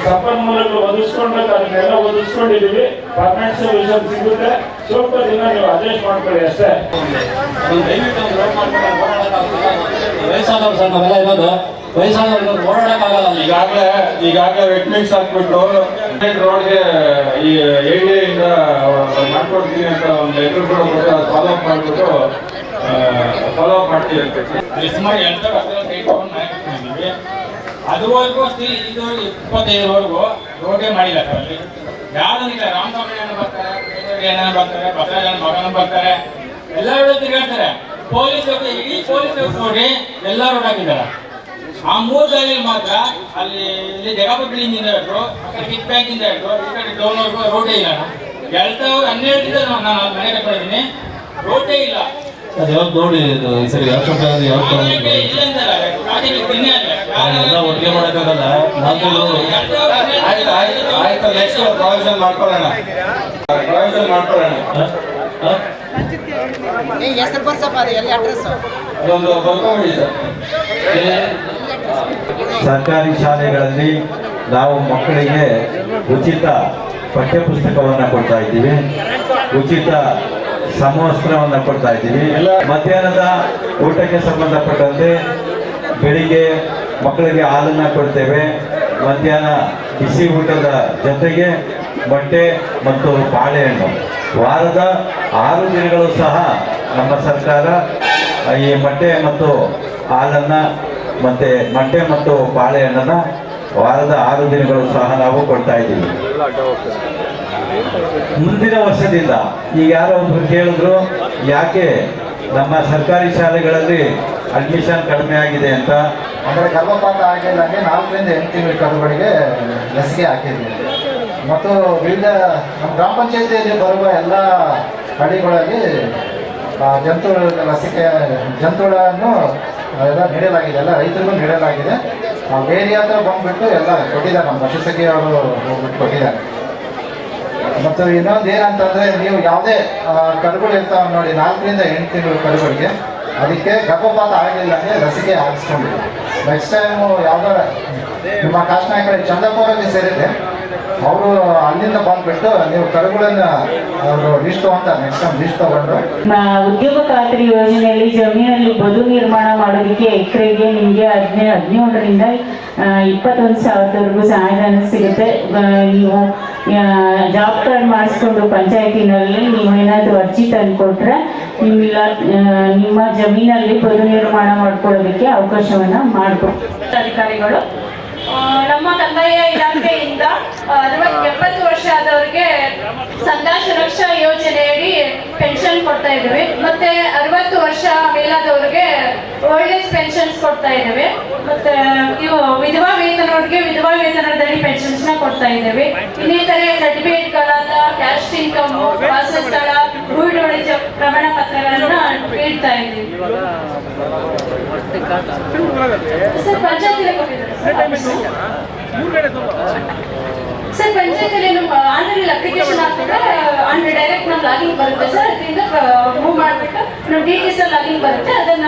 ಸಂಪನ್ಮೂಲಗಳು ಒದಗಿಸ್ಕೊಳ್ಬೇಕು ಅದನ್ನೆಲ್ಲ ಒದಗಿಸ್ಕೊಂಡಿದೀವಿ. ಪರ್ಮನೆಂಟ್ ಸೊಲ್ಯೂಷನ್ ಸಿಗುತ್ತೆ. ಸ್ವಲ್ಪ ದಿನ ನೀವು ಅಡ್ಜಸ್ಟ್ ಮಾಡ್ಕೊಳ್ಳಿ ಅಷ್ಟೇ. ವಯಸ್ಸಾದವ್ರು ಸರ್ ನಾವೆಲ್ಲ ಇರೋದು, ವಯಸ್ಸಾದವ್ರಿಗೆ ಓಡಾಡಕ್ಕಾಗಲ್ಲ. ಈಗಾಗಲೇ ವೆಟ್ ಮಿಕ್ಸ್ ಹಾಕ್ಬಿಟ್ಟು ರೋಡ್ಗೆ ಈ ADA ಇಂದ ಮಾಡ್ಕೊಡ್ತೀನಿ ಅಂತ ಒಂದು ಲೆಟರ್ ಕೂಡ ಕೊಟ್ಟು ಫಾಲೋ ಅಪ್ ಮಾಡಿಬಿಟ್ಟು ಫಾಲೋ ಅಪ್ ಮಾಡ್ತೀವಿ. ಸುಮಾರು 2 ಅದುವರೆಗೂ ಇದು 25ವರೆಗೂ ರೋಡೇ ಮಾಡಿಲ್ಲ ಸರ್ ಅಲ್ಲಿ. ಯಾರು ಇಲ್ಲ, ರಾಮಸ್ವಾಮಿ ಬರ್ತಾರೆ, ಏನಾರು ಬರ್ತಾರೆ, ಬಸವರಾಜನ ಮಗನ ಬರ್ತಾರೆ, ಎಲ್ಲರೂ ತಿರುಗಾಡ್ತಾರೆ. ಪೊಲೀಸ್ ಇಡೀ ಪೊಲೀಸ್ ನೋಡಿ ಎಲ್ಲ ರೋಡ್ ಹಾಕಿದ್ದಾರೆ. ಆ 3 ದಾರಿ ಮಾತ್ರ ಅಲ್ಲಿ ಇಲ್ಲಿ ಜಗಪ್ಪ ಬಿಲ್ಡಿಂಗ್ ಇಂದ ಹಿಡಿದ್ರು, ಆ ಕಡೆ ಕಿಕ್ ಬ್ಯಾಂಕ್ ಇಂದ ಹಿಡಿದ್ರು, ಈ ಕಡೆ ಟೌನ್ವರೆಗೂ ರೋಡೇ ಇಲ್ಲ. 2012 ನಾನು ಮನೆ ಕಟ್ಕೊಂಡಿದ್ದೀನಿ, ರೋಡೇ ಇಲ್ಲ. ಅದು ಯಾವ್ದು ನೋಡಿ ಇದು ಈ ಸರಿ ಯಾವ ಇಲ್ಲ ಅಂತಾರ, ರಾಜ್ಯಕ್ಕೆ ತಿನ್ನೇ ಅಲ್ಲ. ಎಲ್ಲ ಒಟ್ಟಿಗೆ ಮಾಡೋಕ್ಕಾಗಲ್ಲ. ಆಯ್ತು ನೆಕ್ಸ್ಟ್ ಪ್ರಾವಿಷನ್ ಮಾಡ್ಕೊಳ್ಳೋಣ. ಅದೊಂದು ಬರ್ಕೊಂಬಿಡಿ ಸರ್. ಸರ್ಕಾರಿ ಶಾಲೆಗಳಲ್ಲಿ ನಾವು ಮಕ್ಕಳಿಗೆ ಉಚಿತ ಪಠ್ಯಪುಸ್ತಕವನ್ನು ಕೊಡ್ತಾ ಇದ್ದೀವಿ, ಉಚಿತ ಸಮವಸ್ತ್ರವನ್ನು ಕೊಡ್ತಾ ಇದ್ದೀವಿ. ಮಧ್ಯಾಹ್ನದ ಊಟಕ್ಕೆ ಸಂಬಂಧಪಟ್ಟಂತೆ ಬೆಳಿಗ್ಗೆ ಮಕ್ಕಳಿಗೆ ಹಾಲನ್ನು ಕೊಡ್ತೇವೆ. ಮಧ್ಯಾಹ್ನ ಬಿಸಿ ಊಟದ ಜೊತೆಗೆ ಮೊಟ್ಟೆ ಮತ್ತು ಬಾಳೆಹಣ್ಣು ವಾರದ 6 ದಿನಗಳು ಸಹ ನಮ್ಮ ಸರ್ಕಾರ ಈ ಮೊಟ್ಟೆ ಮತ್ತು ಹಾಲನ್ನು ಮತ್ತು ಮೊಟ್ಟೆ ಮತ್ತು ಬಾಳೆಹಣ್ಣನ್ನು ವಾರದ 6 ದಿನಗಳು ಸಹ ನಾವು ಕೊಡ್ತಾ ಇದ್ದೀವಿ. ಮುಂದಿನ ವರ್ಷದಿಂದ ಈಗ ಯಾರೋ ಒಬ್ರು ಕೇಳಿದ್ರು ಯಾಕೆ ನಮ್ಮ ಸರ್ಕಾರಿ ಶಾಲೆಗಳಲ್ಲಿ ಅಡ್ಮಿಷನ್ ಕಡಿಮೆ ಆಗಿದೆ ಅಂತ. ಅಂದರೆ ಗರ್ಭಪಾತ ಆಗಿಲ್ಲಂಗೆ 4 ರಿಂದ 8 ತಿಂಗಳ ಕರುಗಳಿಗೆ ಲಸಿಕೆ ಹಾಕಿದ್ವಿ. ಮತ್ತು ವಿವಿಧ ನಮ್ಮ ಗ್ರಾಮ ಪಂಚಾಯತಿಯಲ್ಲಿ ಬರುವ ಎಲ್ಲ ಹಳ್ಳಿಗಳಲ್ಲಿ ಜಂತುಳ ಲಸಿಕೆ ಜಂತುಳನ್ನು ಎಲ್ಲ ನೀಡಲಾಗಿದೆ, ಎಲ್ಲ ರೈತರಿಗೂ ನೀಡಲಾಗಿದೆ. ಬೇರೆ ಹತ್ರ ಬಂದುಬಿಟ್ಟು ಎಲ್ಲ ಕೊಟ್ಟಿದ್ದಾರೆ, ನಮ್ಮ ಪಶುಸಖಿಯವರು ಹೋಗ್ಬಿಟ್ಟು ಕೊಟ್ಟಿದ್ದಾರೆ. ಮತ್ತು ಇನ್ನೊಂದು ಏನಂತಂದರೆ, ನೀವು ಯಾವುದೇ ಕರುಗಳು ಇರ್ತಾವೆ ನೋಡಿ, 4 ರಿಂದ 8 ತಿಂಗಳ ಕರುಗಳಿಗೆ ಅದಕ್ಕೆ ಗರ್ಭಪಾತ ಆಗಲಿಲ್ಲ ಅಂದರೆ ಲಸಿಕೆ ಹಾಕಿಸ್ಕೊಂಡಿದೆ. ನೆಕ್ಸ್ಟ್ ಟೈಮು ಯಾವ್ದಾರ ನಿಮ್ಮ ಕಾಶ್ನಾಯಕರಿಗೆ ಚಂದ್ರಪುರಲ್ಲಿ ಸೇರಿದೆ, ಅವರು ಅಲ್ಲಿಂದ ಬಂದುಬಿಟ್ಟು ನೀವು ಕರುಗಳನ್ನು ಅವರು ಲಿಸ್ಟ್ ತೊಗೊಂತಾರೆ. ನೆಕ್ಸ್ಟ್ ಟೈಮ್ ಲಿಸ್ಟ್ ತೊಗೊಂಡು ಉದ್ಯೋಗ ಖಾತ್ರಿ ಯೋಜನೆಯಲ್ಲಿ ಜಮೀನಲ್ಲಿ ಬದು ನಿರ್ಮಾಣ ಮಾಡೋದಕ್ಕೆ ಎಕರೆಗೆ ನಿಮಗೆ 17ರಿಂದ 21,000ವರೆಗೂ ಸಹಾಯಧನ ಸಿಗುತ್ತೆ. ನೀವು ಜಾಬ್ ಕಾರ್ಡ್ ಮಾಡಿಸ್ಕೊಂಡು ಪಂಚಾಯತಿನಲ್ಲಿ ನೀವು ಏನಾದರೂ ಅರ್ಜಿ ತಂದು ಕೊಟ್ಟರೆ ನಿಮ್ಮ ಜಮೀನಲ್ಲಿ ಬದು ನಿರ್ಮಾಣ ಮಾಡ್ಕೊಳ್ಳೋದಕ್ಕೆ ಅವಕಾಶವನ್ನು ಮಾಡಿಕೊಡ್ತಾರೆ ಅಧಿಕಾರಿಗಳು. ನಮ್ಮ ಕಂದಾಯ ಇಲಾಖೆಯಿಂದ 70 ವರ್ಷ ಆದವರಿಗೆ ಸಂಧ್ಯಾ ಸುರಕ್ಷಾ ಯೋಜನೆಯಡಿ ಪೆನ್ಷನ್ ಕೊಡ್ತಾ ಇದ್ದೇವೆ. ಮತ್ತೆ 60 ವರ್ಷ ಮೇಲಾದವರಿಗೆ ಓಲ್ಡ್ ಏಜ್ ಪೆನ್ಷನ್ಸ್ ಕೊಡ್ತಾ ಇದ್ದೇವೆ. ಮತ್ತೆ ಇವು ವಿಧವಾ ವೇತನವರಿಗೆ ವಿಧವಾ ವೇತನದಲ್ಲಿ ಪೆನ್ಷನ್ಸ್ ನ ಕೊಡ್ತಾ ಇದ್ದೇವೆ. ಇನ್ನಿತರೆ ಸರ್ಟಿಫಿಕೇಟ್ಗಳಾದ ಕ್ಯಾಸ್ಟ್ ಇನ್ಕಮ್, ವಾಸಸ್ಥಳ, ಭೂಮಿ ಪ್ರಮಾಣ ಪತ್ರಗಳನ್ನ ನೀಡ್ತಾ ಇದ್ದೀವಿ. ಸರ್ ಪಂಚಾಯತಿಗೆ ಸರ್ ಪಂಚಾಯತಿಯಲ್ಲಿ ನಮ್ಮ ಆನ್ಲೈನ್ ಅಪ್ಲಿಕೇಶನ್ ಹಾಕಿದ್ರೆ ಡೈರೆಕ್ಟ್ ನಮ್ಮ ಲಾಗಿನ್ ಬರುತ್ತೆ ಸರ್. ಅದರಿಂದ ಮೂವ್ ಮಾಡಿಬಿಟ್ಟು ನಮ್ಮ DTS ಲಾಗಿನ್ ಬರುತ್ತೆ, ಅದನ್ನ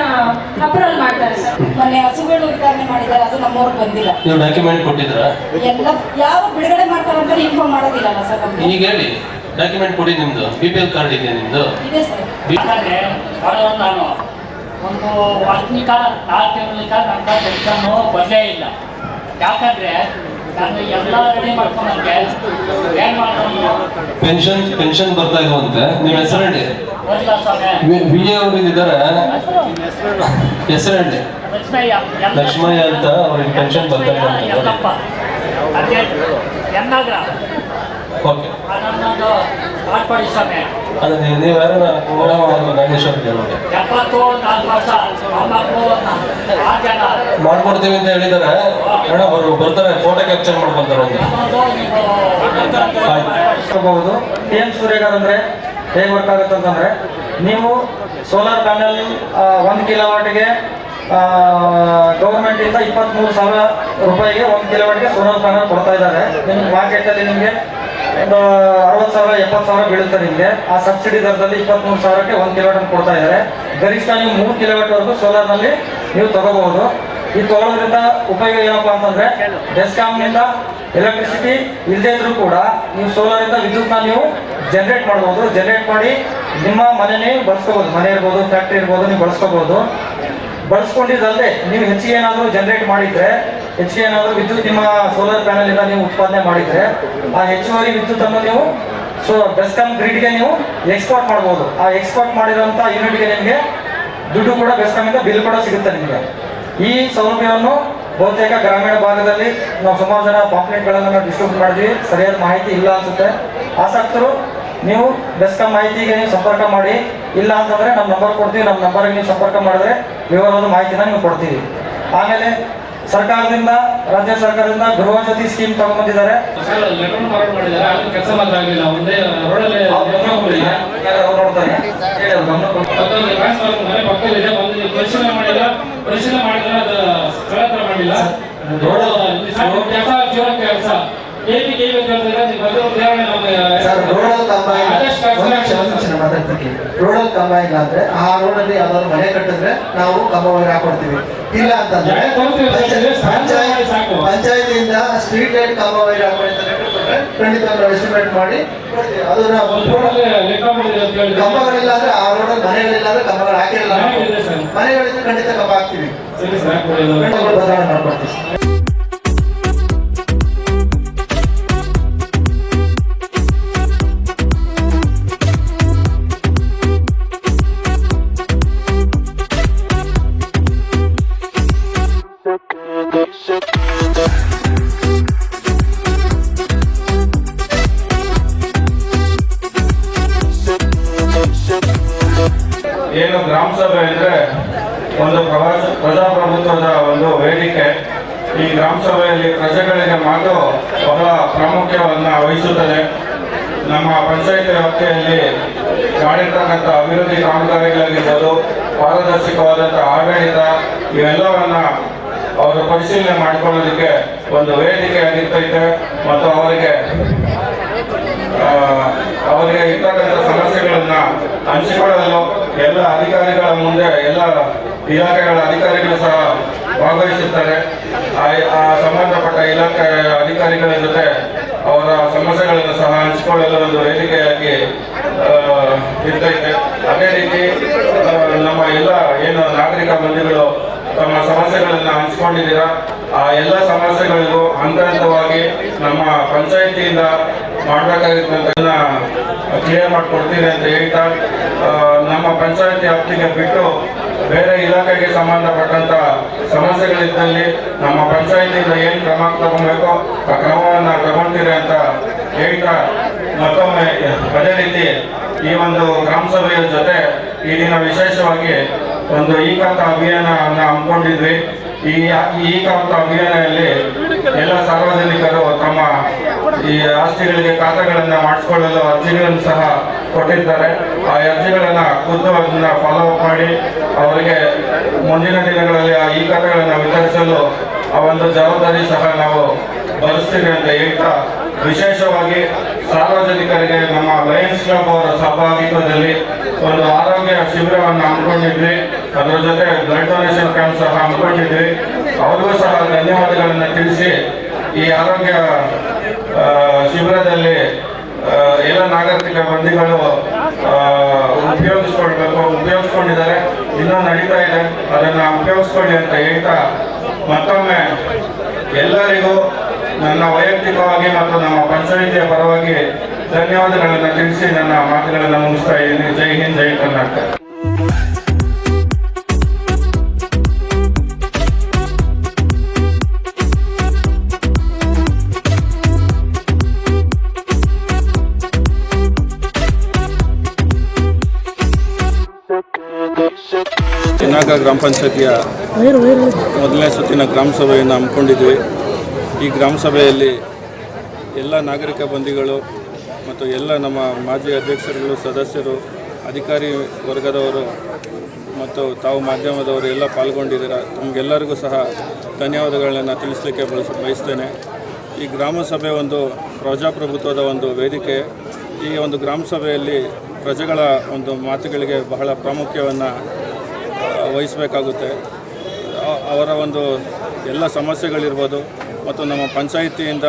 ಅಪ್ರೂವಲ್ ಮಾಡ್ತಾರೆ ಸರ್. ಮೊನ್ನೆ ಹಸುಗಳು ವಿತರಣೆ ಮಾಡಿದ್ದಾರೆ, ಅದು ನಮ್ಮವ್ರಿಗೆ ಬಂದಿಲ್ಲ. ನೀವು ಡಾಕ್ಯುಮೆಂಟ್ ಕೊಟ್ಟಿದ್ರಾ? ಎಲ್ಲ ಯಾವ ಬಿಡುಗಡೆ ಮಾಡ್ತಾರಂತ ಇನ್ಫಾರ್ಮ್ ಮಾಡೋದಿಲ್ಲ ಸರ್. ಈಗ ಹೇಳಿ, ಡಾಕ್ಯುಮೆಂಟ್ ಕೊಡಿ. ನಿಮ್ದು BPL ಕಾರ್ಡ್ ಇದೆಯಾ ನಿಮ್ದು? ಇದೆ ಸರ್. ನಾನು ಒಂದು ವರ್ಷನಿಕ 4 ತಿಂಗಳಿಂದ ನನ್ನ ಪೆನ್ಷನ್ನು ಬಂದೇ ಇಲ್ಲ. ಯಾಕಂದ್ರೆ ನಾನು ಎಲ್ಲ ರೆಡಿ ಮಾಡ್ಕೊಂಡೆ ಏನ್ ಮಾಡ್ಕೊಂಡು ಪೆನ್ಷನ್ ಬರ್ತಾ ಇರುವಂತೆ. ನಿಮ್ಮ ಹೆಸರು ಹೇಳಿ. VA ಅವರು ಇದ್ದಾರೆ, ಹೆಸರು ಹೇಳಿ. ಲಕ್ಷ್ಮಯ್ಯ ಅಂತ ಅವ್ರಿಗೆ ಪೆನ್ಷನ್ ಬರ್ತಾ ಇದೆ. ಓಕೆ, ಅದೇ ನೀವು ಯಾರು ನಾಗೇಶ್ವರ ಮಾಡ್ಕೊಡ್ತೀವಿ ಅಂತ ಹೇಳಿದ್ದಾರೆ. ಮೇಡಮ್ ಅವರು ಬರ್ತಾರೆ, ಫೋಟೋ ಕ್ಯಾಪ್ಚರ್ ಮಾಡ್ಕೊಂತಾರೆ. ಹೋಗಬಹುದು. PM ಸೂರ್ಯಗಾರ್ ಅಂದರೆ ಹೇಗೆ ವರ್ಕ್ ಆಗುತ್ತೆ ಅಂತಂದರೆ, ನೀವು ಸೋಲಾರ್ ಪ್ಯಾನಲ್ 1 ಕಿಲೋವಾಟ್ಗೆ ಗೌರ್ಮೆಂಟಿಂದ 23,000 ರೂಪಾಯಿಗೆ 1 ಕಿಲೋವಾಟ್ಗೆ ಸೋಲಾರ್ ಪ್ಯಾನಲ್ ಕೊಡ್ತಾ ಇದ್ದಾರೆ. ನಿಮ್ಗೆ ಮಾರ್ಕೆಟಲ್ಲಿ ನಿಮಗೆ ಒಂದು 60,000 70,000 ಬೀಳುತ್ತೆ ನಿಮಗೆ. ಆ ಸಬ್ಸಿಡಿ ದರದಲ್ಲಿ 23,000ಕ್ಕೆ 1 ಕಿಲೋವಾಟ್ ಕೊಡ್ತಾ ಇದ್ದಾರೆ. ಗರಿಷ್ಠ ನೀವು 3 ಕಿಲೋವಾಟ್ವರೆಗೂ ಸೋಲಾರ್ನಲ್ಲಿ ನೀವು ತಗೋಬಹುದು. ಈ ತಗೊಳ್ಳೋದ್ರಿಂದ ಉಪಯೋಗ ಏನಪ್ಪ ಅಂತಂದರೆ, ಡೆಸ್ಕಾಮ್ನಿಂದ ಎಲೆಕ್ಟ್ರಿಸಿಟಿ ಇಲ್ಲದೇ ಇದ್ರೂ ಕೂಡ ನೀವು ಸೋಲಾರಿಂದ ವಿದ್ಯುತ್ನ ನೀವು ಜನರೇಟ್ ಮಾಡ್ಬೋದು. ಜನರೇಟ್ ಮಾಡಿ ನಿಮ್ಮ ಮನೆನೇ ಬಳಸ್ಕೋಬೋದು. ಮನೆ ಇರ್ಬೋದು, ಫ್ಯಾಕ್ಟ್ರಿ ಇರ್ಬೋದು, ನೀವು ಬಳಸ್ಕೋಬೋದು. ಬಳಸ್ಕೊಂಡಿದ್ದಲ್ಲದೆ ನೀವು ಹೆಚ್ಚಿಗೆ ಏನಾದರೂ ಜನರೇಟ್ ಮಾಡಿದರೆ, ಹೆಚ್ಚಿಗೆ ಏನಾದರೂ ವಿದ್ಯುತ್ ನಿಮ್ಮ ಸೋಲಾರ್ ಪ್ಯಾನಲಿಂದ ನೀವು ಉತ್ಪಾದನೆ ಮಾಡಿದರೆ, ಆ ಹೆಚ್ಚುವರಿ ವಿದ್ಯುತ್ತನ್ನು ನೀವು ಬೆಸ್ಕಾಮ್ ಗ್ರಿಡ್ಗೆ ನೀವು ಎಕ್ಸ್ಪೋರ್ಟ್ ಮಾಡ್ಬೋದು. ಆ ಎಕ್ಸ್ಪೋರ್ಟ್ ಮಾಡಿರೋಂಥ ಯೂನಿಟ್ಗೆ ನಿಮಗೆ ದುಡ್ಡು ಕೂಡ ಬೆಸ್ಕಾಮಿಂದ ಬಿಲ್ ಕೂಡ ಸಿಗುತ್ತೆ ನಿಮಗೆ. ಈ ಸೌಲಭ್ಯವನ್ನು ಬಹುತೇಕ ಗ್ರಾಮೀಣ ಭಾಗದಲ್ಲಿ ನಾವು ಸುಮಾರು ಜನ ಪಾಂಪ್ಲೆಟ್ಗಳನ್ನು ನಾವು ಡಿಸ್ಟ್ರಿಬ್ಯೂಟ್ ಮಾಡಿದ್ವಿ, ಸರಿಯಾದ ಮಾಹಿತಿ ಇಲ್ಲ ಅನ್ಸುತ್ತೆ. ಆಸಕ್ತರು ನೀವು ಬೆಸ್ಕಾಂ ಮಾಹಿತಿಗೆ ನೀವು ಸಂಪರ್ಕ ಮಾಡಿ, ಇಲ್ಲ ಅಂತಂದರೆ ನಮ್ಮ ನಂಬರ್ ಕೊಡ್ತೀವಿ, ನಮ್ಮ ನಂಬರ್ಗೆ ನೀವು ಸಂಪರ್ಕ ಮಾಡಿದ್ರೆ ವಿವರವಾದ ಮಾಹಿತಿನ ನೀವು ಕೊಡ್ತೀವಿ. ಆಮೇಲೆ ಸರ್ಕಾರದಿಂದ, ರಾಜ್ಯ ಸರ್ಕಾರದಿಂದ ಗೃಹ ಜ್ಯೋತಿ ಸ್ಕೀಮ್ ತಗೊಂಡ್ಬಂದಿದ್ದಾರೆ. ಕೆಲಸ ಮಾತ್ರ ಆಗಲಿಲ್ಲ, ಒಂದೇ ರೋಡಲ್ಲಿ ನೋಡ್ತಾರೆ ಮನೆ ಪಕ್ಕದಲ್ಲಿದೆ, ಒಂದು ಪರಿಶೀಲನೆ ಮಾಡಿಲ್ಲ, ಪರಿಶೀಲನೆ ಮಾಡಿದ್ರೆ ಅದು ಸ್ಥಳಾಂತರ ಮಾಡಿಲ್ಲ. ಕೆಲಸ ರೋಡಲ್ಲಿ ಕಂಬ ಇಲ್ಲ ಅಂದ್ರೆ ಆ ರೋಡಲ್ಲಿ ಯಾವ್ದಾದ್ರು ಮನೆ ಕಟ್ಟಿದ್ರೆ ನಾವು ಕಂಬ ವೈರ್ ಹಾಕೊಡ್ತೀವಿ. ಇಲ್ಲ ಅಂತಂದ್ರೆ ಪಂಚಾಯತಿಯಿಂದ ಸ್ಟ್ರೀಟ್ ಲೈಟ್ ಕಂಬ ವೈರ್ ಹಾಕೊಳ್ಳಿ ಅಂತ ಕೊಟ್ರೆ ಖಂಡಿತ ನಾವು ಎಸ್ಟಿಮೇಟ್ ಮಾಡಿ ಕೊಡ್ತೀವಿ. ಅದನ್ನ ಕಂಬಗಳಿಲ್ಲ ಅಂದ್ರೆ ಆ ರೋಡಲ್ಲಿ ಮನೆಗಳಿಲ್ಲ ಅಂದ್ರೆ ಕಂಬಗಳು ಹಾಕಿರಲ್ಲ, ಮನೆಗಳಿದ್ರೆ ಖಂಡಿತ ಕಂಬ ಹಾಕ್ತೀವಿ, ಬದಲಾವಣೆ ಮಾಡ್ಕೊಡ್ತೀವಿ. ಏನು ಗ್ರಾಮ ಸಭೆ ಅಂದ್ರೆ ಒಂದು ಪ್ರಜಾಪ್ರಭುತ್ವದ ಒಂದು ವೇದಿಕೆ. ಈ ಗ್ರಾಮ ಸಭೆಯಲ್ಲಿ ಪ್ರಜೆಗಳಿಗೆ ಮಾತು ಬಹಳ ಪ್ರಾಮುಖ್ಯವನ್ನು ವಹಿಸುತ್ತದೆ. ನಮ್ಮ ಪಂಚಾಯತ್ ವ್ಯಾಪ್ತಿಯಲ್ಲಿ ಮಾಡಿರ್ತಕ್ಕಂಥ ಅಭಿವೃದ್ಧಿ ಕಾಮಗಾರಿಗಳಾಗಿರ್ಬೋದು, ಪಾರದರ್ಶಕವಾದಂಥ ಆಡಳಿತ, ಇವೆಲ್ಲವನ್ನ ಅವರು ಪರಿಶೀಲನೆ ಮಾಡಿಕೊಳ್ಳೋದಕ್ಕೆ ಒಂದು ವೇದಿಕೆ ಆಗಿರ್ತೈತೆ. ಮತ್ತು ಅವರಿಗೆ ಇರ್ತಕ್ಕಂಥ ಸಮಸ್ಯೆಗಳನ್ನ ಹಂಚಿಕೊಳ್ಳಲು ಎಲ್ಲ ಅಧಿಕಾರಿಗಳ ಮುಂದೆ ಎಲ್ಲ ಇಲಾಖೆಗಳ ಅಧಿಕಾರಿಗಳು ಸಹ ಭಾಗವಹಿಸುತ್ತಾರೆ. ಆ ಸಂಬಂಧಪಟ್ಟ ಇಲಾಖೆ ಅಧಿಕಾರಿಗಳ ಜೊತೆ ಅವರ ಸಮಸ್ಯೆಗಳನ್ನು ಸಹ ಹಂಚಿಕೊಳ್ಳಲು ಒಂದು ವೇದಿಕೆಯಾಗಿ ಇರ್ತೈತೆ. ಅದೇ ರೀತಿ ನಮ್ಮ ಎಲ್ಲ ಏನು ನಾಗರಿಕ ಬಂಧುಗಳು ತಮ್ಮ ಸಮಸ್ಯೆಗಳನ್ನು ಹಂಚಿಕೊಂಡಿದ್ದೀರಾ, ಆ ಎಲ್ಲ ಸಮಸ್ಯೆಗಳಿಗೂ ಹಂತ ಹಂತವಾಗಿ ನಮ್ಮ ಪಂಚಾಯಿತಿಯಿಂದ ಮಾಡಬೇಕಾಗಿರ್ತಕ್ಕಂಥ ಕ್ಲಿಯರ್ ಮಾಡಿಕೊಡ್ತೀನಿ ಅಂತ ಹೇಳ್ತಾ, ನಮ್ಮ ಪಂಚಾಯತಿ ವ್ಯಾಪ್ತಿಗೆ ಬಿಟ್ಟು ಬೇರೆ ಇಲಾಖೆಗೆ ಸಂಬಂಧಪಟ್ಟಂತ ಸಮಸ್ಯೆಗಳಿದ್ದಲ್ಲಿ ನಮ್ಮ ಪಂಚಾಯತಿಯಿಂದ ಏನು ಕ್ರಮ ತಗೊಬೇಕೋ ಆ ಕ್ರಮವನ್ನು ತಗೊಳ್ತೀರಿ ಅಂತ ಹೇಳ್ತಾ, ಮತ್ತೊಮ್ಮೆ ಅದೇ ರೀತಿ ಈ ಒಂದು ಗ್ರಾಮ ಸಭೆಯ ಜೊತೆ ಈ ದಿನ ವಿಶೇಷವಾಗಿ ಒಂದು ಈ ಖಾತಾ ಅಭಿಯಾನವನ್ನು ಹಮ್ಮಿಕೊಂಡಿದ್ವಿ. ಈ ಖಾತಾ ಅಭಿಯಾನದಲ್ಲಿ ಎಲ್ಲ ಸಾರ್ವಜನಿಕರು ತಮ್ಮ ಈ ಆಸ್ತಿಗಳಿಗೆ ಖಾತೆಗಳನ್ನು ಮಾಡಿಸಿಕೊಳ್ಳಲು ಅರ್ಜಿಗಳನ್ನು ಸಹ ಕೊಟ್ಟಿದ್ದಾರೆ. ಆ ಅರ್ಜಿಗಳನ್ನು ಖುದ್ದು ಅದನ್ನ ಫಾಲೋ ಅಪ್ ಮಾಡಿ ಅವರಿಗೆ ಮುಂದಿನ ದಿನಗಳಲ್ಲಿ ಆ ಈ ಖಾತೆಗಳನ್ನು ವಿತರಿಸಲು ಆ ಒಂದು ಜವಾಬ್ದಾರಿ ಸಹ ನಾವು ಭರಿಸ್ತೀವಿ ಅಂತ ಹೇಳ್ತಾ, ವಿಶೇಷವಾಗಿ ಸಾರ್ವಜನಿಕರಿಗೆ ನಮ್ಮ ಲಯನ್ಸ್ ಕ್ಲಬ್ ಅವರ ಸಹಭಾಗಿತ್ವದಲ್ಲಿ ಒಂದು ಆರೋಗ್ಯ ಶಿಬಿರವನ್ನು ಹಮ್ಮಿಕೊಂಡಿದ್ವಿ. ಅದರ ಜೊತೆ ಬ್ಲಡ್ ಡೊನೇಷನ್ ಕ್ಯಾಂಪ್ ಸಹ ಹಮ್ಮಿಕೊಂಡಿದ್ವಿ. ಅವ್ರಿಗೂ ಸಹ ಧನ್ಯವಾದಗಳನ್ನು ತಿಳಿಸಿ, ಈ ಆರೋಗ್ಯ ಶಿಬಿರದಲ್ಲಿ ಎಲ್ಲ ನಾಗರಿಕ ಬಂಧಿಗಳು ಉಪಯೋಗಿಸ್ಕೊಂಡಿದ್ದಾರೆ, ಇನ್ನೂ ನಡೀತಾ ಇದೆ, ಅದನ್ನು ಉಪಯೋಗಿಸ್ಕೊಳ್ಳಿ ಅಂತ ಹೇಳ್ತಾ, ಮತ್ತೊಮ್ಮೆ ಎಲ್ಲರಿಗೂ ನನ್ನ ವೈಯಕ್ತಿಕವಾಗಿ ಮತ್ತು ನಮ್ಮ ಪಂಚಾಯಿತಿಯ ಪರವಾಗಿ ಧನ್ಯವಾದಗಳನ್ನು ತಿಳಿಸಿ ನನ್ನ ಮಾತುಗಳನ್ನು ಮುಗಿಸ್ತಾ ಇದ್ದೀನಿ. ಜೈ ಹಿಂದ್, ಜೈ ಕರ್ನಾಟಕ. ಚಿನ್ನಾಗ ಗ್ರಾಮ ಪಂಚಾಯತಿಯ ಮೊದಲನೇ ಸುತ್ತಿನ ಗ್ರಾಮ ಸಭೆಯನ್ನು ಹಮ್ಮಿಕೊಂಡಿದ್ವಿ. ಈ ಗ್ರಾಮ ಸಭೆಯಲ್ಲಿ ಎಲ್ಲ ನಾಗರಿಕ ಬಂಧಿಗಳು ಮತ್ತು ಎಲ್ಲ ನಮ್ಮ ಮಾಜಿ ಅಧ್ಯಕ್ಷರುಗಳು, ಸದಸ್ಯರು, ಅಧಿಕಾರಿ ವರ್ಗದವರು ಮತ್ತು ತಾವು ಮಾಧ್ಯಮದವರು ಎಲ್ಲ ಪಾಲ್ಗೊಂಡಿದ್ದೀರ. ತಮಗೆಲ್ಲರಿಗೂ ಸಹ ಧನ್ಯವಾದಗಳನ್ನು ತಿಳಿಸಲಿಕ್ಕೆ ಬಯಸ್ತೇನೆ. ಈ ಗ್ರಾಮ ಸಭೆ ಒಂದು ಪ್ರಜಾಪ್ರಭುತ್ವದ ಒಂದು ವೇದಿಕೆ. ಈ ಒಂದು ಗ್ರಾಮ ಸಭೆಯಲ್ಲಿ ಪ್ರಜೆಗಳ ಒಂದು ಮಾತುಗಳಿಗೆ ಬಹಳ ಪ್ರಾಮುಖ್ಯವನ್ನು ವಹಿಸಬೇಕಾಗುತ್ತೆ. ಅವರ ಒಂದು ಎಲ್ಲ ಸಮಸ್ಯೆಗಳಿರ್ಬೋದು ಮತ್ತು ನಮ್ಮ ಪಂಚಾಯಿತಿಯಿಂದ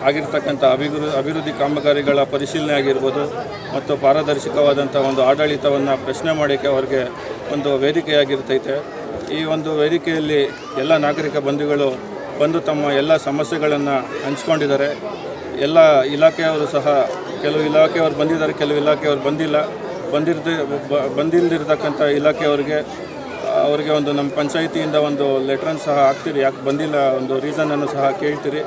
ಆಗಿರ್ತಕ್ಕಂಥ ಅಭಿವೃದ್ಧಿ ಕಾಮಗಾರಿಗಳ ಪರಿಶೀಲನೆ ಆಗಿರ್ಬೋದು ಮತ್ತು ಪಾರದರ್ಶಕವಾದಂಥ ಒಂದು ಆಡಳಿತವನ್ನು ಪ್ರಶ್ನೆ ಮಾಡೋಕ್ಕೆ ಅವರಿಗೆ ಒಂದು ವೇದಿಕೆಯಾಗಿರ್ತೈತೆ. ಈ ಒಂದು ವೇದಿಕೆಯಲ್ಲಿ ಎಲ್ಲ ನಾಗರಿಕ ಬಂಧುಗಳು ಬಂದು ತಮ್ಮ ಎಲ್ಲ ಸಮಸ್ಯೆಗಳನ್ನು ಹಂಚ್ಕೊಂಡಿದ್ದಾರೆ. ಎಲ್ಲ ಇಲಾಖೆಯವರು ಸಹ, ಕೆಲವು ಇಲಾಖೆಯವರು ಬಂದಿದ್ದಾರೆ, ಕೆಲವು ಇಲಾಖೆಯವರು ಬಂದಿಲ್ಲದಿರ್ತಕ್ಕಂಥ ಇಲಾಖೆಯವರಿಗೆ ಅವರಿಗೆ ಒಂದು ನಮ್ಮ ಪಂಚಾಯಿತಿಯಿಂದ ಒಂದು ಲೆಟ್ರನ್ನು ಸಹ ಹಾಕ್ತೀರಿ, ಯಾಕೆ ಬಂದಿಲ್ಲ ಒಂದು ರೀಸನನ್ನು ಸಹ ಕೇಳ್ತೀರಿ.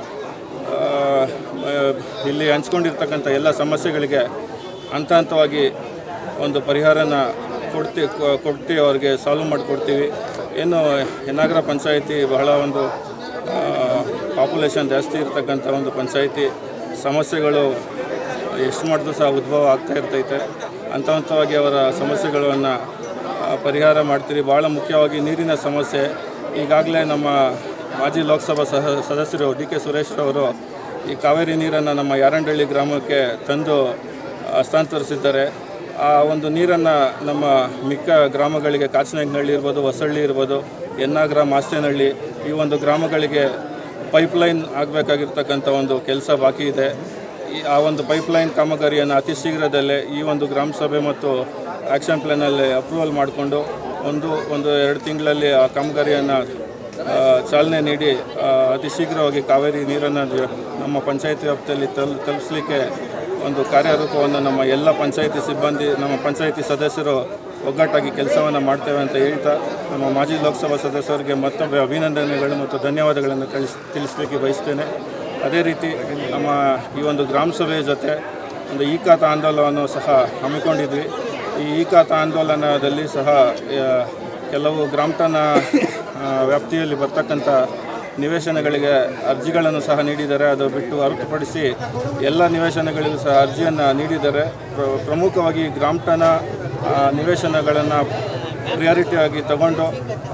ಇಲ್ಲಿ ಹಂಚ್ಕೊಂಡಿರ್ತಕ್ಕಂಥ ಎಲ್ಲ ಸಮಸ್ಯೆಗಳಿಗೆ ಹಂತ ಹಂತವಾಗಿ ಒಂದು ಪರಿಹಾರನ ಕೊಡ್ತೀವಿ, ಅವ್ರಿಗೆ ಸಾಲ್ವ್ ಮಾಡಿಕೊಡ್ತೀವಿ. ಏನು ಹೆನ್ನಾಗರ ಪಂಚಾಯಿತಿ ಬಹಳ ಒಂದು ಪಾಪ್ಯುಲೇಷನ್ ಜಾಸ್ತಿ ಇರ್ತಕ್ಕಂಥ ಒಂದು ಪಂಚಾಯಿತಿ, ಸಮಸ್ಯೆಗಳು ಎಷ್ಟು ಮಾಡಿದ್ರೂ ಸಹ ಉದ್ಭವ ಆಗ್ತಾ ಇರ್ತೈತೆ. ಹಂತ ಹಂತವಾಗಿ ಅವರ ಸಮಸ್ಯೆಗಳನ್ನು ಪರಿಹಾರ ಮಾಡ್ತೀರಿ. ಭಾಳ ಮುಖ್ಯವಾಗಿ ನೀರಿನ ಸಮಸ್ಯೆ. ಈಗಾಗಲೇ ನಮ್ಮ ಮಾಜಿ ಲೋಕಸಭಾ ಸದಸ್ಯರು DK ಸುರೇಶ್ರವರು ಈ ಕಾವೇರಿ ನೀರನ್ನು ನಮ್ಮ ಯಾರಂಡಹಳ್ಳಿ ಗ್ರಾಮಕ್ಕೆ ತಂದು ಹಸ್ತಾಂತರಿಸಿದ್ದಾರೆ. ಆ ಒಂದು ನೀರನ್ನು ನಮ್ಮ ಮಿಕ್ಕ ಗ್ರಾಮಗಳಿಗೆ ಕಾಚನಹಳ್ಳಿ ಇರ್ಬೋದು, ಹೊಸಳ್ಳಿ ಇರ್ಬೋದು, ಹೆನ್ನಾಗರ, ಮಾಸ್ತೇನಹಳ್ಳಿ ಈ ಒಂದು ಗ್ರಾಮಗಳಿಗೆ ಪೈಪ್ಲೈನ್ ಆಗಬೇಕಾಗಿರ್ತಕ್ಕಂಥ ಒಂದು ಕೆಲಸ ಬಾಕಿ ಇದೆ. ಆ ಒಂದು ಪೈಪ್ಲೈನ್ ಕಾಮಗಾರಿಯನ್ನು ಅತಿ ಶೀಘ್ರದಲ್ಲೇ ಈ ಒಂದು ಗ್ರಾಮ ಸಭೆ ಮತ್ತು ಆ್ಯಕ್ಷನ್ ಪ್ಲ್ಯಾನಲ್ಲಿ ಅಪ್ರೂವಲ್ ಮಾಡಿಕೊಂಡು ಒಂದು 2 ತಿಂಗಳಲ್ಲಿ ಆ ಕಾಮಗಾರಿಯನ್ನು ಚಾಲನೆ ನೀಡಿ ಅತಿ ಶೀಘ್ರವಾಗಿ ಕಾವೇರಿ ನೀರನ್ನು ನಮ್ಮ ಪಂಚಾಯಿತಿ ವ್ಯಾಪ್ತಿಯಲ್ಲಿ ತಲುಪಿಸಲಿಕ್ಕೆ ಒಂದು ಕಾರ್ಯರೂಪವನ್ನು ನಮ್ಮ ಎಲ್ಲ ಪಂಚಾಯಿತಿ ಸಿಬ್ಬಂದಿ, ನಮ್ಮ ಪಂಚಾಯಿತಿ ಸದಸ್ಯರು ಒಗ್ಗಟ್ಟಾಗಿ ಕೆಲಸವನ್ನು ಮಾಡ್ತೇವೆ ಅಂತ ಹೇಳ್ತಾ ನಮ್ಮ ಮಾಜಿ ಲೋಕಸಭಾ ಸದಸ್ಯರಿಗೆ ಮತ್ತೊಮ್ಮೆ ಅಭಿನಂದನೆಗಳು ಮತ್ತು ಧನ್ಯವಾದಗಳನ್ನು ತಿಳಿಸಲಿಕ್ಕೆ ಬಯಸ್ತೇನೆ. ಅದೇ ರೀತಿ ನಮ್ಮ ಈ ಒಂದು ಗ್ರಾಮ ಸಭೆಯ ಜೊತೆ ಒಂದು ಈ-ಖಾತಾ ಆಂದೋಲನವನ್ನು ಸಹ ಹಮ್ಮಿಕೊಂಡಿದ್ವಿ. ಈ ಈ-ಖಾತಾ ಆಂದೋಲನದಲ್ಲಿ ಸಹ ಕೆಲವು ಗ್ರಾಮಠಾಣ ವ್ಯಾಪ್ತಿಯಲ್ಲಿ ಬರ್ತಕ್ಕಂಥ ನಿವೇಶನಗಳಿಗೆ ಅರ್ಜಿಗಳನ್ನು ಸಹ ನೀಡಿದ್ದಾರೆ. ಅದು ಬಿಟ್ಟು ಹೊರತುಪಡಿಸಿ ಎಲ್ಲ ನಿವೇಶನಗಳಿಗೂ ಸಹ ಅರ್ಜಿಯನ್ನು ನೀಡಿದ್ದಾರೆ. ಪ್ರಮುಖವಾಗಿ ಗ್ರಾಮಠಾಣ ನಿವೇಶನಗಳನ್ನು ಪ್ರಿಯಾರಿಟಿಯಾಗಿ ತಗೊಂಡು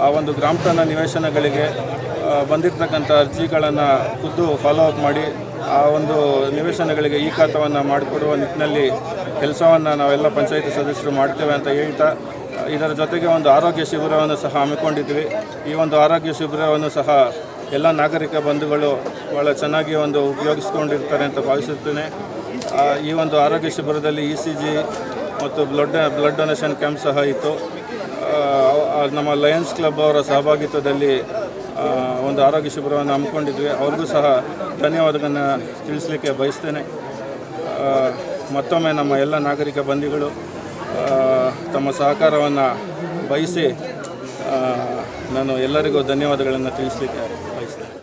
ಆ ಒಂದು ಗ್ರಾಮಠಾಣ ನಿವೇಶನಗಳಿಗೆ ಬಂದಿರತಕ್ಕಂಥ ಅರ್ಜಿಗಳನ್ನು ಖುದ್ದು ಫಾಲೋಅಪ್ ಮಾಡಿ ಆ ಒಂದು ನಿವೇಶನಗಳಿಗೆ ಈ-ಖಾತಾವನ್ನು ಮಾಡಿಕೊಡುವ ನಿಟ್ಟಿನಲ್ಲಿ ಕೆಲಸವನ್ನು ನಾವೆಲ್ಲ ಪಂಚಾಯಿತಿ ಸದಸ್ಯರು ಮಾಡ್ತೇವೆ ಅಂತ ಹೇಳ್ತಾ, ಇದರ ಜೊತೆಗೆ ಒಂದು ಆರೋಗ್ಯ ಶಿಬಿರವನ್ನು ಸಹ ಹಮ್ಮಿಕೊಂಡಿದ್ವಿ. ಈ ಒಂದು ಆರೋಗ್ಯ ಶಿಬಿರವನ್ನು ಸಹ ಎಲ್ಲ ನಾಗರಿಕ ಬಂಧುಗಳು ಭಾಳ ಚೆನ್ನಾಗಿ ಒಂದು ಉಪಯೋಗಿಸ್ಕೊಂಡಿರ್ತಾರೆ ಅಂತ ಭಾವಿಸುತ್ತೇನೆ. ಈ ಒಂದು ಆರೋಗ್ಯ ಶಿಬಿರದಲ್ಲಿ ECG ಮತ್ತು ಬ್ಲಡ್ ಡೊನೇಷನ್ ಕ್ಯಾಂಪ್ ಸಹ ಇತ್ತು. ನಮ್ಮ ಲಯನ್ಸ್ ಕ್ಲಬ್ ಅವರ ಸಹಭಾಗಿತ್ವದಲ್ಲಿ ಒಂದು ಆರೋಗ್ಯ ಶಿಬಿರವನ್ನು ಹಮ್ಮಿಕೊಂಡಿದ್ವಿ. ಅವ್ರಿಗೂ ಸಹ ಧನ್ಯವಾದಗಳನ್ನು ತಿಳಿಸಲಿಕ್ಕೆ ಬಯಸ್ತೇನೆ. ಮತ್ತೊಮ್ಮೆ ನಮ್ಮ ಎಲ್ಲ ನಾಗರಿಕ ಬಂಧುಗಳು ತಮ್ಮ ಸಹಕಾರವನ್ನು ಬಯಸಿ ನಾನು ಎಲ್ಲರಿಗೂ ಧನ್ಯವಾದಗಳನ್ನು ತಿಳಿಸಲಿಕ್ಕೆ ಬಯಸ್ತೇನೆ.